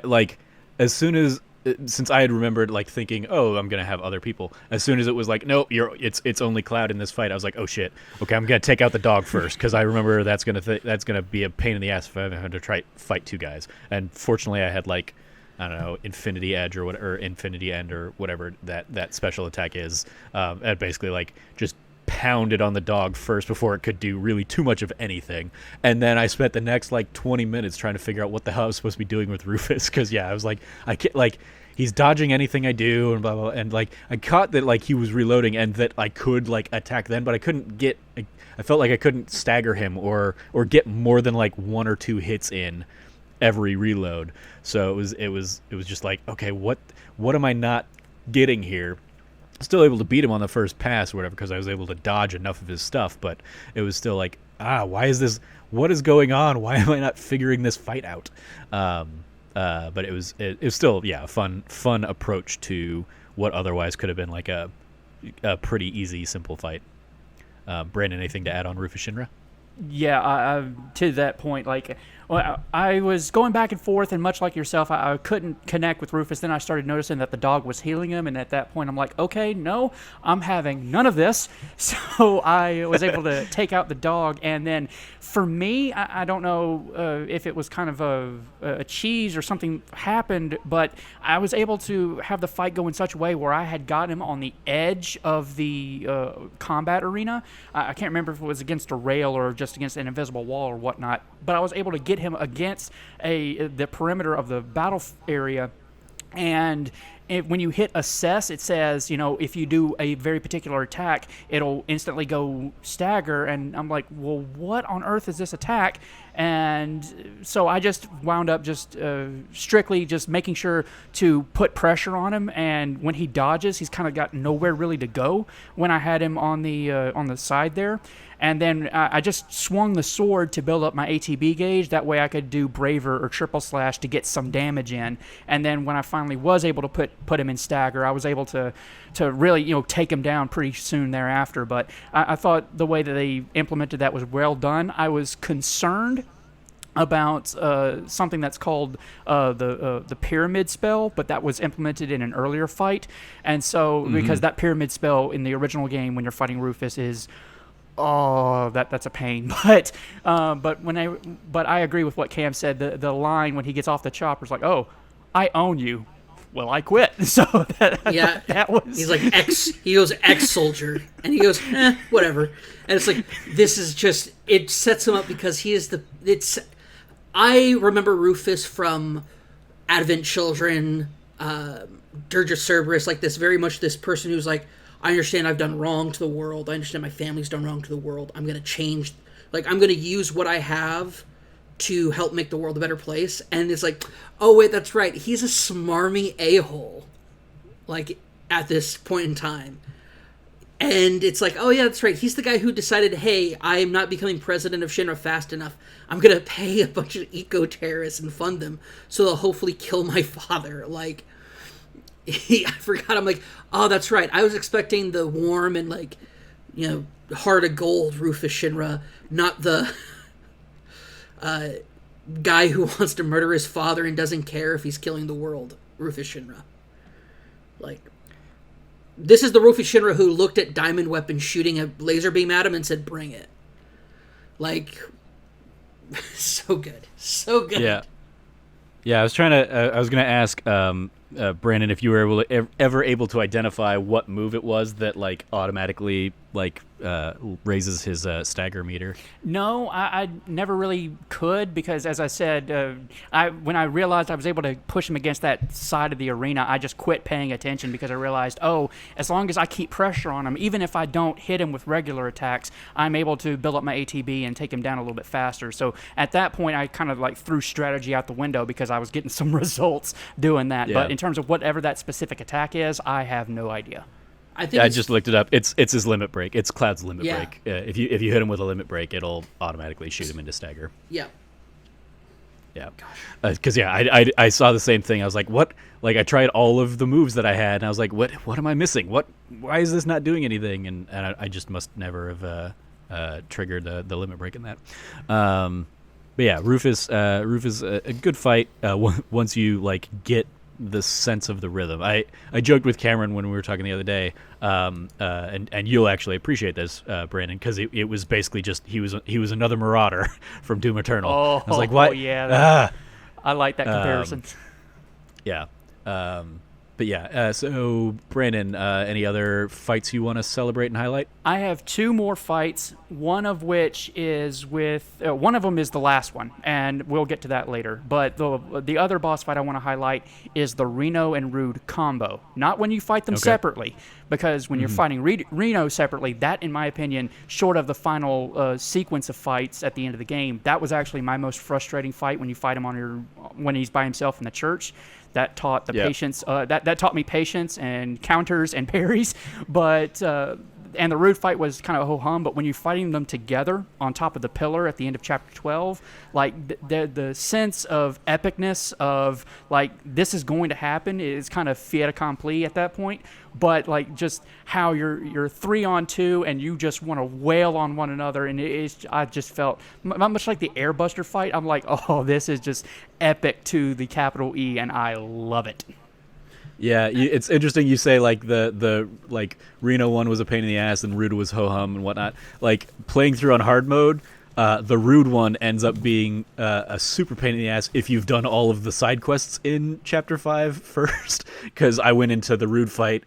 Speaker 1: since I had remembered, like, thinking, oh, I'm going to have other people, as soon as it was like, no, it's only Cloud in this fight, I was like, oh shit, okay, I'm going to take out the dog first, because I remember that's going to be a pain in the ass if I have to try fight two guys. And fortunately I had, like, I don't know, Infinity Edge or Infinity End or whatever that special attack is, and basically, like, just pounded on the dog first before it could do really too much of anything. And then I spent the next, like, 20 minutes trying to figure out what the hell I was supposed to be doing with Rufus, because, yeah, I was like, I can't, like, he's dodging anything I do, and blah, blah, blah. And, like, I caught that, like, he was reloading and that I could, like, attack then, but I couldn't get, I felt like I couldn't stagger him or get more than, like, one or two hits in every reload. So it was just like, okay, what am I not getting here? Still able to beat him on the first pass or whatever, because I was able to dodge enough of his stuff, but it was still like, why is this, what is going on? Why am I not figuring this fight out? But it was still, yeah, a fun approach to what otherwise could have been like a pretty easy, simple fight. Brandon, anything to add on Rufus Shinra?
Speaker 3: Yeah, I to that point, like, well, I was going back and forth, and much like yourself, I couldn't connect with Rufus. Then I started noticing that the dog was healing him, and at that point, I'm like, okay, no, I'm having none of this. So I was able to take out the dog, and then for me, I don't know if it was kind of a cheese or something happened, but I was able to have the fight go in such a way where I had got him on the edge of the combat arena. I can't remember if it was against a rail or just against an invisible wall or whatnot, but I was able to get him against the perimeter of the battle area. And when you hit assess, it says, if you do a very particular attack, it'll instantly go stagger. And I'm like, well, what on earth is this attack? And so I just wound up just strictly just making sure to put pressure on him. And when he dodges, he's kind of got nowhere really to go when I had him on the side there. And then I just swung the sword to build up my ATB gauge. That way I could do Braver or Triple Slash to get some damage in. And then when I finally was able to put him in stagger, I was able to really, take him down pretty soon thereafter. But I thought the way that they implemented that was well done. I was concerned about something that's called the pyramid spell, but that was implemented in an earlier fight. And so because that pyramid spell in the original game when you're fighting Rufus is that's a pain. But I agree with what Cam said. The line when he gets off the chopper is like, "Oh, I own you." Well, I quit. So that was.
Speaker 2: He's like he goes ex-soldier, and he goes whatever. And it's like this is just it sets him up because he is I remember Rufus from Advent Children, Dirge of Cerberus, like this very much this person who's like, I understand I've done wrong to the world. I understand my family's done wrong to the world. I'm going to change, like I'm going to use what I have to help make the world a better place. And it's like, oh wait, that's right. He's a smarmy a-hole, like at this point in time. And it's like, oh yeah, that's right. He's the guy who decided, hey, I'm not becoming president of Shinra fast enough. I'm going to pay a bunch of eco-terrorists and fund them so they'll hopefully kill my father. Like, I forgot. I'm like, oh, that's right. I was expecting the warm and like, heart of gold Rufus Shinra, not the guy who wants to murder his father and doesn't care if he's killing the world Rufus Shinra. Like, this is the Rufus Shinra who looked at Diamond Weapon shooting a laser beam at him and said, bring it. Like, so good. So good.
Speaker 1: Yeah. Yeah, I was going to ask Brandon if you were ever able to identify what move it was that, like, automatically, like, raises his stagger meter.
Speaker 3: No, I never really could because, as I said, when I realized I was able to push him against that side of the arena, I just quit paying attention because I realized, as long as I keep pressure on him, even if I don't hit him with regular attacks, I'm able to build up my ATB and take him down a little bit faster. So at that point, I kind of like threw strategy out the window because I was getting some results doing that. Yeah. But in terms of whatever that specific attack is, I have no idea.
Speaker 1: I just looked it up. It's his limit break. It's Cloud's limit break. If you hit him with a limit break, it'll automatically shoot him into stagger.
Speaker 2: Yeah.
Speaker 1: Yeah. Because I saw the same thing. I was like, what? Like I tried all of the moves that I had, and I was like, what am I missing? Why is this not doing anything? And I just must never have triggered the limit break in that. But yeah, Rufus a good fight once you like get the sense of the rhythm. I joked with Cameron when we were talking the other day, and you'll actually appreciate this, Brandon, because it was basically just he was another Marauder from Doom Eternal. I was like, what?
Speaker 3: Yeah, I like that comparison.
Speaker 1: Yeah. But yeah, so Brandon, any other fights you want to celebrate and highlight?
Speaker 3: I have two more fights, one of which is one of them is the last one, and we'll get to that later. But the other boss fight I want to highlight is the Reno and Rude combo. Not when you fight them separately, because when you're fighting Reno separately, that, in my opinion, short of the final sequence of fights at the end of the game, that was actually my most frustrating fight when you fight him when he's by himself in the church. That taught patience. That taught me patience and counters and parries. But and the Rude fight was kind of ho-hum. But when you're fighting them together on top of the pillar at the end of Chapter 12, like the sense of epicness of like this is going to happen is kind of fait accompli at that point. But like just how you're 3-on-2 and you just want to wail on one another, and I just felt much like the Airbuster fight. I'm like, oh, this is just epic to the capital E, and I love it.
Speaker 1: Yeah, it's interesting you say like the like Reno one was a pain in the ass and Rude was ho hum and whatnot. Like playing through on hard mode, the Rude one ends up being a super pain in the ass if you've done all of the side quests in Chapter 5 first. Because I went into the Rude fight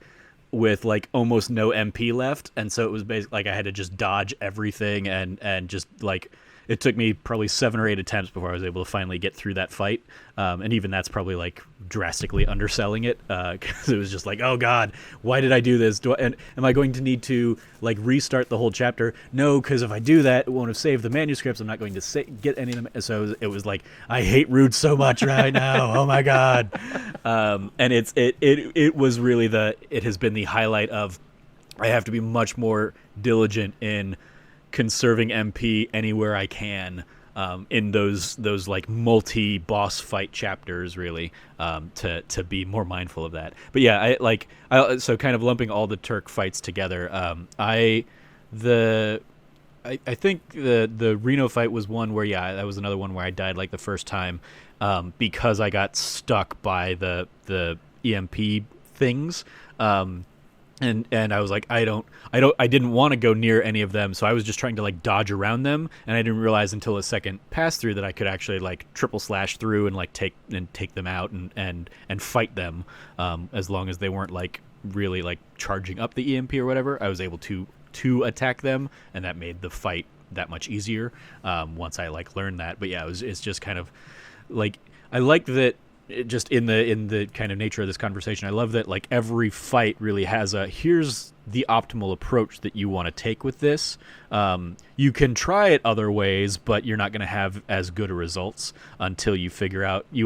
Speaker 1: with like almost no MP left, and so it was basically like I had to just dodge everything and just like it took me probably 7 or 8 attempts before I was able to finally get through that fight, and even that's probably like drastically underselling it, because it was just like, oh god, why did I do this? Am I going to need to like restart the whole chapter? No, because if I do that, it won't have saved the manuscripts. I'm not going to get any of them. So it was like, I hate Rude so much right now. Oh my god. And it was really it has been the highlight of I have to be much more diligent in conserving MP anywhere I can, in those like multi-boss fight chapters, really, to be more mindful of that. But yeah, so kind of lumping all the Turk fights together, I think the Reno fight was one where that was another one where I died like the first time because I got stuck by the EMP things. And I was like, I didn't want to go near any of them, so I was just trying to like dodge around them, and I didn't realize until a second pass through that I could actually like triple slash through and like take them out and fight them, as long as they weren't like really like charging up the EMP or whatever. I was able to attack them, and that made the fight that much easier once I like learned that. But yeah, it's just kind of like I liked that. Just in the kind of nature of this conversation, I love that like every fight really has here's the optimal approach that you want to take with this. You can try it other ways, but you're not going to have as good a results until you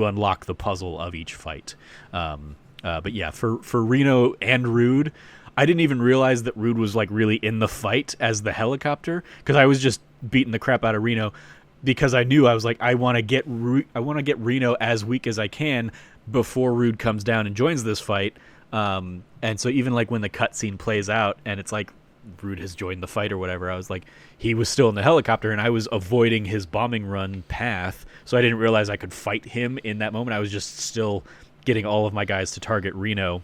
Speaker 1: unlock the puzzle of each fight. But yeah, for Reno and Rude, I didn't even realize that Rude was like really in the fight as the helicopter, because I was just beating the crap out of Reno. Because I knew I was like, I want to get Reno as weak as I can before Rude comes down and joins this fight. And so even like when the cutscene plays out and it's like Rude has joined the fight or whatever, I was like, he was still in the helicopter and I was avoiding his bombing run path. So I didn't realize I could fight him in that moment. I was just still getting all of my guys to target Reno,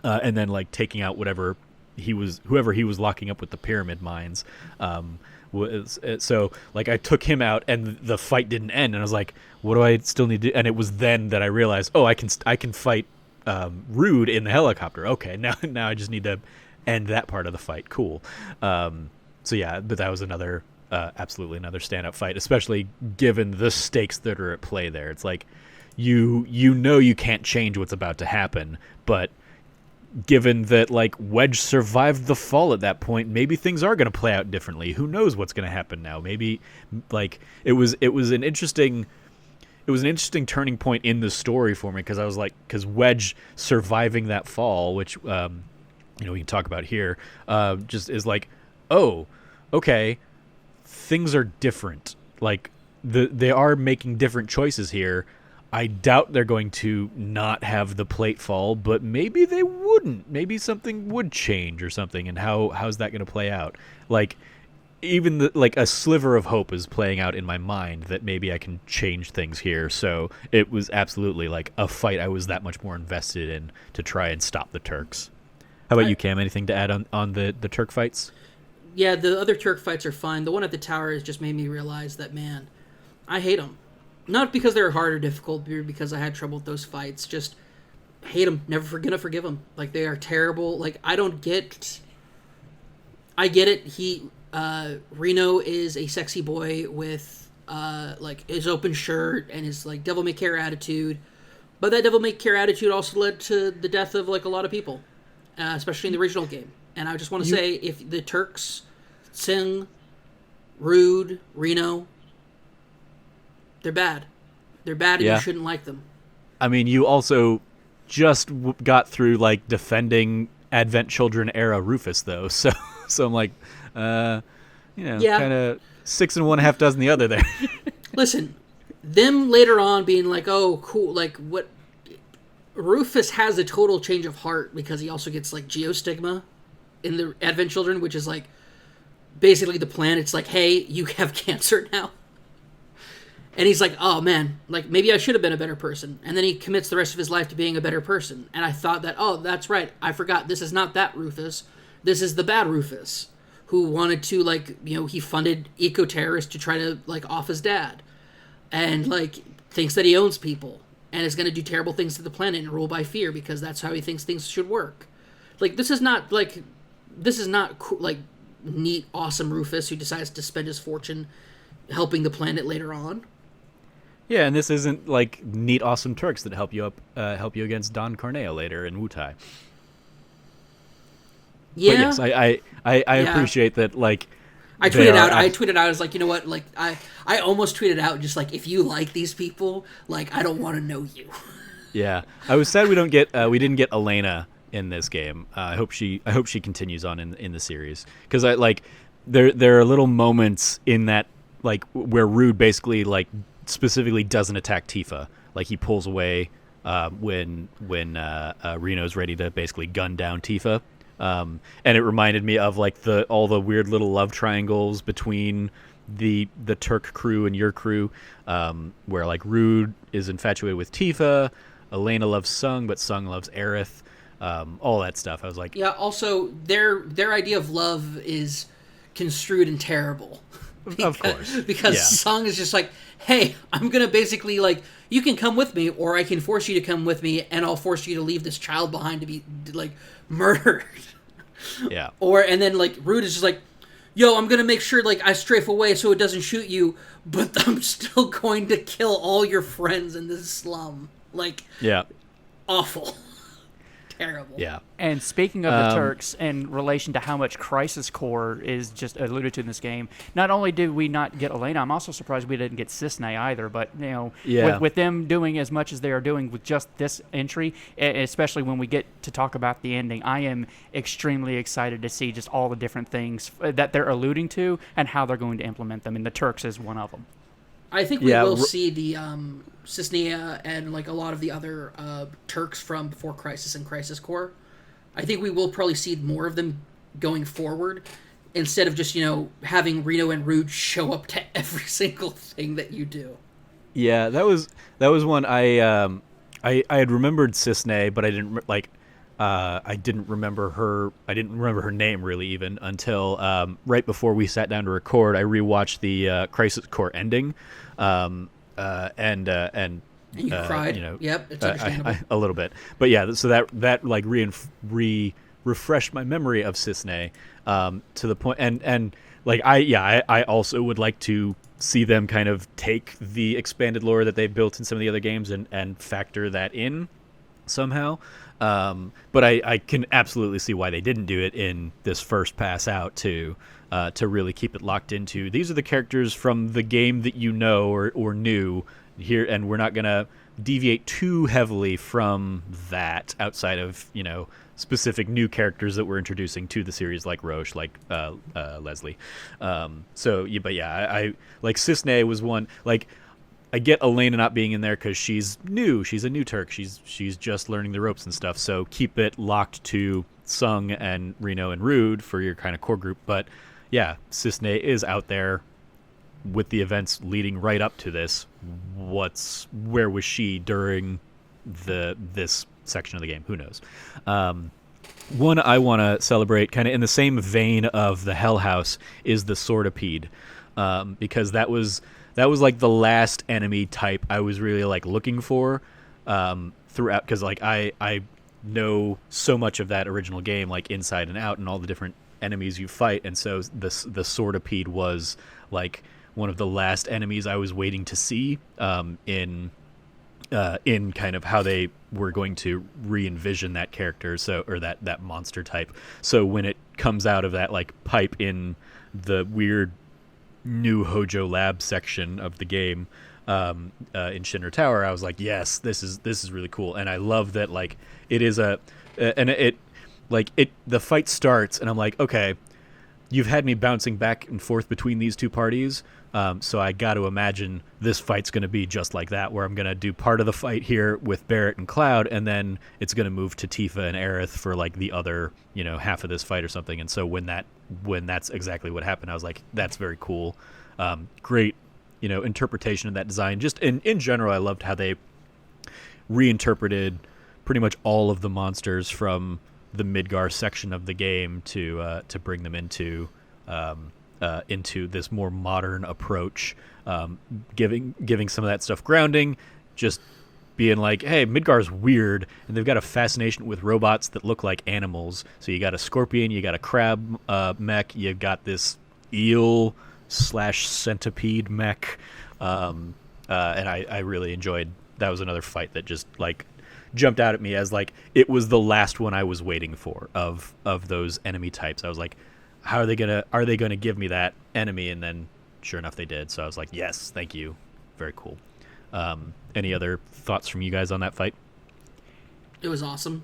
Speaker 1: and then like taking out whoever he was locking up with the pyramid mines. So like I took him out and the fight didn't end, and I was like, what do I still need to do? And it was then that I realized, I can fight Rude in the helicopter. Okay, now I just need to end that part of the fight. Cool. So yeah, but that was absolutely another standout fight, especially given the stakes that are at play there. It's like you can't change what's about to happen, but given that like Wedge survived the fall at that point, maybe things are going to play out differently. Who knows what's going to happen now? Maybe like it was an interesting turning point in the story for me, because Wedge surviving that fall, which we can talk about here, just is like, oh, okay, things are different. Like they are making different choices here. I doubt they're going to not have the plate fall, but maybe they wouldn't. Maybe something would change or something, and how's that going to play out? Like, even like a sliver of hope is playing out in my mind that maybe I can change things here. So it was absolutely like a fight I was that much more invested in to try and stop the Turks. How about you, Cam? Anything to add on the Turk fights?
Speaker 2: Yeah, the other Turk fights are fine. The one at the tower has just made me realize that, man, I hate them. Not because they're hard or difficult, but because I had trouble with those fights. Just hate them. Never gonna forgive them. Like, they are terrible. Like, I get it. Reno is a sexy boy with, like, his open shirt and his, like, devil-may-care attitude. But that devil-may-care attitude also led to the death of, like, a lot of people. Especially in the original game. And I just want to say, if the Turks, Singh, Rude, Reno, they're bad. They're bad, and you shouldn't like them. I
Speaker 1: mean, you also just got through like defending Advent Children era Rufus, though. So I'm like, kind of 6 and 1/2 dozen the other there.
Speaker 2: Listen, them later on being like, oh, cool, like what? Rufus has a total change of heart because he also gets like geostigma in the Advent Children, which is like basically the plan. It's like, hey, you have cancer now. And he's like, oh, man, like, maybe I should have been a better person. And then he commits the rest of his life to being a better person. And I thought that, oh, that's right. I forgot. This is not that Rufus. This is the bad Rufus who wanted to, like, he funded eco-terrorists to try to, like, off his dad. And, like, thinks that he owns people. And is going to do terrible things to the planet and rule by fear because that's how he thinks things should work. Like, this is not neat, awesome Rufus who decides to spend his fortune helping the planet later on.
Speaker 1: Yeah, and this isn't like neat, awesome Turks that help you against Don Corneo later in Wutai.
Speaker 2: Yeah,
Speaker 1: but yes, I appreciate that. Like,
Speaker 2: I tweeted out. I was like, you know what? Like, I almost tweeted out just like, if you like these people, like, I don't want to know you.
Speaker 1: Yeah, I was sad we didn't get Elena in this game. I hope she continues on in the series, because there are little moments in that like where Rude basically like specifically doesn't attack Tifa. Like, he pulls away when Reno's ready to basically gun down Tifa, and it reminded me of like all the weird little love triangles between the Turk crew and your crew, where like Rude is infatuated with Tifa, Elena loves Sung, but Sung loves Aerith, all that stuff. I was like,
Speaker 2: Yeah. Also, their idea of love is construed and terrible.
Speaker 1: of course,
Speaker 2: Because
Speaker 1: yeah.
Speaker 2: Sung is just like, hey, I'm gonna basically like, you can come with me, or I can force you to come with me, and I'll force you to leave this child behind to be like murdered.
Speaker 1: Yeah.
Speaker 2: And then like Rude is just like, yo, I'm gonna make sure like I strafe away so it doesn't shoot you, but I'm still going to kill all your friends in this slum. Like,
Speaker 1: Yeah.
Speaker 2: awful. Terrible.
Speaker 1: Yeah.
Speaker 3: And speaking of the Turks, in relation to how much Crisis Core is just alluded to in this game, not only did we not get Elena, I'm also surprised we didn't get Cisne either. But
Speaker 1: Yeah.
Speaker 3: with them doing as much as they are doing with just this entry, especially when we get to talk about the ending, I am extremely excited to see just all the different things that they're alluding to and how they're going to implement them. And the Turks is one of them.
Speaker 2: I think we will see the Cisnea and like a lot of the other Turks from before Crisis and Crisis Core. I think we will probably see more of them going forward, instead of just having Reno and Rude show up to every single thing that you do.
Speaker 1: Yeah, that was one I had remembered Cisne, but I didn't I didn't remember her. I didn't remember her name really even until right before we sat down to record. I rewatched the Crisis Core ending, and
Speaker 2: you cried. Yep, it's understandable.
Speaker 1: a little bit, but yeah. So that like refreshed my memory of Cisne to the point, and like I also would like to see them kind of take the expanded lore that they've built in some of the other games and factor that in somehow. But I can absolutely see why they didn't do it in this first pass out to really keep it locked into. These are the characters from the game that you know or knew here, and we're not gonna deviate too heavily from that outside of specific new characters that we're introducing to the series, like Roche, like Leslie. I like Cisne was one. Like, I get Elena not being in there because she's new. She's a new Turk. She's just learning the ropes and stuff. So keep it locked to Sung and Reno and Rude for your kind of core group. But yeah, Cisne is out there with the events leading right up to this. Where was she during this section of the game? Who knows? One I want to celebrate, kind of in the same vein of the Hell House, is the Swordipede, because that was like the last enemy type I was really like looking for throughout, because like I know so much of that original game like inside and out and all the different enemies you fight, and so the Swordipede was like one of the last enemies I was waiting to see in kind of how they were going to re-envision that character, or that monster type. So when it comes out of that like pipe in the weird new Hojo Lab section of the game in Shinra Tower, I was like, yes, this is really cool. And I love that like it is the fight starts and I'm like, okay, you've had me bouncing back and forth between these two parties, so I got to imagine this fight's going to be just like that, where I'm going to do part of the fight here with Barrett and Cloud, and then it's going to move to Tifa and Aerith for like the other half of this fight or something. And so when that's exactly what happened, I was like, that's very cool. Great interpretation of that design. Just in general, I loved how they reinterpreted pretty much all of the monsters from the Midgar section of the game to bring them into this more modern approach, giving some of that stuff grounding, just being like, hey, Midgar's weird, and they've got a fascination with robots that look like animals. So you got a scorpion, you got a crab mech, you've got this eel/centipede mech, and I really enjoyed. That was another fight that just like jumped out at me as like it was the last one I was waiting for of those enemy types. I was like, are they gonna give me that enemy? And then sure enough they did. So I was like, yes, thank you, very cool. Any other thoughts from you guys on that fight?
Speaker 2: It was awesome.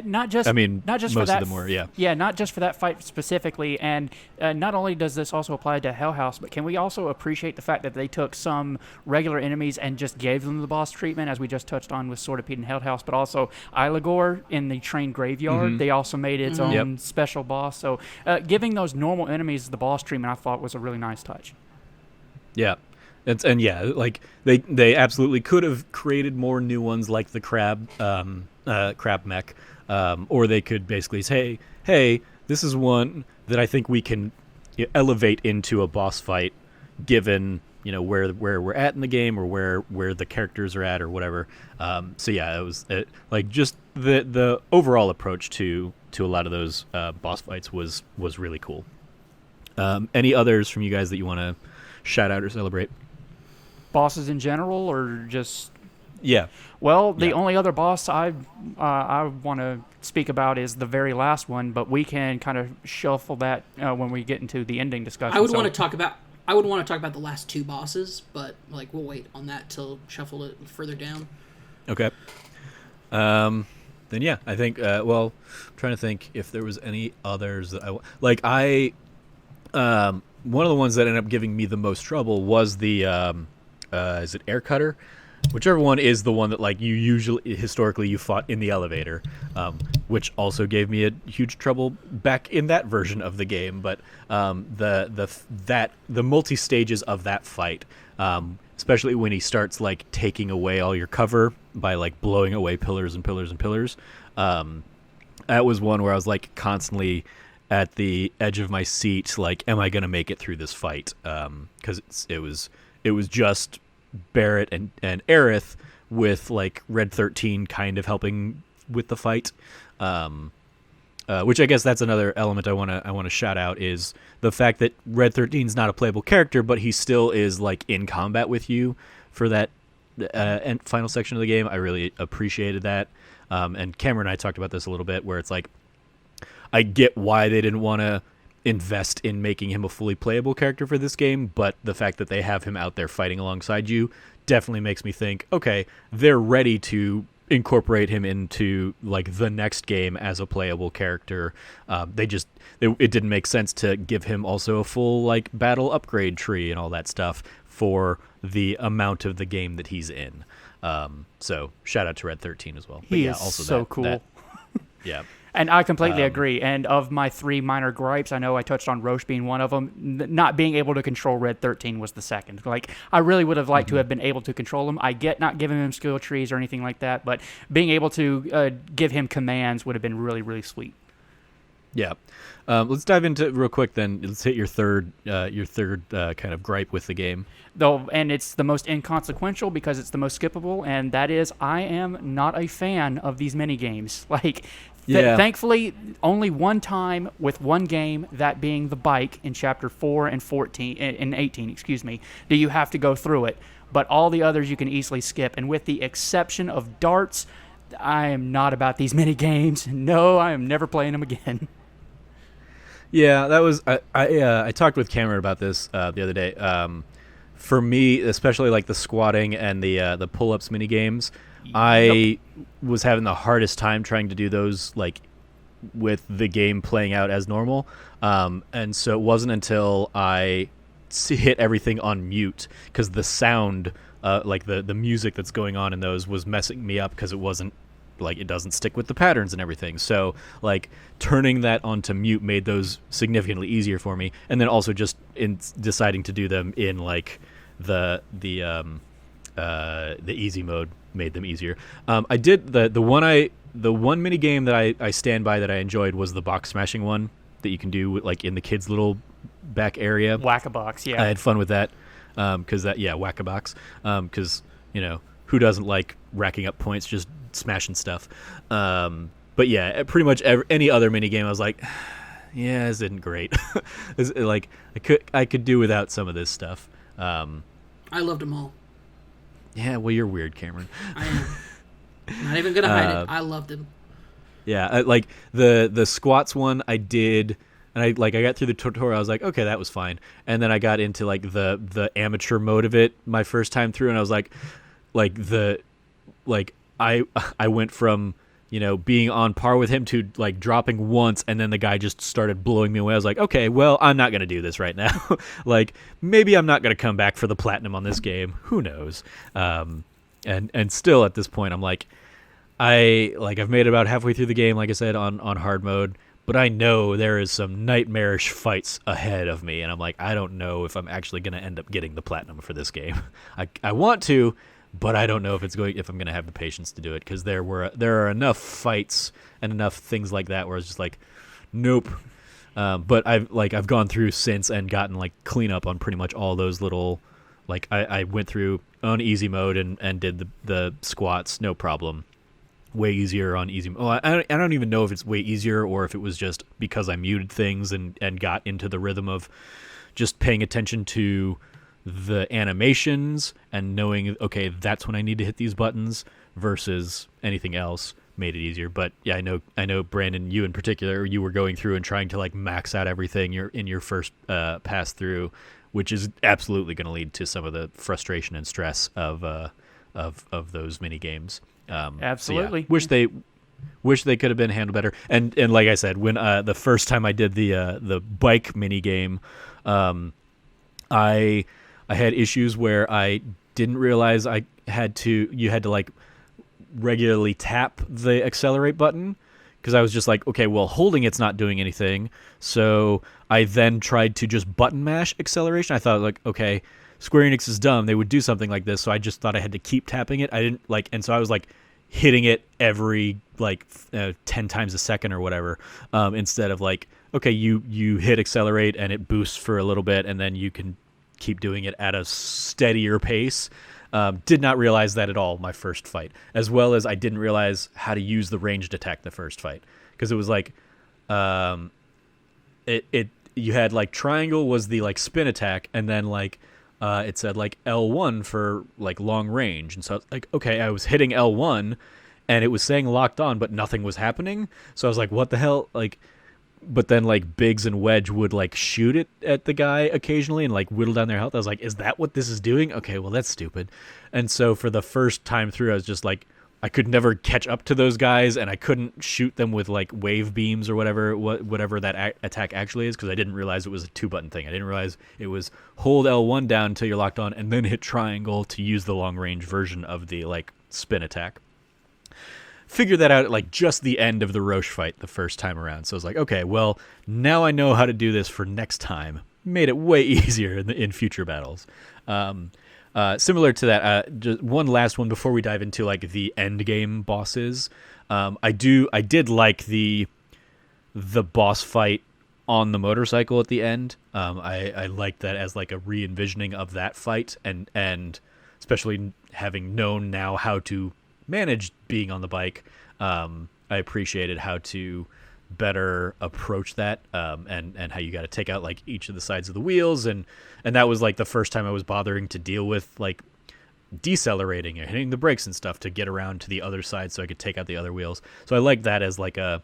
Speaker 3: Not just,
Speaker 1: I mean,
Speaker 3: not just
Speaker 1: most
Speaker 3: for that,
Speaker 1: of them were, yeah.
Speaker 3: Yeah, not just for that fight specifically. And not only does this also apply to Hell House, but can we also appreciate the fact that they took some regular enemies and just gave them the boss treatment, as we just touched on with Sword of Pete and Hell House, but also Iligor in the Train Graveyard. They also made its own special boss. So giving those normal enemies the boss treatment, I thought was a really nice touch.
Speaker 1: Yeah. And yeah, like they absolutely could have created more new ones like the crab mech, or they could basically say, hey, this is one that I think we can elevate into a boss fight, given where we're at in the game or where the characters are at or whatever. So yeah, it was like just the overall approach to a lot of those boss fights was really cool. Any others from you guys that you want to shout out or celebrate?
Speaker 3: Bosses in general, or just...
Speaker 1: Yeah.
Speaker 3: Well, the only other boss I want to speak about is the very last one, but we can kind of shuffle that when we get into the ending discussion.
Speaker 2: I would want to talk about the last two bosses, but like we'll wait on that till shuffle it further down.
Speaker 1: Okay. Then yeah, I think I'm trying to think if there was any others that one of the ones that ended up giving me the most trouble was the is it Air Cutter? Whichever one is the one that like you usually historically you fought in the elevator, which also gave me a huge trouble back in that version of the game. But the multi stages of that fight, especially when he starts like taking away all your cover by like blowing away pillars and pillars and pillars, that was one where I was like constantly at the edge of my seat, like, am I gonna make it through this fight? Because it was just Barrett and Aerith with like Red 13 kind of helping with the fight, which I guess that's another element I want to shout out is the fact that Red 13 is not a playable character, but he still is like in combat with you for that final section of the game. I really appreciated that, and Cameron and I talked about this a little bit, where it's like I get why they didn't want to invest in making him a fully playable character for this game, but the fact that they have him out there fighting alongside you definitely makes me think, okay, they're ready to incorporate him into like the next game as a playable character. It didn't make sense to give him also a full like battle upgrade tree and all that stuff for the amount of the game that he's in. So shout out to Red 13 as well.
Speaker 3: He is also so cool.
Speaker 1: Yeah.
Speaker 3: And I completely agree. And of my three minor gripes, I know I touched on Roche being one of them. Not being able to control Red 13 was the second. Like, I really would have liked to have been able to control him. I get not giving him skill trees or anything like that, but being able to give him commands would have been really, really sweet.
Speaker 1: Yeah. Let's dive into real quick then. Let's hit your third kind of gripe with the game.
Speaker 3: Though, and it's the most inconsequential because it's the most skippable, and that is I am not a fan of these mini games. Like, thankfully, only one time with one game, that being the bike in chapter 4 and 14 and 18, do you have to go through it. But all the others you can easily skip, and with the exception of darts, I am not about these mini games. No, I am never playing them again.
Speaker 1: Yeah, that was I talked with Cameron about this the other day. For me, especially like the squatting and the pull-ups mini games, I was having the hardest time trying to do those like with the game playing out as normal. And so it wasn't until I hit everything on mute, because the sound, like the music that's going on in those was messing me up, because it wasn't like it doesn't stick with the patterns and everything. So like turning that onto mute made those significantly easier for me, and then also just in deciding to do them in like the easy mode made them easier. I did the one mini game that I stand by that I enjoyed was the box smashing one that you can do with, like in the kids' little back area.
Speaker 3: Whack-a-box, yeah.
Speaker 1: I had fun with that whack-a-box, because who doesn't like racking up points just smashing stuff. But yeah, pretty much any other mini game I was like, yeah, this isn't great. Like I could do without some of this stuff.
Speaker 2: I loved them all.
Speaker 1: Yeah, well, you're weird, Cameron.
Speaker 2: I am. Not even gonna hide it. I loved them.
Speaker 1: Yeah, like the squats one I did, and I got through the tutorial. I was like, okay, that was fine. And then I got into like the amateur mode of it my first time through, and I was like I went from, being on par with him to like dropping once, and then the guy just started blowing me away. I was like, okay, well, I'm not going to do this right now. Like, maybe I'm not going to come back for the platinum on this game. Who knows? And still at this point, I'm like, I've made it about halfway through the game, like I said, on hard mode, but I know there is some nightmarish fights ahead of me, and I'm like, I don't know if I'm actually going to end up getting the platinum for this game. I want to, but I don't know if I'm going to have the patience to do it, because there are enough fights and enough things like that where I was just like, nope. But I've gone through since and gotten like cleanup on pretty much all those little, like I went through on easy mode and did the squats, no problem. Way easier on easy. Oh, I don't even know if it's way easier or if it was just because I muted things and got into the rhythm of just paying attention to the animations and knowing, okay, that's when I need to hit these buttons versus anything else made it easier. But yeah, I know Brandon, you in particular, you were going through and trying to like max out everything in your first pass through, which is absolutely going to lead to some of the frustration and stress of those mini games.
Speaker 3: Absolutely.
Speaker 1: So yeah, wish they could have been handled better. And like I said, when the first time I did the bike mini game, I had issues where I didn't realize you had to like regularly tap the accelerate button, because I was just like, okay, well, holding it's not doing anything. So I then tried to just button mash acceleration. I thought, like, okay, Square Enix is dumb. They would do something like this. So I just thought I had to keep tapping it. I didn't like, and so I was like hitting it every like 10 times a second or whatever, instead of like, okay, you hit accelerate and it boosts for a little bit and then you can keep doing it at a steadier pace. Did not realize that at all my first fight, as well as I didn't realize how to use the ranged attack the first fight, because it was like you had like triangle was the like spin attack, and then like it said like L1 for like long range, and so like, okay, I was hitting L1 and it was saying locked on but nothing was happening, so I was like, what the hell, like. But then like Biggs and Wedge would like shoot it at the guy occasionally and like whittle down their health. I was like, is that what this is doing? Okay, well, that's stupid. And so for the first time through, I was just like, I could never catch up to those guys, and I couldn't shoot them with like wave beams or whatever that attack actually is, because I didn't realize it was a 2-button thing. I didn't realize it was hold L1 down until you're locked on and then hit triangle to use the long range version of the like spin attack. Figured that out at like just the end of the Roche fight the first time around. So I was like, okay, well, now I know how to do this for next time. Made it way easier in future battles. Similar to that, just one last one before we dive into like the end game bosses. I did like the boss fight on the motorcycle at the end. I liked that as like a re-envisioning of that fight, and especially having known now how to managed being on the bike, I appreciated how to better approach that, and how you got to take out like each of the sides of the wheels, and that was like the first time I was bothering to deal with like decelerating and hitting the brakes and stuff to get around to the other side so I could take out the other wheels. So I like that as like an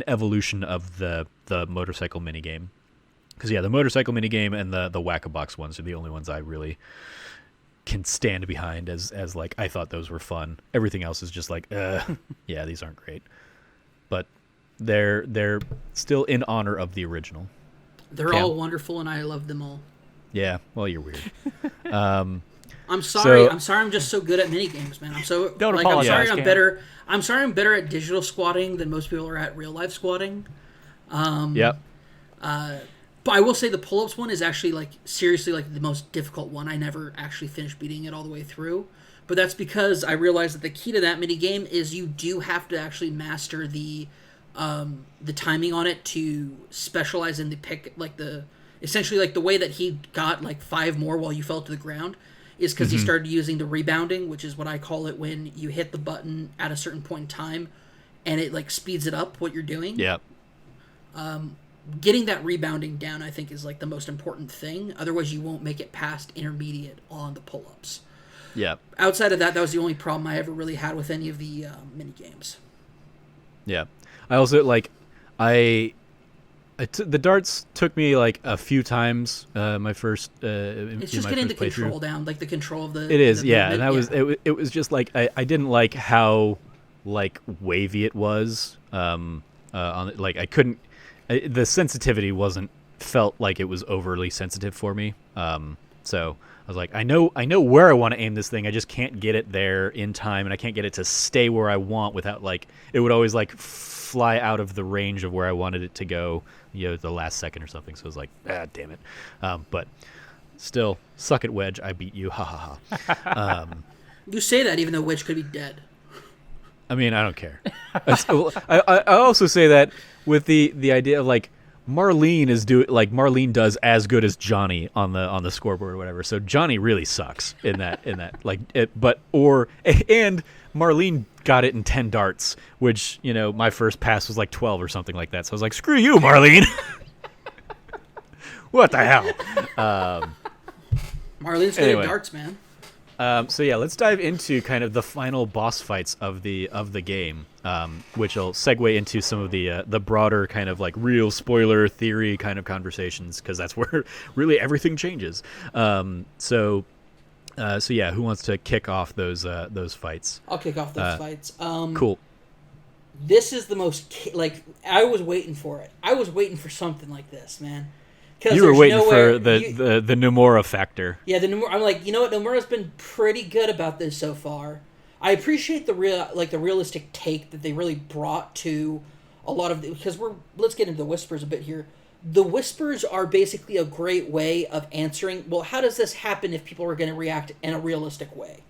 Speaker 1: evolution of the motorcycle minigame, because yeah, the motorcycle minigame and the whack-a-box ones are the only ones I really can stand behind as like, I thought those were fun. Everything else is just like, yeah, these aren't great, but they're still in honor of the original.
Speaker 2: They're all wonderful, and I love them all.
Speaker 1: Yeah, well, you're weird.
Speaker 2: I'm sorry. I'm just so good at minigames, man.
Speaker 3: Don't apologize,
Speaker 2: I'm sorry I'm better at digital squatting than most people are at real life squatting.
Speaker 1: Yep.
Speaker 2: But I will say the pull-ups one is actually like seriously like the most difficult one. I never actually finished beating it all the way through. But that's because I realized that the key to that minigame is you do have to actually master the timing on it to specialize in the pick, like essentially like the way that he got like 5 more while you fell to the ground is because he started using the rebounding, which is what I call it when you hit the button at a certain point in time and it like speeds it up what you're doing.
Speaker 1: Yeah.
Speaker 2: Getting that rebounding down, I think, is like the most important thing. Otherwise, you won't make it past intermediate on the pull-ups.
Speaker 1: Yeah.
Speaker 2: Outside of that, that was the only problem I ever really had with any of the mini games.
Speaker 1: Yeah. I also like, I The darts took me like a few times. My first
Speaker 2: It's just getting the control down, like the control of the.
Speaker 1: It is,
Speaker 2: the
Speaker 1: yeah,
Speaker 2: movement.
Speaker 1: and that was it. It was just like I didn't like how like wavy it was. On like I couldn't. The sensitivity wasn't felt like it was overly sensitive for me. So I was like, I know where I want to aim this thing. I just can't get it there in time, and I can't get it to stay where I want without like it would always like fly out of the range of where I wanted it to go. The last second or something. So I was like, damn it. But still, suck it, Wedge. I beat you. Ha ha ha.
Speaker 2: You say that even though Wedge could be dead.
Speaker 1: I mean, I don't care. I also say that with the idea of like Marlene does as good as Johnny on the scoreboard or whatever. So Johnny really sucks in that like it, and Marlene got it in 10 darts, which my first pass was like 12 or something like that. So I was like, screw you, Marlene. What the hell?
Speaker 2: Marlene's good at darts, man.
Speaker 1: So yeah, let's dive into kind of the final boss fights of the game, which will segue into some of the broader kind of like real spoiler theory kind of conversations, because that's where really everything changes. So yeah, who wants to kick off those fights?
Speaker 2: I'll kick off those fights.
Speaker 1: Cool.
Speaker 2: This is the most I was waiting for it. I was waiting for something like this, man.
Speaker 1: You were waiting for the Nomura factor.
Speaker 2: Yeah, the Nomura. I'm like, you know what? Nomura's been pretty good about this so far. I appreciate the realistic take that they really brought to a lot of because let's get into the whispers a bit here. The whispers are basically a great way of answering, well, how does this happen if people are going to react in a realistic way?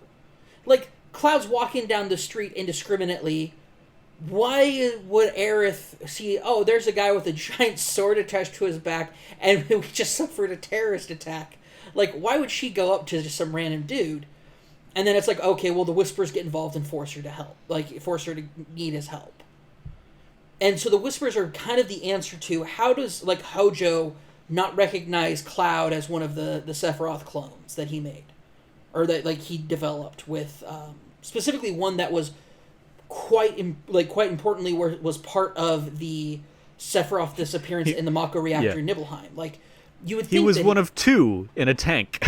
Speaker 2: Like, Cloud's walking down the street indiscriminately. Why would Aerith see, oh, there's a guy with a giant sword attached to his back, and we just suffered a terrorist attack? Like, why would she go up to just some random dude? And then it's like, okay, well, the Whispers get involved and force her to help. Like, force her to need his help. And so the Whispers are kind of the answer to how does, like, Hojo not recognize Cloud as one of the Sephiroth clones that he made? Or that, like, he developed with, specifically one that was quite importantly was part of the Sephiroth disappearance in the Mako reactor in Nibelheim. Like, you would think
Speaker 1: he was one of two in a tank.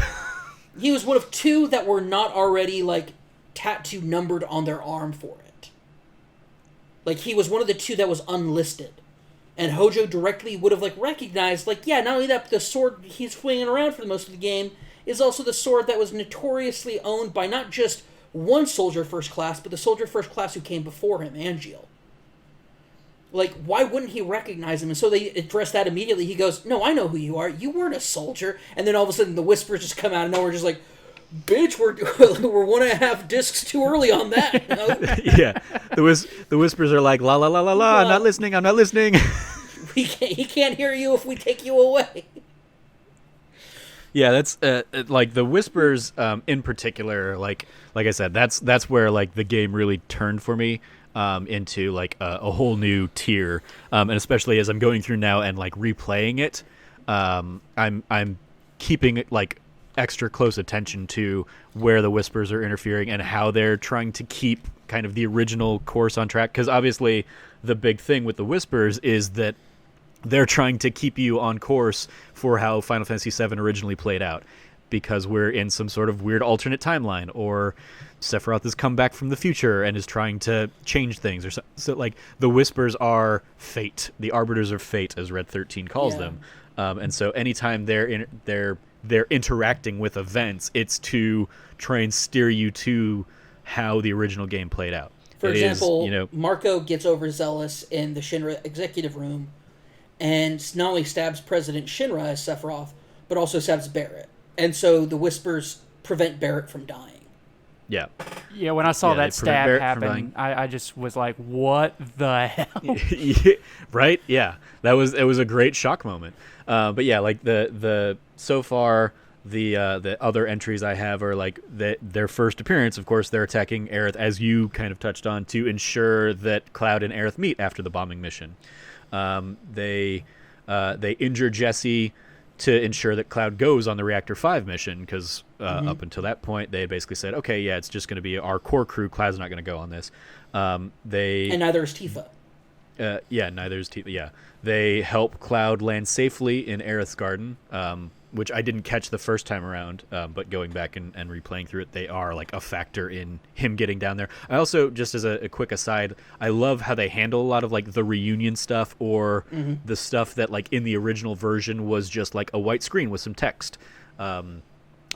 Speaker 2: He was one of two that were not already, like, tattoo numbered on their arm for it. Like, he was one of the two that was unlisted. And Hojo directly would have, like, recognized, like, yeah, not only that, but the sword he's swinging around for the most of the game is also the sword that was notoriously owned by not just one soldier first class, but the soldier first class who came before him, Angeal. Like, why wouldn't he recognize him? And so they address that immediately. He goes, no, I know who you are. You weren't a soldier. And then all of a sudden the whispers just come out of nowhere, just like, bitch, we're 1.5 discs too early on that. You know?
Speaker 1: Yeah. The whispers are like, la la la la la, I'm not listening.
Speaker 2: He can't hear you if we take you away.
Speaker 1: Yeah, that's like the whispers in particular. Like I said, that's where like the game really turned for me into like a whole new tier, and especially as I'm going through now and like replaying it, I'm keeping like extra close attention to where the whispers are interfering and how they're trying to keep kind of the original course on track. Because obviously, the big thing with the whispers is that they're trying to keep you on course for how Final Fantasy VII originally played out, because we're in some sort of weird alternate timeline, or Sephiroth has come back from the future and is trying to change things, or so like the whispers are fate, the arbiters of fate, as Red 13 calls them, and so anytime they're interacting with events, it's to try and steer you to how the original game played out.
Speaker 2: For example, Marco gets overzealous in the Shinra executive room and not only stabs President Shinra as Sephiroth, but also stabs Barrett. And so the whispers prevent Barrett from dying.
Speaker 1: Yeah.
Speaker 3: Yeah, when I saw that stab happen, I just was like, what the hell?
Speaker 1: Right? Yeah. It was a great shock moment. But yeah, like the so far the other entries I have are like their first appearance. Of course, they're attacking Aerith, as you kind of touched on, to ensure that Cloud and Aerith meet after the bombing mission. They injure Jesse to ensure that Cloud goes on the Reactor 5 mission, because up until that point they basically said, okay, yeah, it's just going to be our core crew. Cloud's not going to go on this. And
Speaker 2: neither is Tifa.
Speaker 1: Yeah, neither is Tifa. Yeah, they help Cloud land safely in Aerith's garden, which I didn't catch the first time around. But going back and replaying through it, they are like a factor in him getting down there. I also, just as a quick aside, I love how they handle a lot of like the reunion stuff or the stuff that like in the original version was just like a white screen with some text.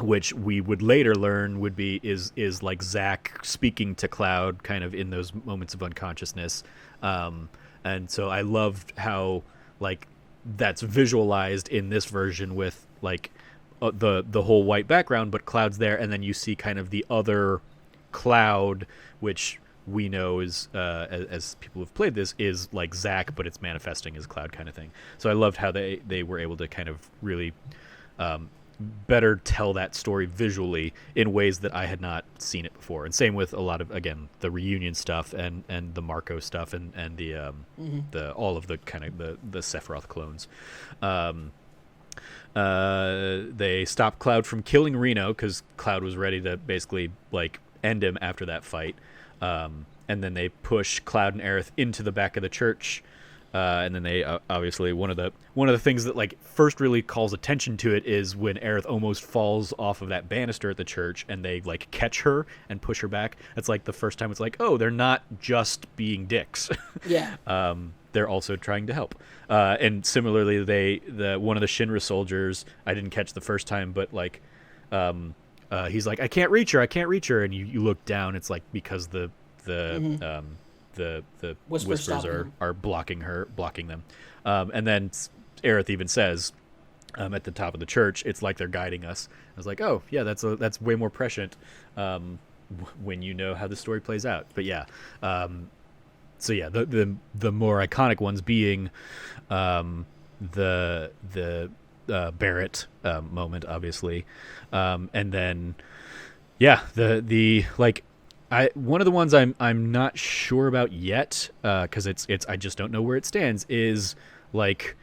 Speaker 1: Which we would later learn is like Zack speaking to Cloud kind of in those moments of unconsciousness. And so I loved how like that's visualized in this version with like the whole white background, but Cloud's there, and then you see kind of the other Cloud, which we know is as people who've played this is like Zack, but it's manifesting as Cloud kind of thing. So I loved how they were able to kind of really better tell that story visually in ways that I had not seen it before. And same with a lot of, again, the reunion stuff and the Marco stuff and the all of the kind of the Sephiroth clones. They stopped Cloud from killing Reno because Cloud was ready to basically like end him after that fight. And then they push Cloud and Aerith into the back of the church. And then they obviously one of the things that like first really calls attention to it is when Aerith almost falls off of that banister at the church, and they like catch her and push her back. It's like the first time it's like, oh, they're not just being dicks.
Speaker 2: Yeah.
Speaker 1: They're also trying to help. And similarly, one of the Shinra soldiers, I didn't catch the first time, but like he's like, I can't reach her, and you look down, it's like because the whispers are blocking them, and then Aerith even says at the top of the church, it's like they're guiding us. I was like, oh yeah, that's way more prescient when you know how the story plays out. But yeah, so yeah, the more iconic ones being the Barrett moment, obviously, and then yeah, the like. One of the ones I'm not sure about yet, because it's I just don't know where it stands, is like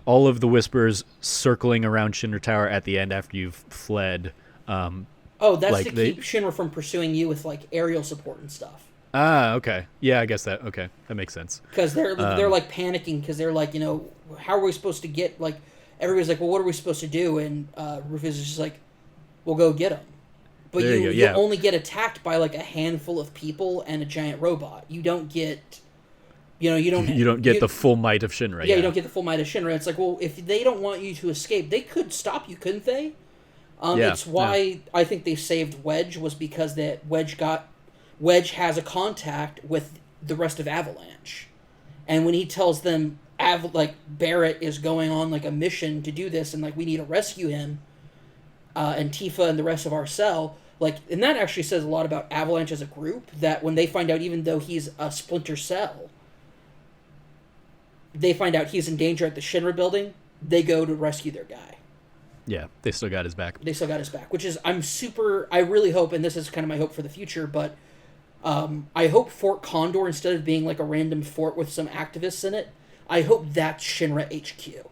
Speaker 1: all of the whispers circling around Shinra Tower at the end after you've fled.
Speaker 2: That's like to keep Shinra from pursuing you with like aerial support and stuff.
Speaker 1: Ah, okay, yeah, I guess that makes sense.
Speaker 2: Because they're like panicking because they're like, how are we supposed to get, like, everybody's like, well, what are we supposed to do? And Rufus is just like, we'll go get them. But you only get attacked by like a handful of people and a giant robot. You don't get, you don't
Speaker 1: get the full might of Shinra.
Speaker 2: Yeah, you don't get the full might of Shinra. It's like, well, if they don't want you to escape, they could stop you, couldn't they? It's why I think they saved Wedge, was because that Wedge has a contact with the rest of Avalanche, and when he tells them Barrett is going on like a mission to do this, and like we need to rescue him. And Tifa and the rest of our cell, and that actually says a lot about Avalanche as a group, that when they find out, even though he's a Splinter Cell, they find out he's in danger at the Shinra building, they go to rescue their guy.
Speaker 1: Yeah, they still got his back.
Speaker 2: Which is, I really hope, and this is kind of my hope for the future, but I hope Fort Condor, instead of being like a random fort with some activists in it, I hope that's Shinra HQ.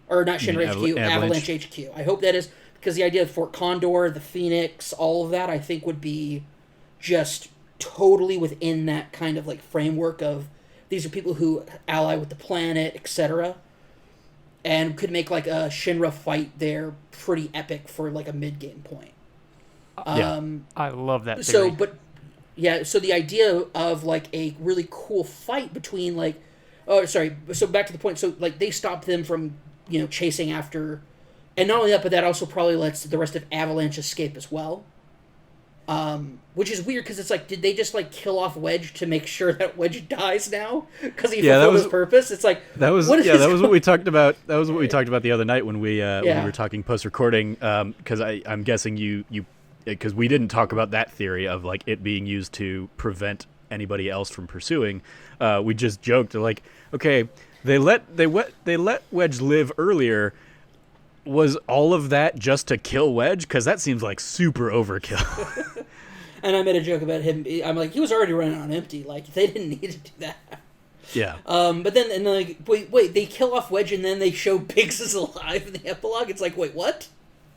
Speaker 2: Or not Shinra HQ, Avalanche HQ. I hope that is... Because the idea of Fort Condor, the Phoenix, all of that, I think would be just totally within that kind of like framework of these are people who ally with the planet, etc. And could make like a Shinra fight there pretty epic for like a mid-game point.
Speaker 3: I love that theory.
Speaker 2: So the idea of like a really cool fight between so back to the point. So like they stopped them from, chasing after... And not only that, but that also probably lets the rest of Avalanche escape as well. Which is weird, because it's like, did they just like kill off Wedge to make sure that Wedge dies now? Because he fulfilled his purpose? It's like,
Speaker 1: that was what we talked about. That was what we talked about the other night when we were talking post-recording. Because I'm guessing you because we didn't talk about that theory of like it being used to prevent anybody else from pursuing. We just joked like, okay, they let Wedge live earlier. Was all of that just to kill Wedge? Because that seems like super overkill.
Speaker 2: And I made a joke about him. I'm like, he was already running on empty. Like, they didn't need to do that.
Speaker 1: Yeah.
Speaker 2: But then, like, wait, they kill off Wedge and then they show Biggs is alive in the epilogue? It's like, wait, what?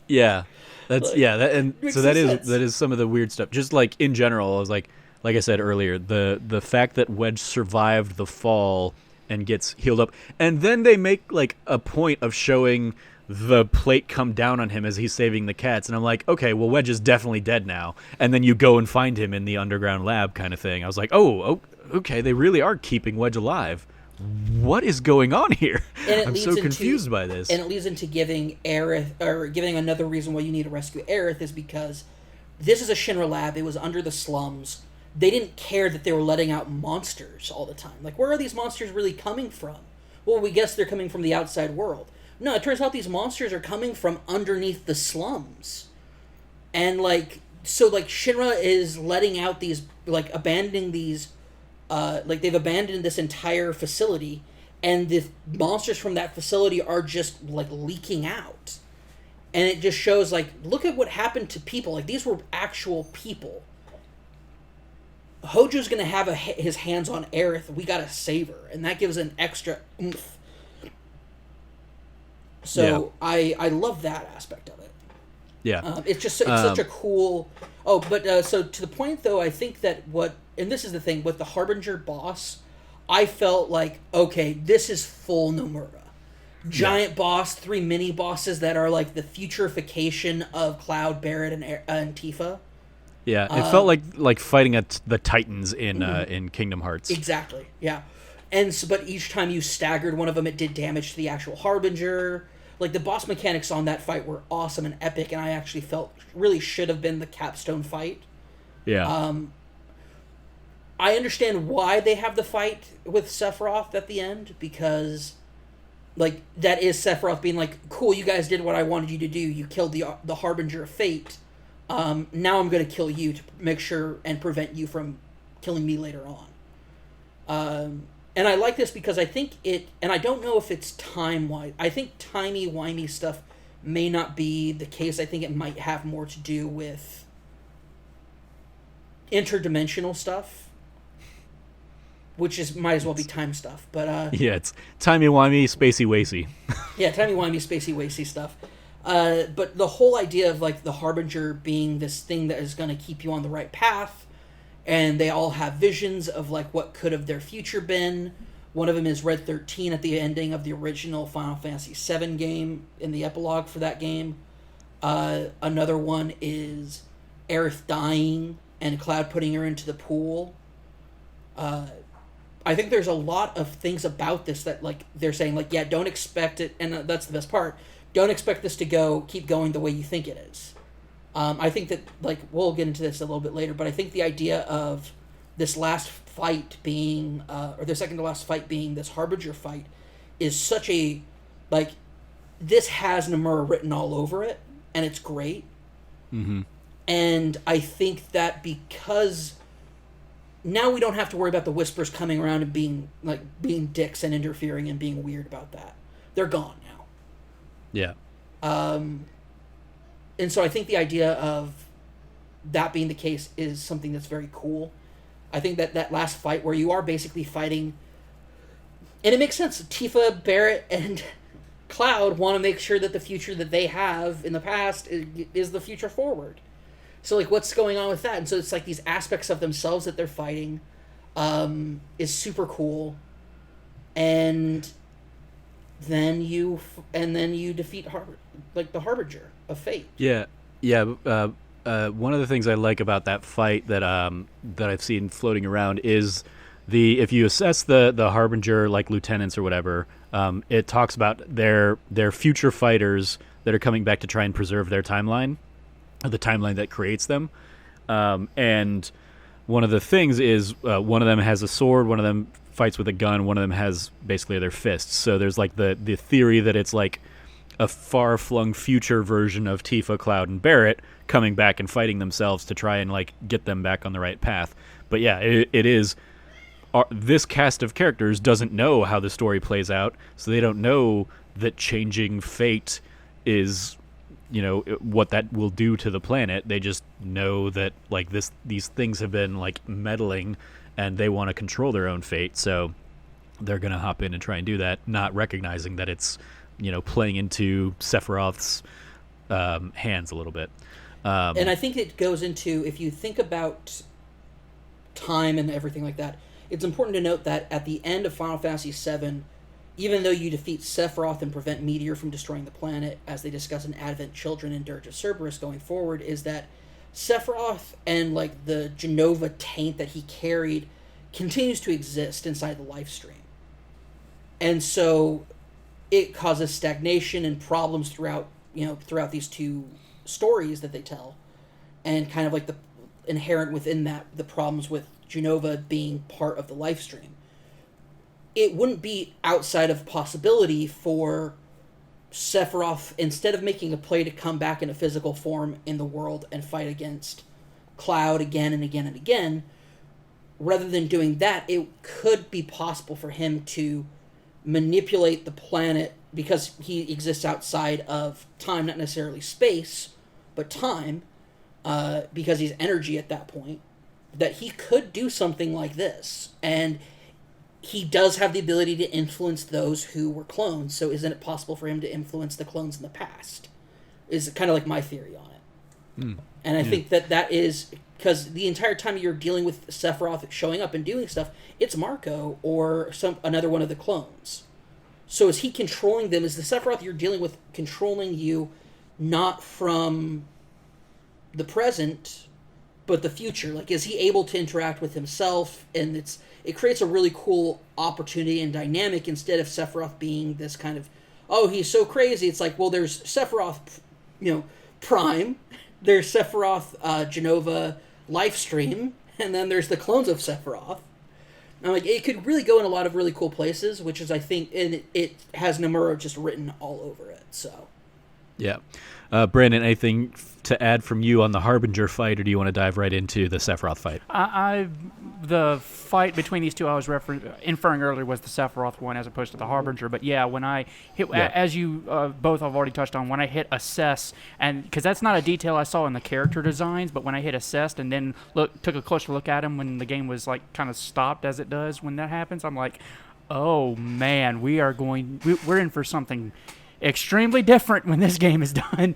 Speaker 1: Yeah. That is some of the weird stuff. Just like in general, I was like, like I said earlier, the fact that Wedge survived the fall and gets healed up, and then they make like a point of showing the plate come down on him as he's saving the cats, and I'm like, okay, well, Wedge is definitely dead now. And then you go and find him in the underground lab kind of thing. I was like, oh okay, they really are keeping Wedge alive. What is going on here? I'm so confused by this.
Speaker 2: And it leads into giving Aerith, or giving another reason why you need to rescue Aerith, is because this is a Shinra lab. It was under the slums. They didn't care that they were letting out monsters all the time. Like, where are these monsters really coming from? Well, we guess they're coming from the outside world. No, it turns out these monsters are coming from underneath the slums. And, like, so, like, Shinra is letting out these, like, abandoning these, like, they've abandoned this entire facility, and the monsters from that facility are just, like, leaking out. And it just shows, like, look at what happened to people. Like, these were actual people. Hojo's going to have his hands on Aerith. We got to save her. And that gives an extra oomph. So yeah. I love that aspect of it.
Speaker 1: Yeah.
Speaker 2: It's just it's such a cool... Oh, but so to the point, though, I think that what... And this is the thing. With the Harbinger boss, I felt like, okay, this is full Nomura. Giant boss, 3 mini bosses that are like the futurification of Cloud, Barret, and Tifa.
Speaker 1: Yeah, it felt like fighting at the Titans in Kingdom Hearts.
Speaker 2: Exactly. Yeah, and so, but each time you staggered one of them, it did damage to the actual Harbinger. Like, the boss mechanics on that fight were awesome and epic, and I actually felt really should have been the capstone fight.
Speaker 1: Yeah.
Speaker 2: I understand why they have the fight with Sephiroth at the end, because, like, that is Sephiroth being like, cool, you guys did what I wanted you to do. You killed the Harbinger of Fate. Now I'm going to kill you to make sure and prevent you from killing me later on. And I like this because I think it, and I don't know if it's time-wise. I think timey-wimey stuff may not be the case. I think it might have more to do with interdimensional stuff, which is might as well be time stuff. But
Speaker 1: yeah, it's timey-wimey, spacey-wacy.
Speaker 2: Yeah, timey-wimey, spacey-wacy stuff. But the whole idea of, like, the Harbinger being this thing that is going to keep you on the right path, and they all have visions of, like, what could have their future been. One of them is Red 13 at the ending of the original Final Fantasy VII game, in the epilogue for that game. Another one is Aerith dying and Cloud putting her into the pool. I think there's a lot of things about this that, like, they're saying, like, yeah, don't expect it, and that's the best part. Don't expect this to keep going the way you think it is. I think that, like, we'll get into this a little bit later, but I think the idea of this last fight being, or the second to last fight being this Harbinger fight, is such a, like, this has Nomura written all over it, and it's great.
Speaker 1: Mm-hmm.
Speaker 2: And I think that because now we don't have to worry about the Whispers coming around and being dicks and interfering and being weird about that. They're gone now.
Speaker 1: Yeah.
Speaker 2: And so I think the idea of that being the case is something that's very cool. I think that last fight where you are basically fighting, and it makes sense. Tifa, Barret, and Cloud want to make sure that the future that they have in the past is the future forward. So, like, what's going on with that? And so it's like these aspects of themselves that they're fighting is super cool. And then you defeat the Harbinger of Fate.
Speaker 1: Yeah. One of the things I like about that fight that I've seen floating around is if you assess the Harbinger, like, lieutenants or whatever, it talks about their future fighters that are coming back to try and preserve their timeline, or the timeline that creates them. And one of the things is one of them has a sword, one of them fights with a gun, one of them has basically their fists. So there's, like, the theory that it's like a far-flung future version of Tifa, Cloud, and Barret coming back and fighting themselves to try and, like, get them back on the right path. But yeah, it is... this cast of characters doesn't know how the story plays out, so they don't know that changing fate is, what that will do to the planet. They just know that, like, these things have been, like, meddling, and they want to control their own fate, so they're going to hop in and try and do that, not recognizing that it's, playing into Sephiroth's hands a little bit.
Speaker 2: And I think it goes into, if you think about time and everything like that, it's important to note that at the end of Final Fantasy VII, even though you defeat Sephiroth and prevent Meteor from destroying the planet, as they discuss in Advent Children and Dirge of Cerberus going forward, is that Sephiroth and like the Genova taint that he carried continues to exist inside the life stream. And so it causes stagnation and problems throughout these two stories that they tell, and kind of like the inherent within that the problems with Genova being part of the life stream. It wouldn't be outside of possibility for Sephiroth, instead of making a play to come back in a physical form in the world and fight against Cloud again and again and again, rather than doing that, it could be possible for him to manipulate the planet, because he exists outside of time, not necessarily space, but time, because he's energy at that point, that he could do something like this. And he does have the ability to influence those who were clones, so isn't it possible for him to influence the clones in the past? Is kind of like my theory on it. And I think that is because the entire time you're dealing with Sephiroth showing up and doing stuff, it's Marco or another one of the clones. So is he controlling them? Is the Sephiroth you're dealing with controlling you not from the present, but the future? Like, is he able to interact with himself? And it creates a really cool opportunity and dynamic, instead of Sephiroth being this kind of, oh, he's so crazy. It's like, well, there's Sephiroth, Prime, there's Sephiroth Genova Lifestream, and then there's the clones of Sephiroth. I'm like, it could really go in a lot of really cool places, which is, I think, and it has Nomura just written all over it. So,
Speaker 1: yeah. Brandon, anything to add from you on the Harbinger fight, or do you want to dive right into the Sephiroth fight?
Speaker 3: The fight between these two I was inferring earlier was the Sephiroth one as opposed to the Harbinger. But yeah, when I hit, as you both have already touched on, when I hit assess, and because that's not a detail I saw in the character designs, but when I hit assessed and then took a closer look at him when the game was like kind of stopped, as it does when that happens, I'm like, oh man, we're in for something extremely different when this game is done.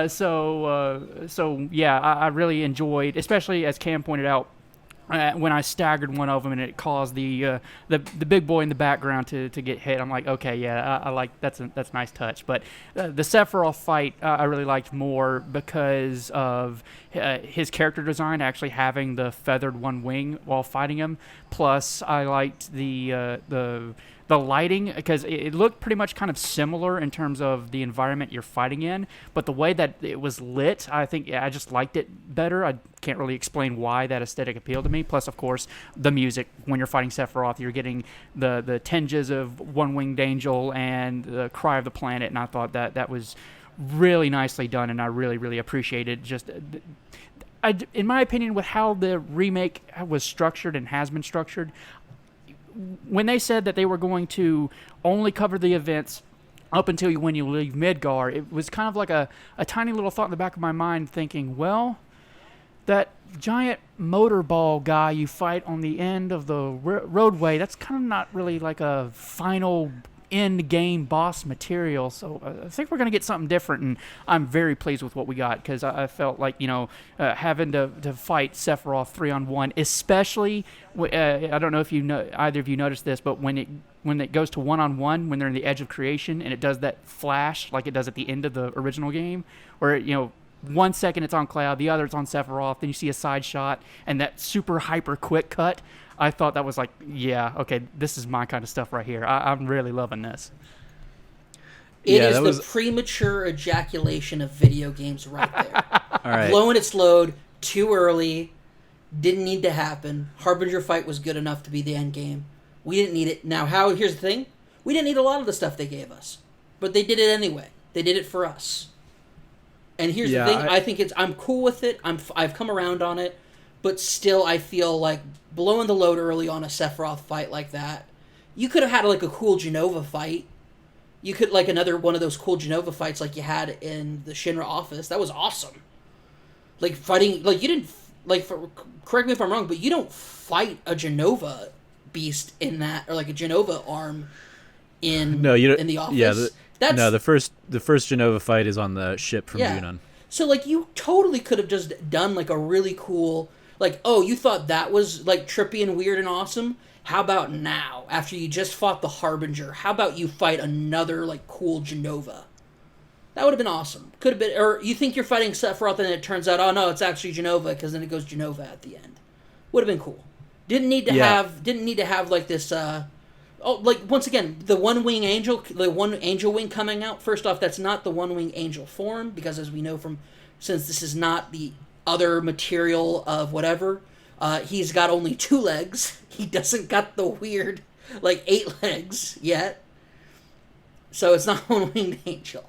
Speaker 3: So yeah, I really enjoyed, especially as Cam pointed out, when I staggered one of them and it caused the big boy in the background to get hit. I'm like, okay, yeah, I like that's a nice touch. But the Sephiroth fight I really liked more because of his character design, actually having the feathered one wing while fighting him. Plus, I liked the lighting, because it looked pretty much kind of similar in terms of the environment you're fighting in, but the way that it was lit, I think I just liked it better. I can't really explain why that aesthetic appealed to me. Plus, of course, the music. When you're fighting Sephiroth, you're getting the tinges of One Winged Angel and the Cry of the Planet, and I thought that was really nicely done, and I really, really appreciated just... in my opinion, with how the remake was structured and has been structured, when they said that they were going to only cover the events up until when you leave Midgar, it was kind of like a tiny little thought in the back of my mind thinking, well, that giant motor ball guy you fight on the end of the roadway, that's kind of not really like a final end game boss material. So I think we're going to get something different, and I'm very pleased with what we got, because I felt like, having to fight Sephiroth 3-on-1, especially, I don't know if either of you noticed this, but when it goes to 1-on-1, when they're in the edge of creation, and it does that flash like it does at the end of the original game, where 1 second it's on Cloud, the other it's on Sephiroth, then you see a side shot, and that super hyper quick cut. I thought that was like, yeah, okay, this is my kind of stuff right here. I'm really loving this.
Speaker 2: It is the premature ejaculation of video games right there.
Speaker 1: All right.
Speaker 2: Blowing its load too early, didn't need to happen. Harbinger fight was good enough to be the end game. We didn't need it. Now, here's the thing. We didn't need a lot of the stuff they gave us, but they did it anyway. They did it for us. And here's the thing. I think I'm cool with it. I've come around on it. But still, I feel like blowing the load early on a Sephiroth fight like that, you could have had like a cool Genova fight. You could like another one of those cool Genova fights like you had in the Shinra office. That was awesome. Like fighting, like you didn't correct me if I'm wrong, but you don't fight a Genova beast in that, or like a Genova arm in the office.
Speaker 1: Yeah, the first Genova fight is on the ship from Yunnan.
Speaker 2: So like you totally could have just done like a really cool. Like, oh, you thought that was like trippy and weird and awesome? How about now, after you just fought the Harbinger, how about you fight another like cool Genova? That would have been awesome. Could have been, or you think you're fighting Sephiroth and it turns out, oh no, it's actually Genova, because then it goes Genova at the end. Would have been cool. Didn't need to have like this. Like once again, the one angel wing coming out. First off, that's not the one wing angel form, because as we know since this is not the other material of whatever, he's got only 2 legs. He doesn't got the weird like 8 legs yet. So it's not one winged angel.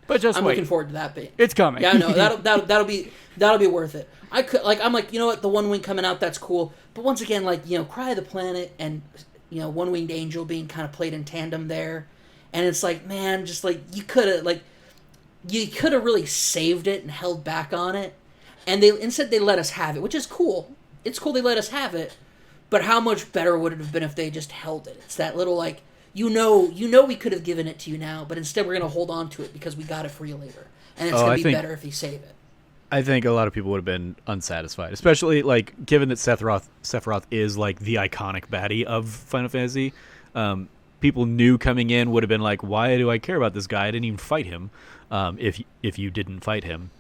Speaker 2: But
Speaker 3: just
Speaker 2: I'm
Speaker 3: wait.
Speaker 2: looking forward to that bit.
Speaker 3: It's coming.
Speaker 2: Yeah, no, that'll be worth it. I'm like, you know what, the one wing coming out, that's cool. But once again, like, you know, Cry of the Planet and, you know, One Winged Angel being kind of played in tandem there, and it's like, man, just like you could have really saved it and held back on it, and instead they let us have it, which is cool. It's cool they let us have it, but how much better would it have been if they just held it? It's that little like. You know, we could have given it to you now, but instead we're going to hold on to it because we got it for you later. And it's going to be better if you save it.
Speaker 1: I think a lot of people would have been unsatisfied, especially, like, given that Sephiroth is, like, the iconic baddie of Final Fantasy. People new coming in would have been like, why do I care about this guy? I didn't even fight him if you didn't fight him.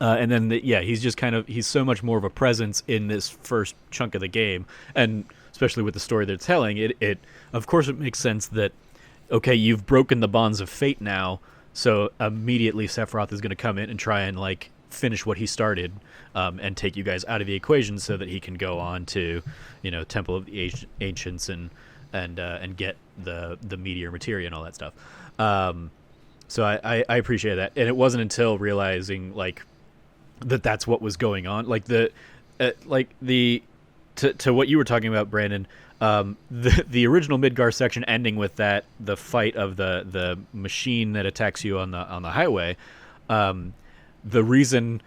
Speaker 1: And then, he's just he's so much more of a presence in this first chunk of the game. And especially with the story they're telling, it of course it makes sense that, okay, you've broken the bonds of fate now, so immediately Sephiroth is going to come in and try and like finish what he started, and take you guys out of the equation so that he can go on to, you know, Temple of the Ancients and get the meteor materia and all that stuff. So I appreciate that, and it wasn't until realizing like that's what was going on, like to what you were talking about, Brandon. The original Midgar section ending with the fight of the machine that attacks you on the highway. The reason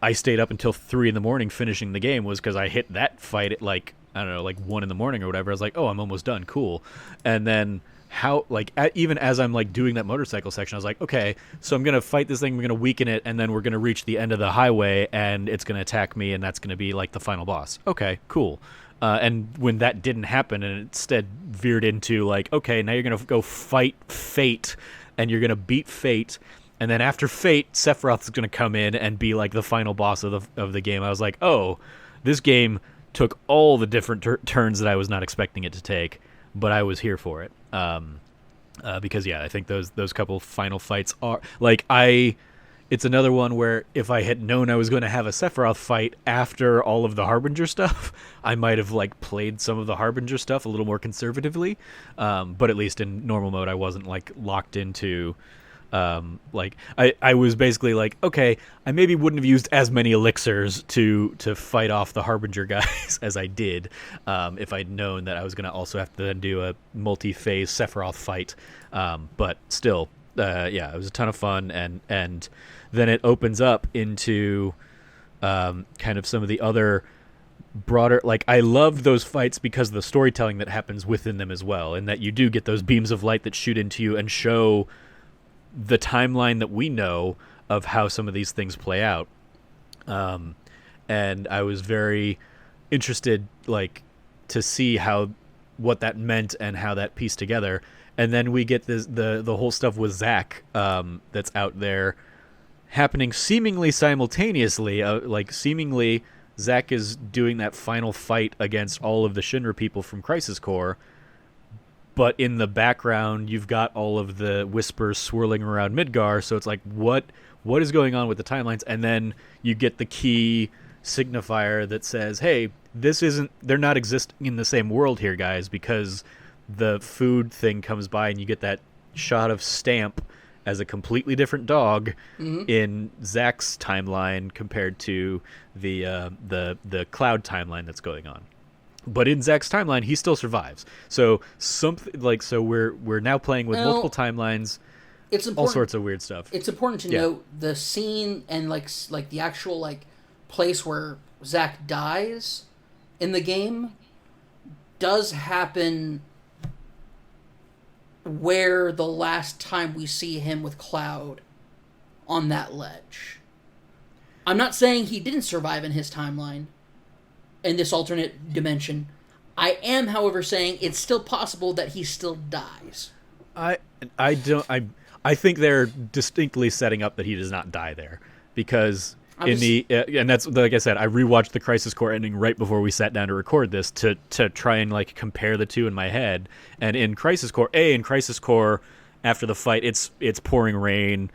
Speaker 1: I stayed up until 3 a.m. finishing the game was because I hit that fight at like, I don't know, like 1 a.m. or whatever. I was like, oh, I'm almost done, cool. And then even as I'm like doing that motorcycle section, I was like, okay, so I'm gonna fight this thing, we're gonna weaken it, and then we're gonna reach the end of the highway and it's gonna attack me, and that's gonna be like the final boss. Okay, cool. And when that didn't happen and instead veered into like, okay, now you're gonna go fight Fate and you're gonna beat Fate, and then after Fate, Sephiroth is gonna come in and be like the final boss of the game. I was like, oh, this game took all the different turns that I was not expecting it to take, but I was here for it. Because I think those couple final fights are like, it's another one where if I had known I was going to have a Sephiroth fight after all of the Harbinger stuff, I might have like played some of the Harbinger stuff a little more conservatively. But at least in normal mode, I wasn't like locked into, like I was basically like, okay, I maybe wouldn't have used as many elixirs to fight off the Harbinger guys as I did, if I'd known that I was going to also have to then do a multi-phase Sephiroth fight. But still, it was a ton of fun, and then it opens up into kind of some of the other broader, like, I love those fights because of the storytelling that happens within them as well, and that you do get those beams of light that shoot into you and show the timeline that we know of how some of these things play out. And I was very interested, like, to see what that meant and how that pieced together. And then we get the whole stuff with Zack, that's out there happening seemingly simultaneously. Seemingly Zack is doing that final fight against all of the Shinra people from Crisis Core, but in the background you've got all of the whispers swirling around Midgar, so it's like, what is going on with the timelines? And then you get the key signifier that says, hey, they're not existing in the same world here, guys, because the food thing comes by and you get that shot of Stamp as a completely different dog in Zack's timeline compared to the Cloud timeline that's going on. But in Zack's timeline, he still survives. So we're now playing with multiple timelines. It's all sorts of weird stuff.
Speaker 2: It's important to note the scene and like the actual like place where Zack dies in the game does happen where the last time we see him with Cloud on that ledge. I'm not saying he didn't survive in his timeline, in this alternate dimension. I am, however, saying it's still possible that he still dies.
Speaker 1: I think they're distinctly setting up that he does not die there, because and that's, like I said, I rewatched the Crisis Core ending right before we sat down to record this to try and like compare the two in my head. And in Crisis Core, after the fight, it's pouring rain,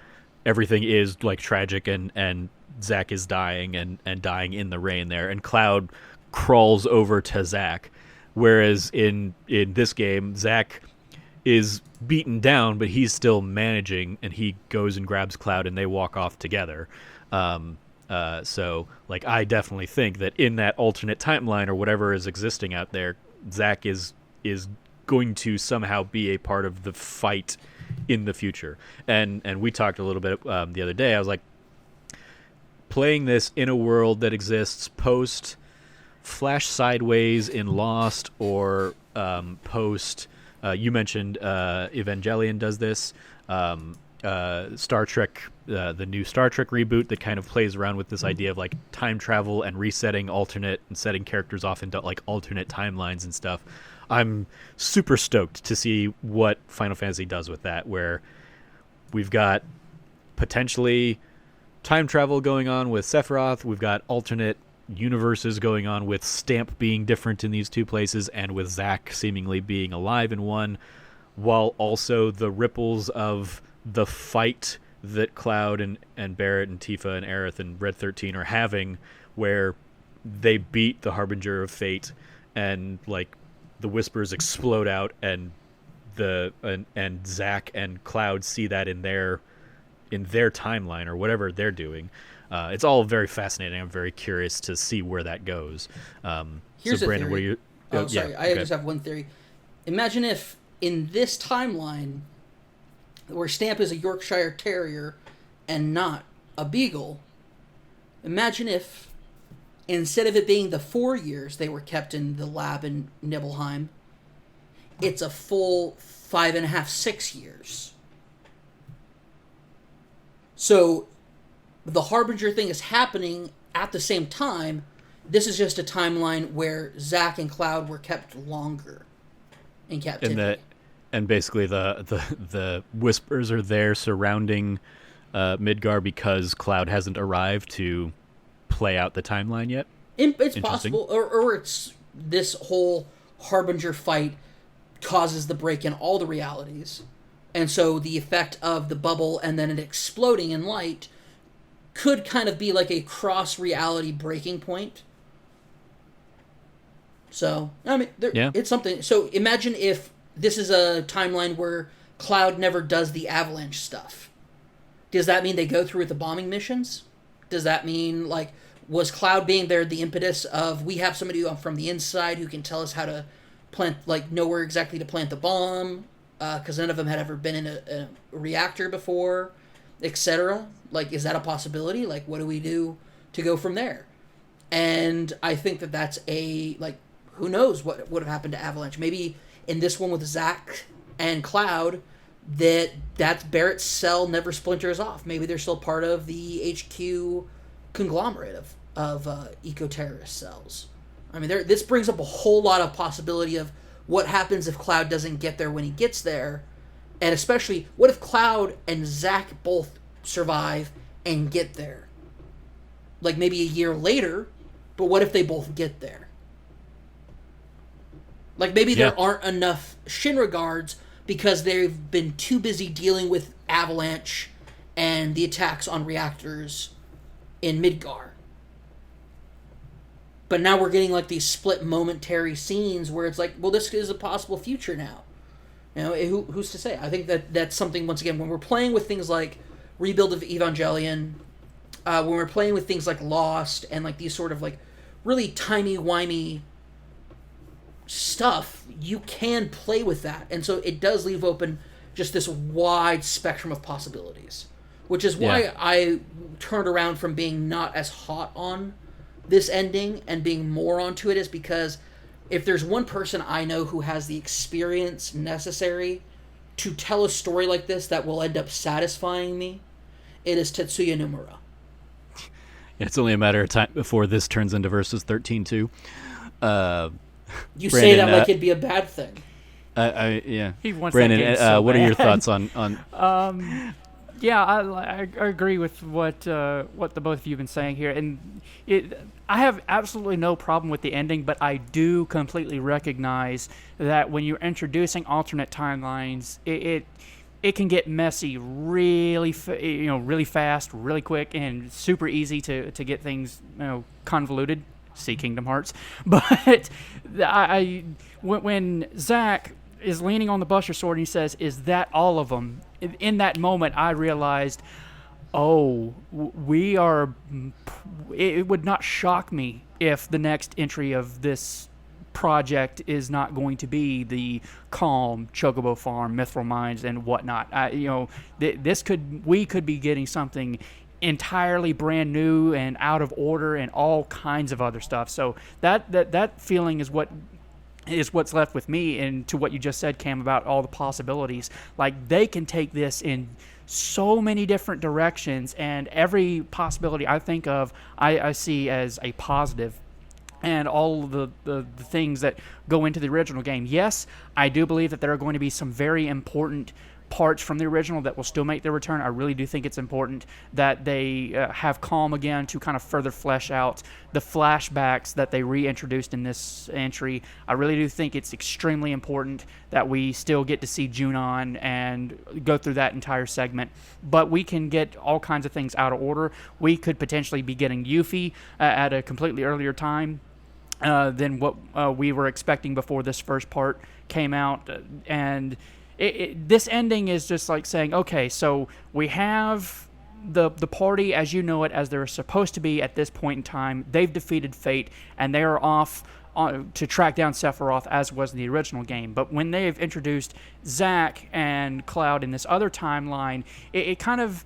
Speaker 1: everything is like tragic, and Zack is dying and dying in the rain there, and Cloud crawls over to Zack, whereas in this game, Zack is beaten down, but he's still managing, and he goes and grabs Cloud, and they walk off together. So, like, I definitely think that in that alternate timeline or whatever is existing out there, Zack is going to somehow be a part of the fight in the future. And we talked a little bit the other day. I was like, playing this in a world that exists post Flash Sideways in Lost, or post you mentioned Evangelion does this, Star Trek, the new Star Trek reboot that kind of plays around with this idea of like time travel and resetting alternate and setting characters off into like alternate timelines and stuff. I'm super stoked to see what Final Fantasy does with that, where we've got potentially time travel going on with Sephiroth, we've got alternate universes going on with Stamp being different in these two places, and with Zack seemingly being alive in one, while also the ripples of the fight that Cloud and Barrett and Tifa and Aerith and Red 13 are having, where they beat the Harbinger of Fate, and like the Whispers explode out, and and Zack and Cloud see that in their timeline or whatever they're doing. It's all very fascinating. I'm very curious to see where that goes.
Speaker 2: Here's
Speaker 1: so Brandon,
Speaker 2: a theory.
Speaker 1: what are you?
Speaker 2: Oh, sorry. I just have one theory. Imagine if in this timeline, where Stamp is a Yorkshire Terrier and not a Beagle, imagine if instead of it being the 4 years they were kept in the lab in Nibelheim, it's a full 5.5, 6 years. So the Harbinger thing is happening at the same time. This is just a timeline where Zack and Cloud were kept longer in captivity.
Speaker 1: And basically the Whispers are there surrounding Midgar because Cloud hasn't arrived to play out the timeline yet?
Speaker 2: It's possible. Or it's this whole Harbinger fight causes the break in all the realities. And so the effect of the bubble and then it exploding in light could kind of be like a cross-reality breaking point. So, I mean, it's something. So imagine if this is a timeline where Cloud never does the avalanche stuff. Does that mean they go through with the bombing missions? Does that mean, like, was Cloud being there the impetus of, we have somebody from the inside who can tell us how to plant, like, know where exactly to plant the bomb, because none of them had ever been in a reactor before, etc.? Like, is that a possibility? Like, what do we do to go from there? And I think that that's who knows what would have happened to Avalanche. Maybe in this one with Zack and Cloud, that's Barrett's cell never splinters off. Maybe they're still part of the HQ conglomerate of eco-terrorist cells. I mean, this brings up a whole lot of possibility of what happens if Cloud doesn't get there when he gets there. And especially, what if Cloud and Zack both survive and get there? Like, maybe a year later, but what if they both get there? Like, maybe there aren't enough Shinra guards because they've been too busy dealing with Avalanche and the attacks on reactors in Midgar. But now we're getting, like, these split momentary scenes where it's like, well, this is a possible future now. You know, who's to say? I think that's something, once again, when we're playing with things like Rebuild of Evangelion, when we're playing with things like Lost and, like, these sort of, like, really timey-wimey stuff, you can play with that. And so it does leave open just this wide spectrum of possibilities, which is why I turned around from being not as hot on this ending and being more onto it, is because if there's one person I know who has the experience necessary to tell a story like this that will end up satisfying me, it is Tetsuya Nomura.
Speaker 1: It's only a matter of time before this turns into Versus 13 too.
Speaker 2: You say that like it'd be a bad thing.
Speaker 1: Yeah.
Speaker 3: He wants
Speaker 1: Brandon,
Speaker 3: that game so
Speaker 1: what are your
Speaker 3: bad.
Speaker 1: thoughts on?
Speaker 3: Yeah, I agree with what the both of you have been saying here, and I have absolutely no problem with the ending, but I do completely recognize that when you're introducing alternate timelines, it can get messy really really fast, really quick, and super easy to get things convoluted. See Kingdom Hearts, but when Zack is leaning on the Buster Sword and he says, "Is that all of them?" In that moment, I realized, oh, we are. It would not shock me if the next entry of this project is not going to be the Calm, Chocobo Farm, Mithril Mines, and whatnot. We could be getting something entirely brand new and out of order and all kinds of other stuff. So that feeling is what's left with me, and to what you just said, Cam, about all the possibilities. Like, they can take this in so many different directions, and every possibility I think of, I see as a positive. And all the things that go into the original game. Yes, I do believe that there are going to be some very important parts from the original that will still make their return. I really do think it's important that they have Calm again to kind of further flesh out the flashbacks that they reintroduced in this entry. I really do think it's extremely important that we still get to see Junon and go through that entire segment. But we can get all kinds of things out of order. We could potentially be getting Yuffie at a completely earlier time than what we were expecting before this first part came out. And this ending is just like saying, okay, so we have the party as you know it, as they're supposed to be at this point in time. They've defeated fate, and they are off to track down Sephiroth, as was the original game. But when they've introduced Zack and Cloud in this other timeline, it kind of,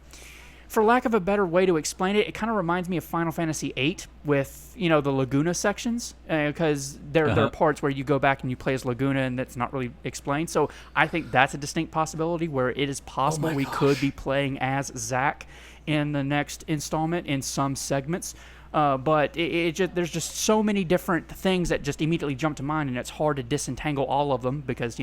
Speaker 3: for lack of a better way to explain it, it kind of reminds me of Final Fantasy VIII with, the Laguna sections, because there are parts where you go back and you play as Laguna and that's not really explained. So I think that's a distinct possibility where it is possible we could be playing as Zack in the next installment in some segments. But there's just so many different things that just immediately jump to mind, and it's hard to disentangle all of them because,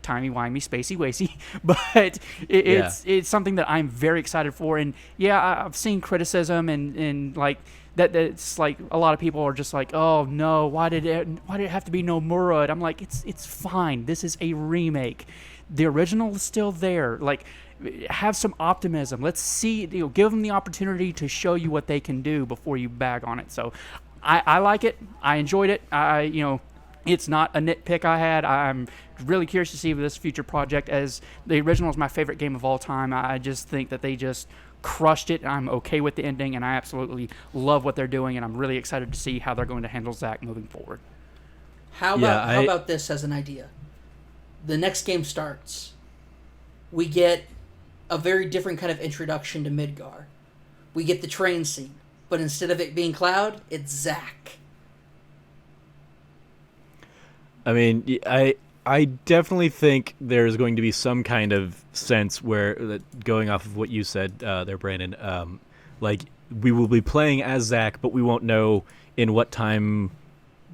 Speaker 3: timey-wimey, spacey-wacy, but it's something that I'm very excited for. And I've seen criticism and like that it's like a lot of people are just like, oh no, why did it have to be Nomura? And I'm like, it's fine. This is a remake. The original is still there. Like, have some optimism. Let's see, give them the opportunity to show you what they can do before you bag on it. So I like it. I enjoyed it. It's not a nitpick I had. I'm really curious to see this future project, as the original is my favorite game of all time. I just think that they just crushed it. I'm okay with the ending, and I absolutely love what they're doing, and I'm really excited to see how they're going to handle Zack moving forward.
Speaker 2: How about this as an idea? The next game starts. We get a very different kind of introduction to Midgar. We get the train scene, but instead of it being Cloud, it's Zack.
Speaker 1: I mean, I definitely think there's going to be some kind of sense where, going off of what you said there, Brandon, like, we will be playing as Zack, but we won't know in what time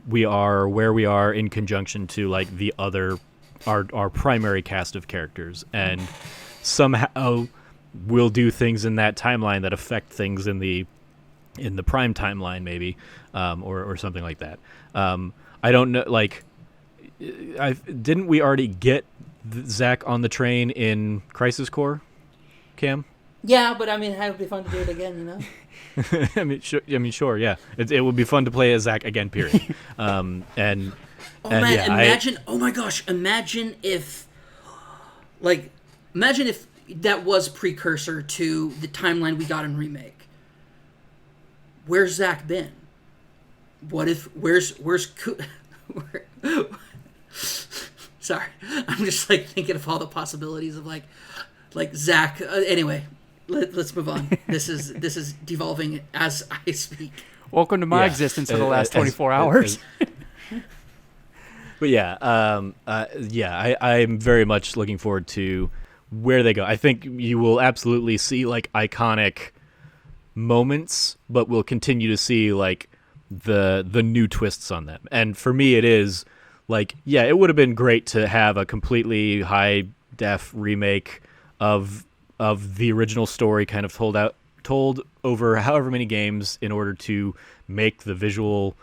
Speaker 1: we are, where we are in conjunction to, like, the other, our primary cast of characters. And somehow we'll do things in that timeline that affect things in the prime timeline, maybe, or something like that. I don't know, like, didn't we already get Zack on the train in Crisis Core, Cam?
Speaker 2: Yeah, but I mean, it would be fun to do it again,
Speaker 1: I mean, sure, yeah. It would be fun to play as Zack again, period. Imagine if that was precursor to the timeline we got in Remake. Where's Zack been? What if, where's sorry, I'm just like thinking of all the possibilities of like Zack. Anyway, let's move on. This is devolving as I speak.
Speaker 3: Welcome to my existence for the last 24 hours.
Speaker 1: But I'm very much looking forward to where they go. I think you will absolutely see like iconic moments, but we'll continue to see like the new twists on them. And for me, it is like, yeah, it would have been great to have a completely high def remake of the original story, kind of told over however many games in order to make the visual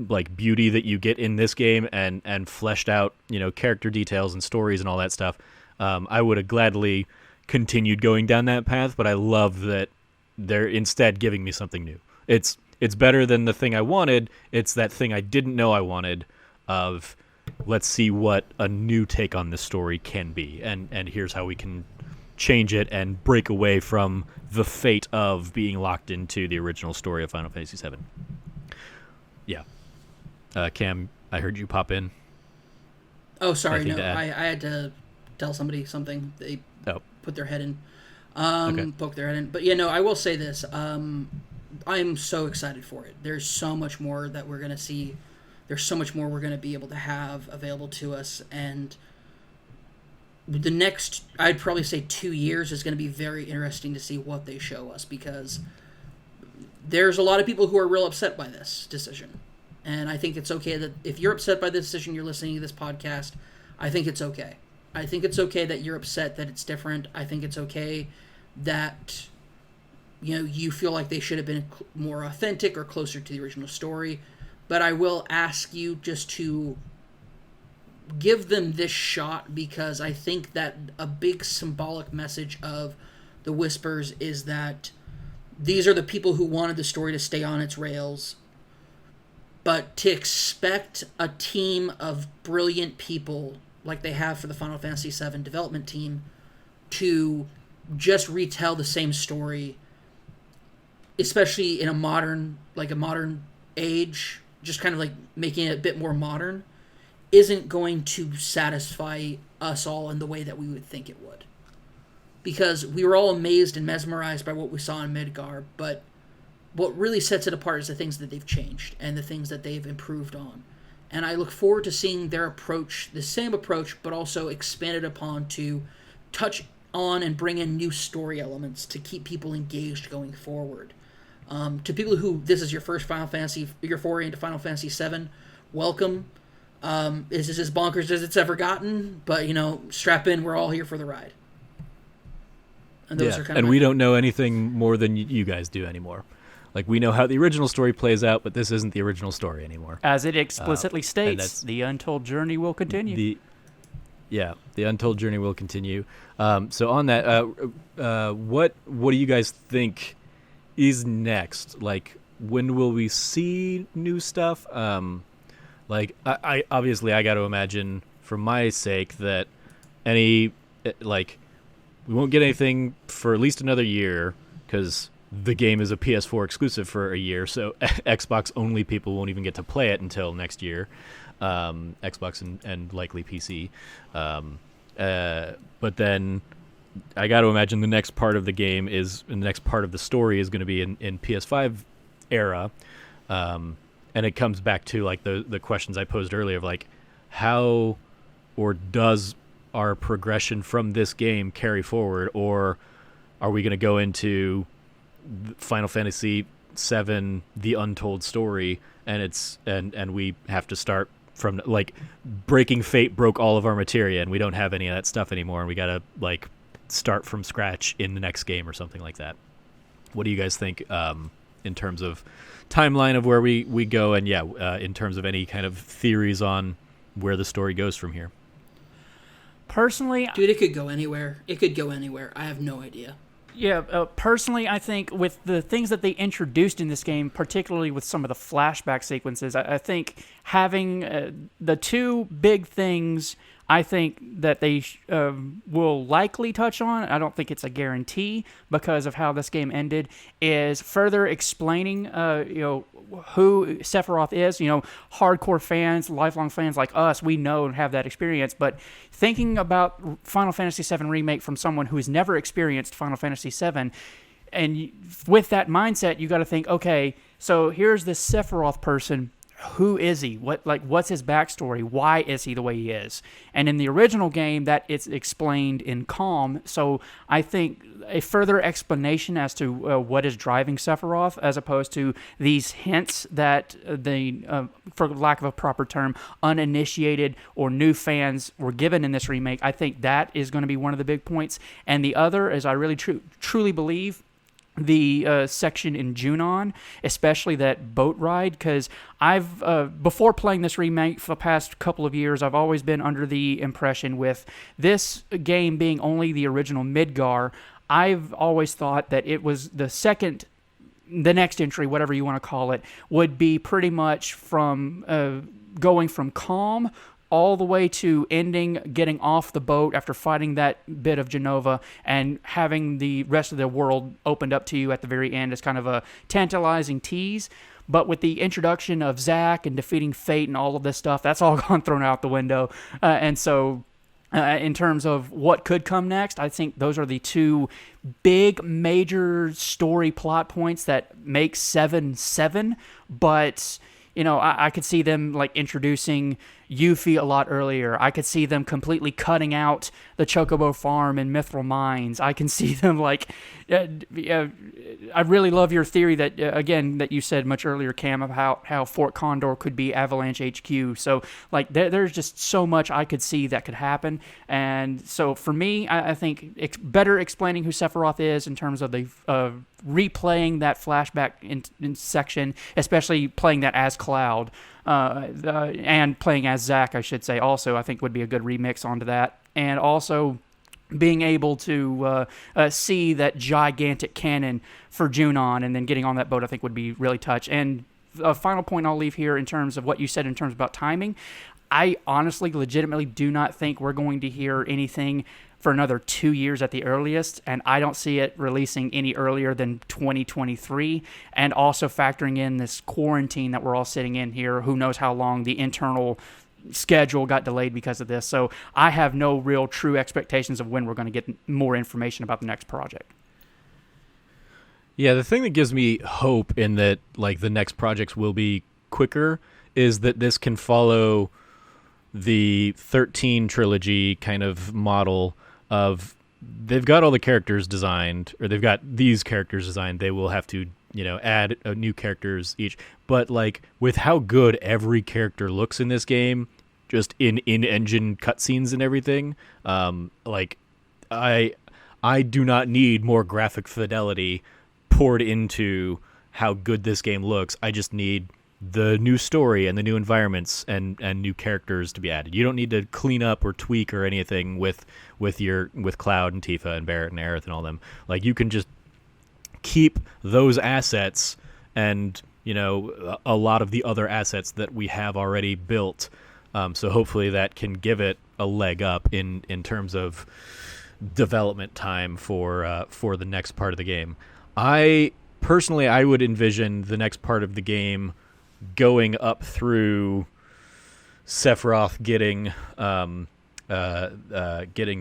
Speaker 1: like beauty that you get in this game and fleshed out, character details and stories and all that stuff. I would have gladly continued going down that path, but I love that they're instead giving me something new. It's better than the thing I wanted. It's that thing I didn't know I wanted of, let's see what a new take on this story can be. And here's how we can change it and break away from the fate of being locked into the original story of Final Fantasy VII. Yeah. Cam, I heard you pop in.
Speaker 2: Oh, sorry. No, I had to tell somebody something. They put their head in. Poke their head in. But, I will say this. I'm so excited for it. There's so much more that we're going to see. There's so much more we're going to be able to have available to us. And the next, I'd probably say 2 years is going to be very interesting to see what they show us, because there's a lot of people who are real upset by this decision. And I think it's okay that if you're upset by this decision, you're listening to this podcast, I think it's okay. I think it's okay that you're upset that it's different. I think it's okay that you feel like they should have been more authentic or closer to the original story. But I will ask you just to give them this shot, because I think that a big symbolic message of the Whispers is that these are the people who wanted the story to stay on its rails. But to expect a team of brilliant people like they have for the Final Fantasy VII development team to just retell the same story, especially in a modern age, just kind of like making it a bit more modern, isn't going to satisfy us all in the way that we would think it would. Because we were all amazed and mesmerized by what we saw in Midgar, but what really sets it apart is the things that they've changed and the things that they've improved on. And I look forward to seeing their approach, the same approach, but also expanded upon to touch on and bring in new story elements to keep people engaged going forward. To people who this is your first Final Fantasy, your foray into Final Fantasy VII, welcome. This is as bonkers as it's ever gotten, but strap in. We're all here for the ride. And those are kind of
Speaker 1: we don't know anything more than you guys do anymore. Like, we know how the original story plays out, but this isn't the original story anymore.
Speaker 3: As it explicitly states, the untold journey will continue.
Speaker 1: The untold journey will continue. So on that, what do you guys think is next? Like, when will we see new stuff? I obviously I got to imagine, for my sake, that we won't get anything for at least another year, because the game is a PS4 exclusive for a year, so Xbox only people won't even get to play it until next year. Xbox and likely PC. But then I got to imagine the next part of the game the next part of the story is going to be in PS5 era. And it comes back to like the questions I posed earlier of like, how or does our progression from this game carry forward, or are we going to go into Final Fantasy VII, the untold story, and we have to start from like Breaking Fate broke all of our materia and we don't have any of that stuff anymore, and we got to like start from scratch in the next game or something like that. What do you guys think in terms of timeline of where we go, and in terms of any kind of theories on where the story goes from here?
Speaker 3: Personally,
Speaker 2: dude, it could go anywhere. I have no idea.
Speaker 3: Yeah, personally, I think with the things that they introduced in this game, particularly with some of the flashback sequences, I think having the two big things I think that they will likely touch on, I don't think it's a guarantee because of how this game ended, is further explaining who Sephiroth is. Hardcore fans, lifelong fans like us, we know and have that experience, but thinking about Final Fantasy VII Remake from someone who has never experienced Final Fantasy VII, and with that mindset, you got to think, okay, so here's this Sephiroth person who is he? What's his backstory? Why is he the way he is? And in the original game, that it's explained in Calm. So I think a further explanation as to what is driving Sephiroth, as opposed to these hints that for lack of a proper term, uninitiated or new fans were given in this remake. I think that is going to be one of the big points. And the other is I really truly believe the section in Junon, especially that boat ride, because I've before playing this remake for the past couple of years, I've always been under the impression with this game being only the original Midgar, I've always thought that it was the next entry, whatever you want to call it, would be pretty much from going from Calm all the way to getting off the boat after fighting that bit of Genova and having the rest of the world opened up to you at the very end as kind of a tantalizing tease. But with the introduction of Zack and defeating Fate and all of this stuff, that's all gone thrown out the window. And so in terms of what could come next, I think those are the two big major story plot points that make 7 7. But I could see them like introducing Yuffie a lot earlier. I could see them completely cutting out the Chocobo Farm and Mithril Mines. I can see them I really love your theory that again that you said much earlier, Cam, about how Fort Condor could be Avalanche HQ. So there's just so much I could see that could happen. And so for me, I think better explaining who Sephiroth is in terms of the replaying that flashback in section, especially playing that as Cloud. And playing as Zack, I should say, also, I think would be a good remix onto that. And also being able to see that gigantic cannon for Junon and then getting on that boat, I think would be really touch. And a final point I'll leave here in terms of what you said in terms about timing. I honestly, legitimately do not think we're going to hear anything for another 2 years at the earliest, and I don't see it releasing any earlier than 2023, and also factoring in this quarantine that we're all sitting in here, who knows how long the internal schedule got delayed because of this. So I have no real true expectations of when we're going to get more information about the next project.
Speaker 1: Yeah, the thing that gives me hope in that the next projects will be quicker is that this can follow the 13 trilogy kind of model of they've got all the characters designed, or they've got these characters designed. They will have to, add new characters each. But with how good every character looks in this game, just in engine cutscenes and everything, I do not need more graphic fidelity poured into how good this game looks. I just need the new story and the new environments and new characters to be added. You don't need to clean up or tweak or anything with Cloud and Tifa and Barrett and Aerith and all them. You can just keep those assets and a lot of the other assets that we have already built. So hopefully that can give it a leg up in terms of development time for the next part of the game. I would envision the next part of the game going up through Sephiroth getting the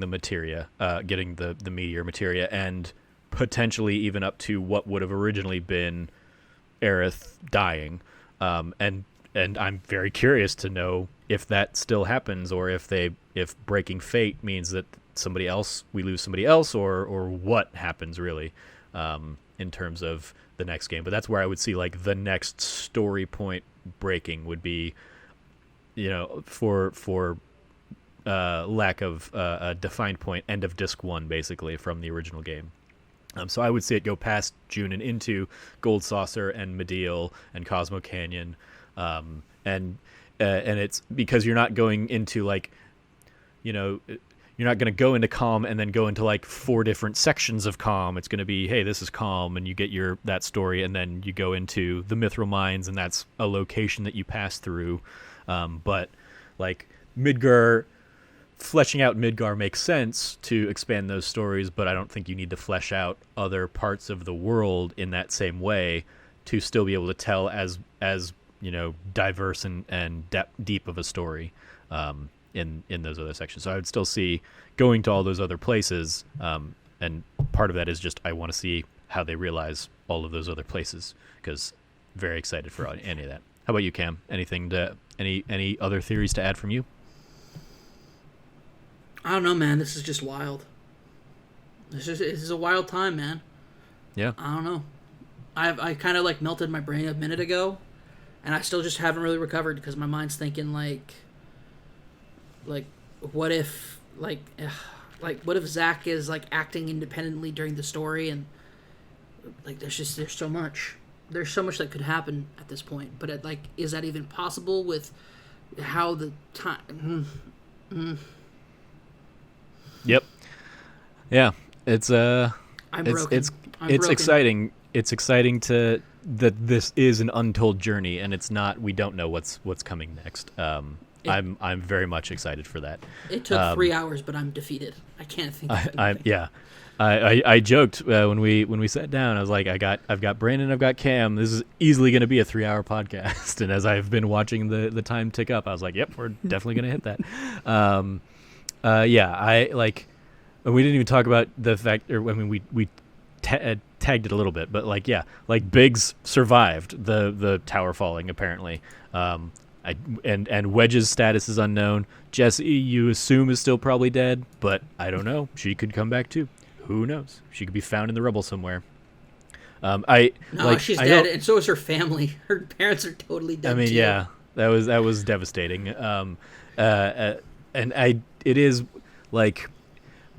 Speaker 1: materia, getting the meteor materia, and potentially even up to what would have originally been Aerith dying. And I'm very curious to know if that still happens, or if breaking fate means that we lose somebody else, or what happens really in terms of the next game. But that's where I would see the next story point breaking would be, for lack of a defined point, end of disc 1 basically from the original game. So I would see it go past June and into Gold Saucer and Mediel and Cosmo Canyon, and it's because you're not going into you're not going to go into Calm and then go into 4 different sections of Calm. It's going to be, hey, this is Calm, and you get that story, and then you go into the Mithril Mines, and that's a location that you pass through. But Midgar, fleshing out Midgar makes sense to expand those stories, but I don't think you need to flesh out other parts of the world in that same way to still be able to tell as diverse and deep of a story. In those other sections. So I would still see going to all those other places, and part of that is just I want to see how they realize all of those other places, because very excited for any of that. How about you, Cam? Any other theories to add from you?
Speaker 2: I don't know, man. This is just wild. This is a wild time, man.
Speaker 1: Yeah.
Speaker 2: I don't know. I kind of like melted my brain a minute ago, and I still just haven't really recovered because my mind's thinking like what if what if Zach is like acting independently during the story, and like there's so much that could happen at this point. But is that even possible with how the time?
Speaker 1: Yep. Yeah. It's
Speaker 2: I'm broken.
Speaker 1: It's
Speaker 2: broken.
Speaker 1: exciting. It's exciting that this is an untold journey, and it's not. We don't know what's coming next. I'm very much excited for that.
Speaker 2: It took 3 hours, but I'm defeated. I can't think of anything.
Speaker 1: Yeah. I joked when we sat down. I was like, I've got Brandon, I've got Cam. This is easily going to be a 3-hour podcast. And as I've been watching the time tick up, I was like, yep, we're definitely going to hit that. Yeah, we didn't even talk about the fact, we tagged it a little bit, but Biggs survived the tower falling apparently. And Wedge's status is unknown. Jesse, you assume, is still probably dead, but I don't know. She could come back too. Who knows? She could be found in the rubble somewhere.
Speaker 2: She's dead, and so is her family. Her parents are totally dead.
Speaker 1: I mean,
Speaker 2: too.
Speaker 1: yeah, that was devastating. It is like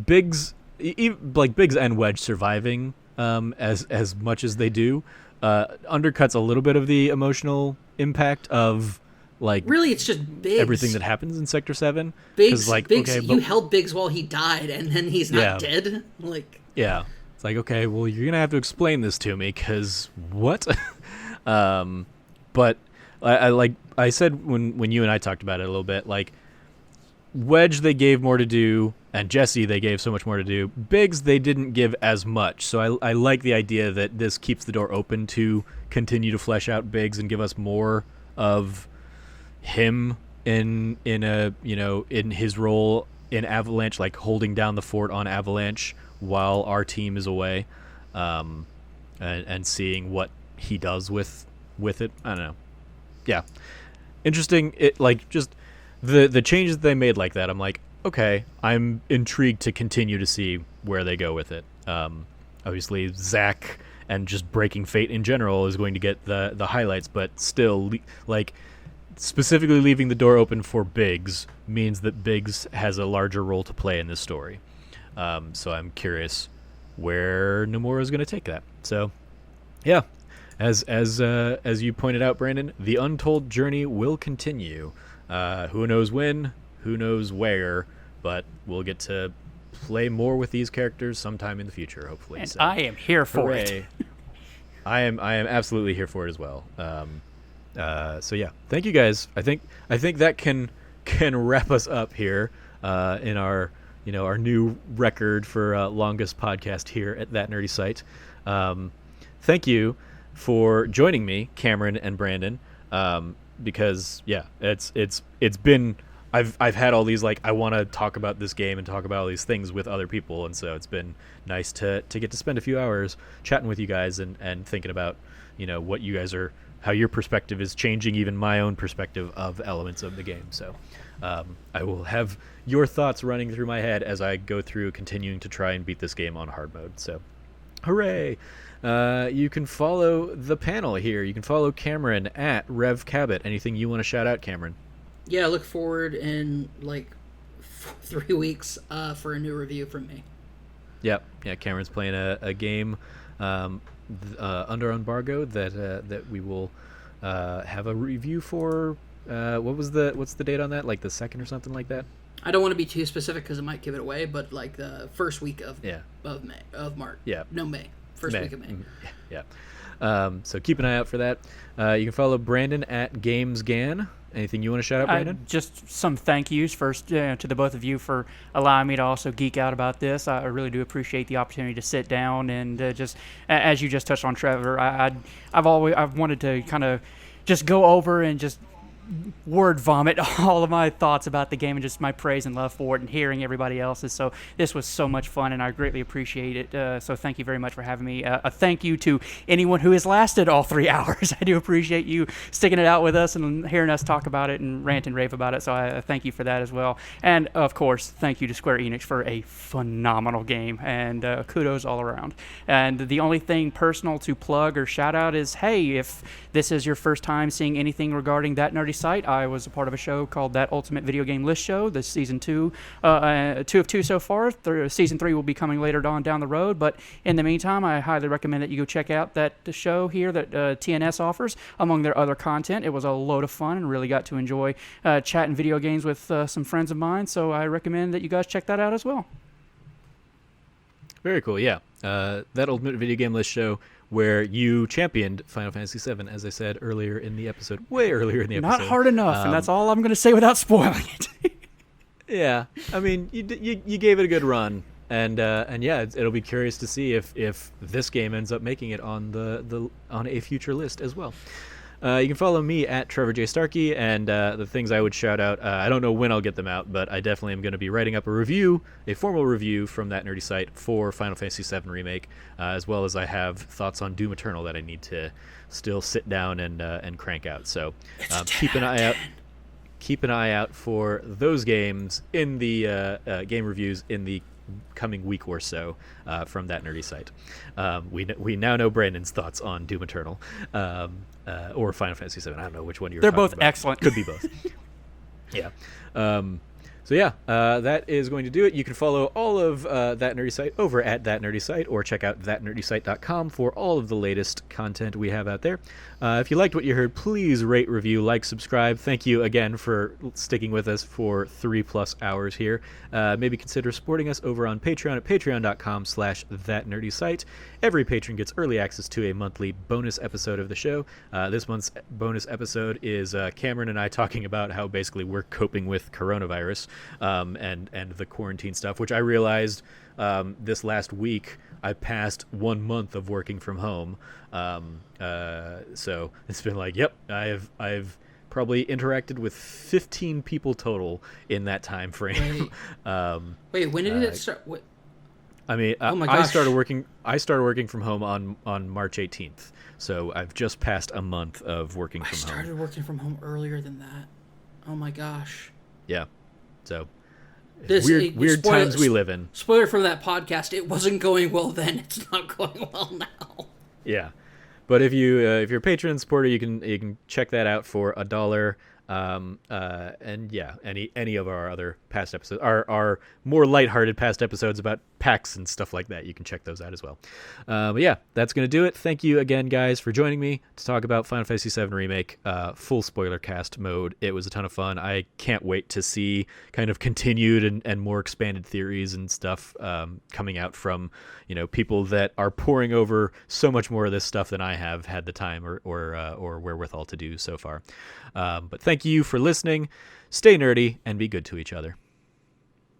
Speaker 1: Biggs, Biggs and Wedge surviving as much as they do undercuts a little bit of the emotional impact of.
Speaker 2: Really, it's just Biggs.
Speaker 1: Everything that happens in Sector 7.
Speaker 2: Biggs, you held Biggs while he died, and then he's not dead.
Speaker 1: Yeah, it's like, okay, well, you're gonna have to explain this to me, because what? But I said when you and I talked about it a little bit, Wedge they gave more to do, and Jesse they gave so much more to do. Biggs they didn't give as much, so I like the idea that this keeps the door open to continue to flesh out Biggs and give us more of him in his role in Avalanche, holding down the fort on Avalanche while our team is away, and seeing what he does with it. I don't know. Yeah, interesting. It just the changes they made like that. I'm like, okay, I'm intrigued to continue to see where they go with it. Obviously, Zach and just breaking fate in general is going to get the highlights, but still, specifically leaving the door open for Biggs means that Biggs has a larger role to play in this story. So I'm curious where Nomura is going to take that. So, yeah, as you pointed out, Brandon, the untold journey will continue. Who knows when? Who knows where? But we'll get to play more with these characters sometime in the future, hopefully.
Speaker 3: And
Speaker 1: so,
Speaker 3: I am here for
Speaker 1: hooray.
Speaker 3: it.
Speaker 1: I am absolutely here for it as well. So yeah, thank you guys. I think that can wrap us up here in our our new record for longest podcast here at That Nerdy Site. Thank you for joining me, Cameron and Brandon. Because yeah, it's been I've had all these I want to talk about this game and talk about all these things with other people, and so it's been nice to get to spend a few hours chatting with you guys and thinking about what you guys are. How your perspective is changing even my own perspective of elements of the game. So I will have your thoughts running through my head as I go through continuing to try and beat this game on hard mode. So hooray! You can follow the panel here. You can follow Cameron at Rev Cabot. Anything you want to shout out, Cameron?
Speaker 2: Yeah, I look forward in 3 weeks for a new review from me.
Speaker 1: Yep. Yeah, Cameron's playing a game under embargo that we will have a review for. What's the date on that? The 2nd or something like that?
Speaker 2: I don't want to be too specific because it might give it away, but the first week of March.
Speaker 1: Yeah.
Speaker 2: No, May. First week of May.
Speaker 1: Yeah. So keep an eye out for that. You can follow Brandon at Games Gann. Anything you want to shout out, Brandon?
Speaker 3: Just some thank yous first to the both of you for allowing me to also geek out about this. I really do appreciate the opportunity to sit down and just, as you just touched on, Trevor, I've wanted to kind of just go over and just word vomit all of my thoughts about the game and just my praise and love for it, and hearing everybody else's. So this was so much fun, and I greatly appreciate it. So thank you very much for having me. A thank you to anyone who has lasted all 3 hours. I do appreciate you sticking it out with us and hearing us talk about it and rant and rave about it. So I thank you for that as well. And of course, thank you to Square Enix for a phenomenal game, and kudos all around. And the only thing personal to plug or shout out is, hey, if this is your first time seeing anything regarding That Nerdy Site, I was a part of a show called That Ultimate Video Game List Show. This season 2, 2 of 2 so far. Season 3 will be coming later on down the road. But in the meantime, I highly recommend that you go check out that show here that TNS offers among their other content. It was a load of fun and really got to enjoy chatting video games with some friends of mine. So I recommend that you guys check that out as well.
Speaker 1: Very cool, yeah. That Ultimate Video Game List Show, where you championed Final Fantasy VII, as I said earlier in the episode, way earlier in the episode.
Speaker 3: Not hard enough, and that's all I'm going to say without spoiling it.
Speaker 1: Yeah, I mean, you gave it a good run, and yeah, it'll be curious to see if this game ends up making it on on a future list as well. You can follow me at Trevor J. Starkey, and the things I would shout out, I don't know when I'll get them out, but I definitely am going to be writing up a formal review from That Nerdy Site for Final Fantasy VII Remake, as well as I have thoughts on Doom Eternal that I need to still sit down and crank out. So keep an eye out for those games in the game reviews in the coming week or so from That Nerdy Site. We now know Brandon's thoughts on Doom Eternal or Final Fantasy VII. I don't know which one you're
Speaker 3: They're
Speaker 1: talking
Speaker 3: both
Speaker 1: about.
Speaker 3: excellent.
Speaker 1: Could be both. Yeah. So yeah, that is going to do it. You can follow all of That Nerdy Site over at That Nerdy Site, or check out thatnerdysite.com for all of the latest content we have out there. If you liked what you heard, please rate, review, like, subscribe. Thank you again for sticking with us for 3+ hours here. Maybe consider supporting us over on Patreon at patreon.com/thatnerdysite. Every patron gets early access to a monthly bonus episode of the show. This month's bonus episode is Cameron and I talking about how basically we're coping with coronavirus and the quarantine stuff, which I realized this last week I passed 1 month of working from home. So it's been like, yep, I've probably interacted with 15 people total in that time frame.
Speaker 2: Wait, when did it start? What?
Speaker 1: I mean,
Speaker 2: Oh my
Speaker 1: I
Speaker 2: gosh.
Speaker 1: started working from home on March 18th. So I've just passed a month of working
Speaker 2: I
Speaker 1: from home.
Speaker 2: started working from home earlier than that. Oh my gosh.
Speaker 1: Yeah. So
Speaker 2: spoiler-
Speaker 1: weird times we live in.
Speaker 2: Spoiler from that podcast, it wasn't going well then. It's not going well now.
Speaker 1: Yeah, but if you're a Patreon supporter, you can check that out for $1. And yeah, any of our other past episodes, our more lighthearted past episodes about PAX and stuff like that, you can check those out as well. But yeah, that's gonna do it. Thank you again, guys, for joining me to talk about Final Fantasy VII Remake, full spoiler cast mode. It was a ton of fun. I can't wait to see kind of continued and more expanded theories and stuff coming out from people that are poring over so much more of this stuff than I have had the time or wherewithal to do so far. But thank you for listening. Stay nerdy and be good to each other.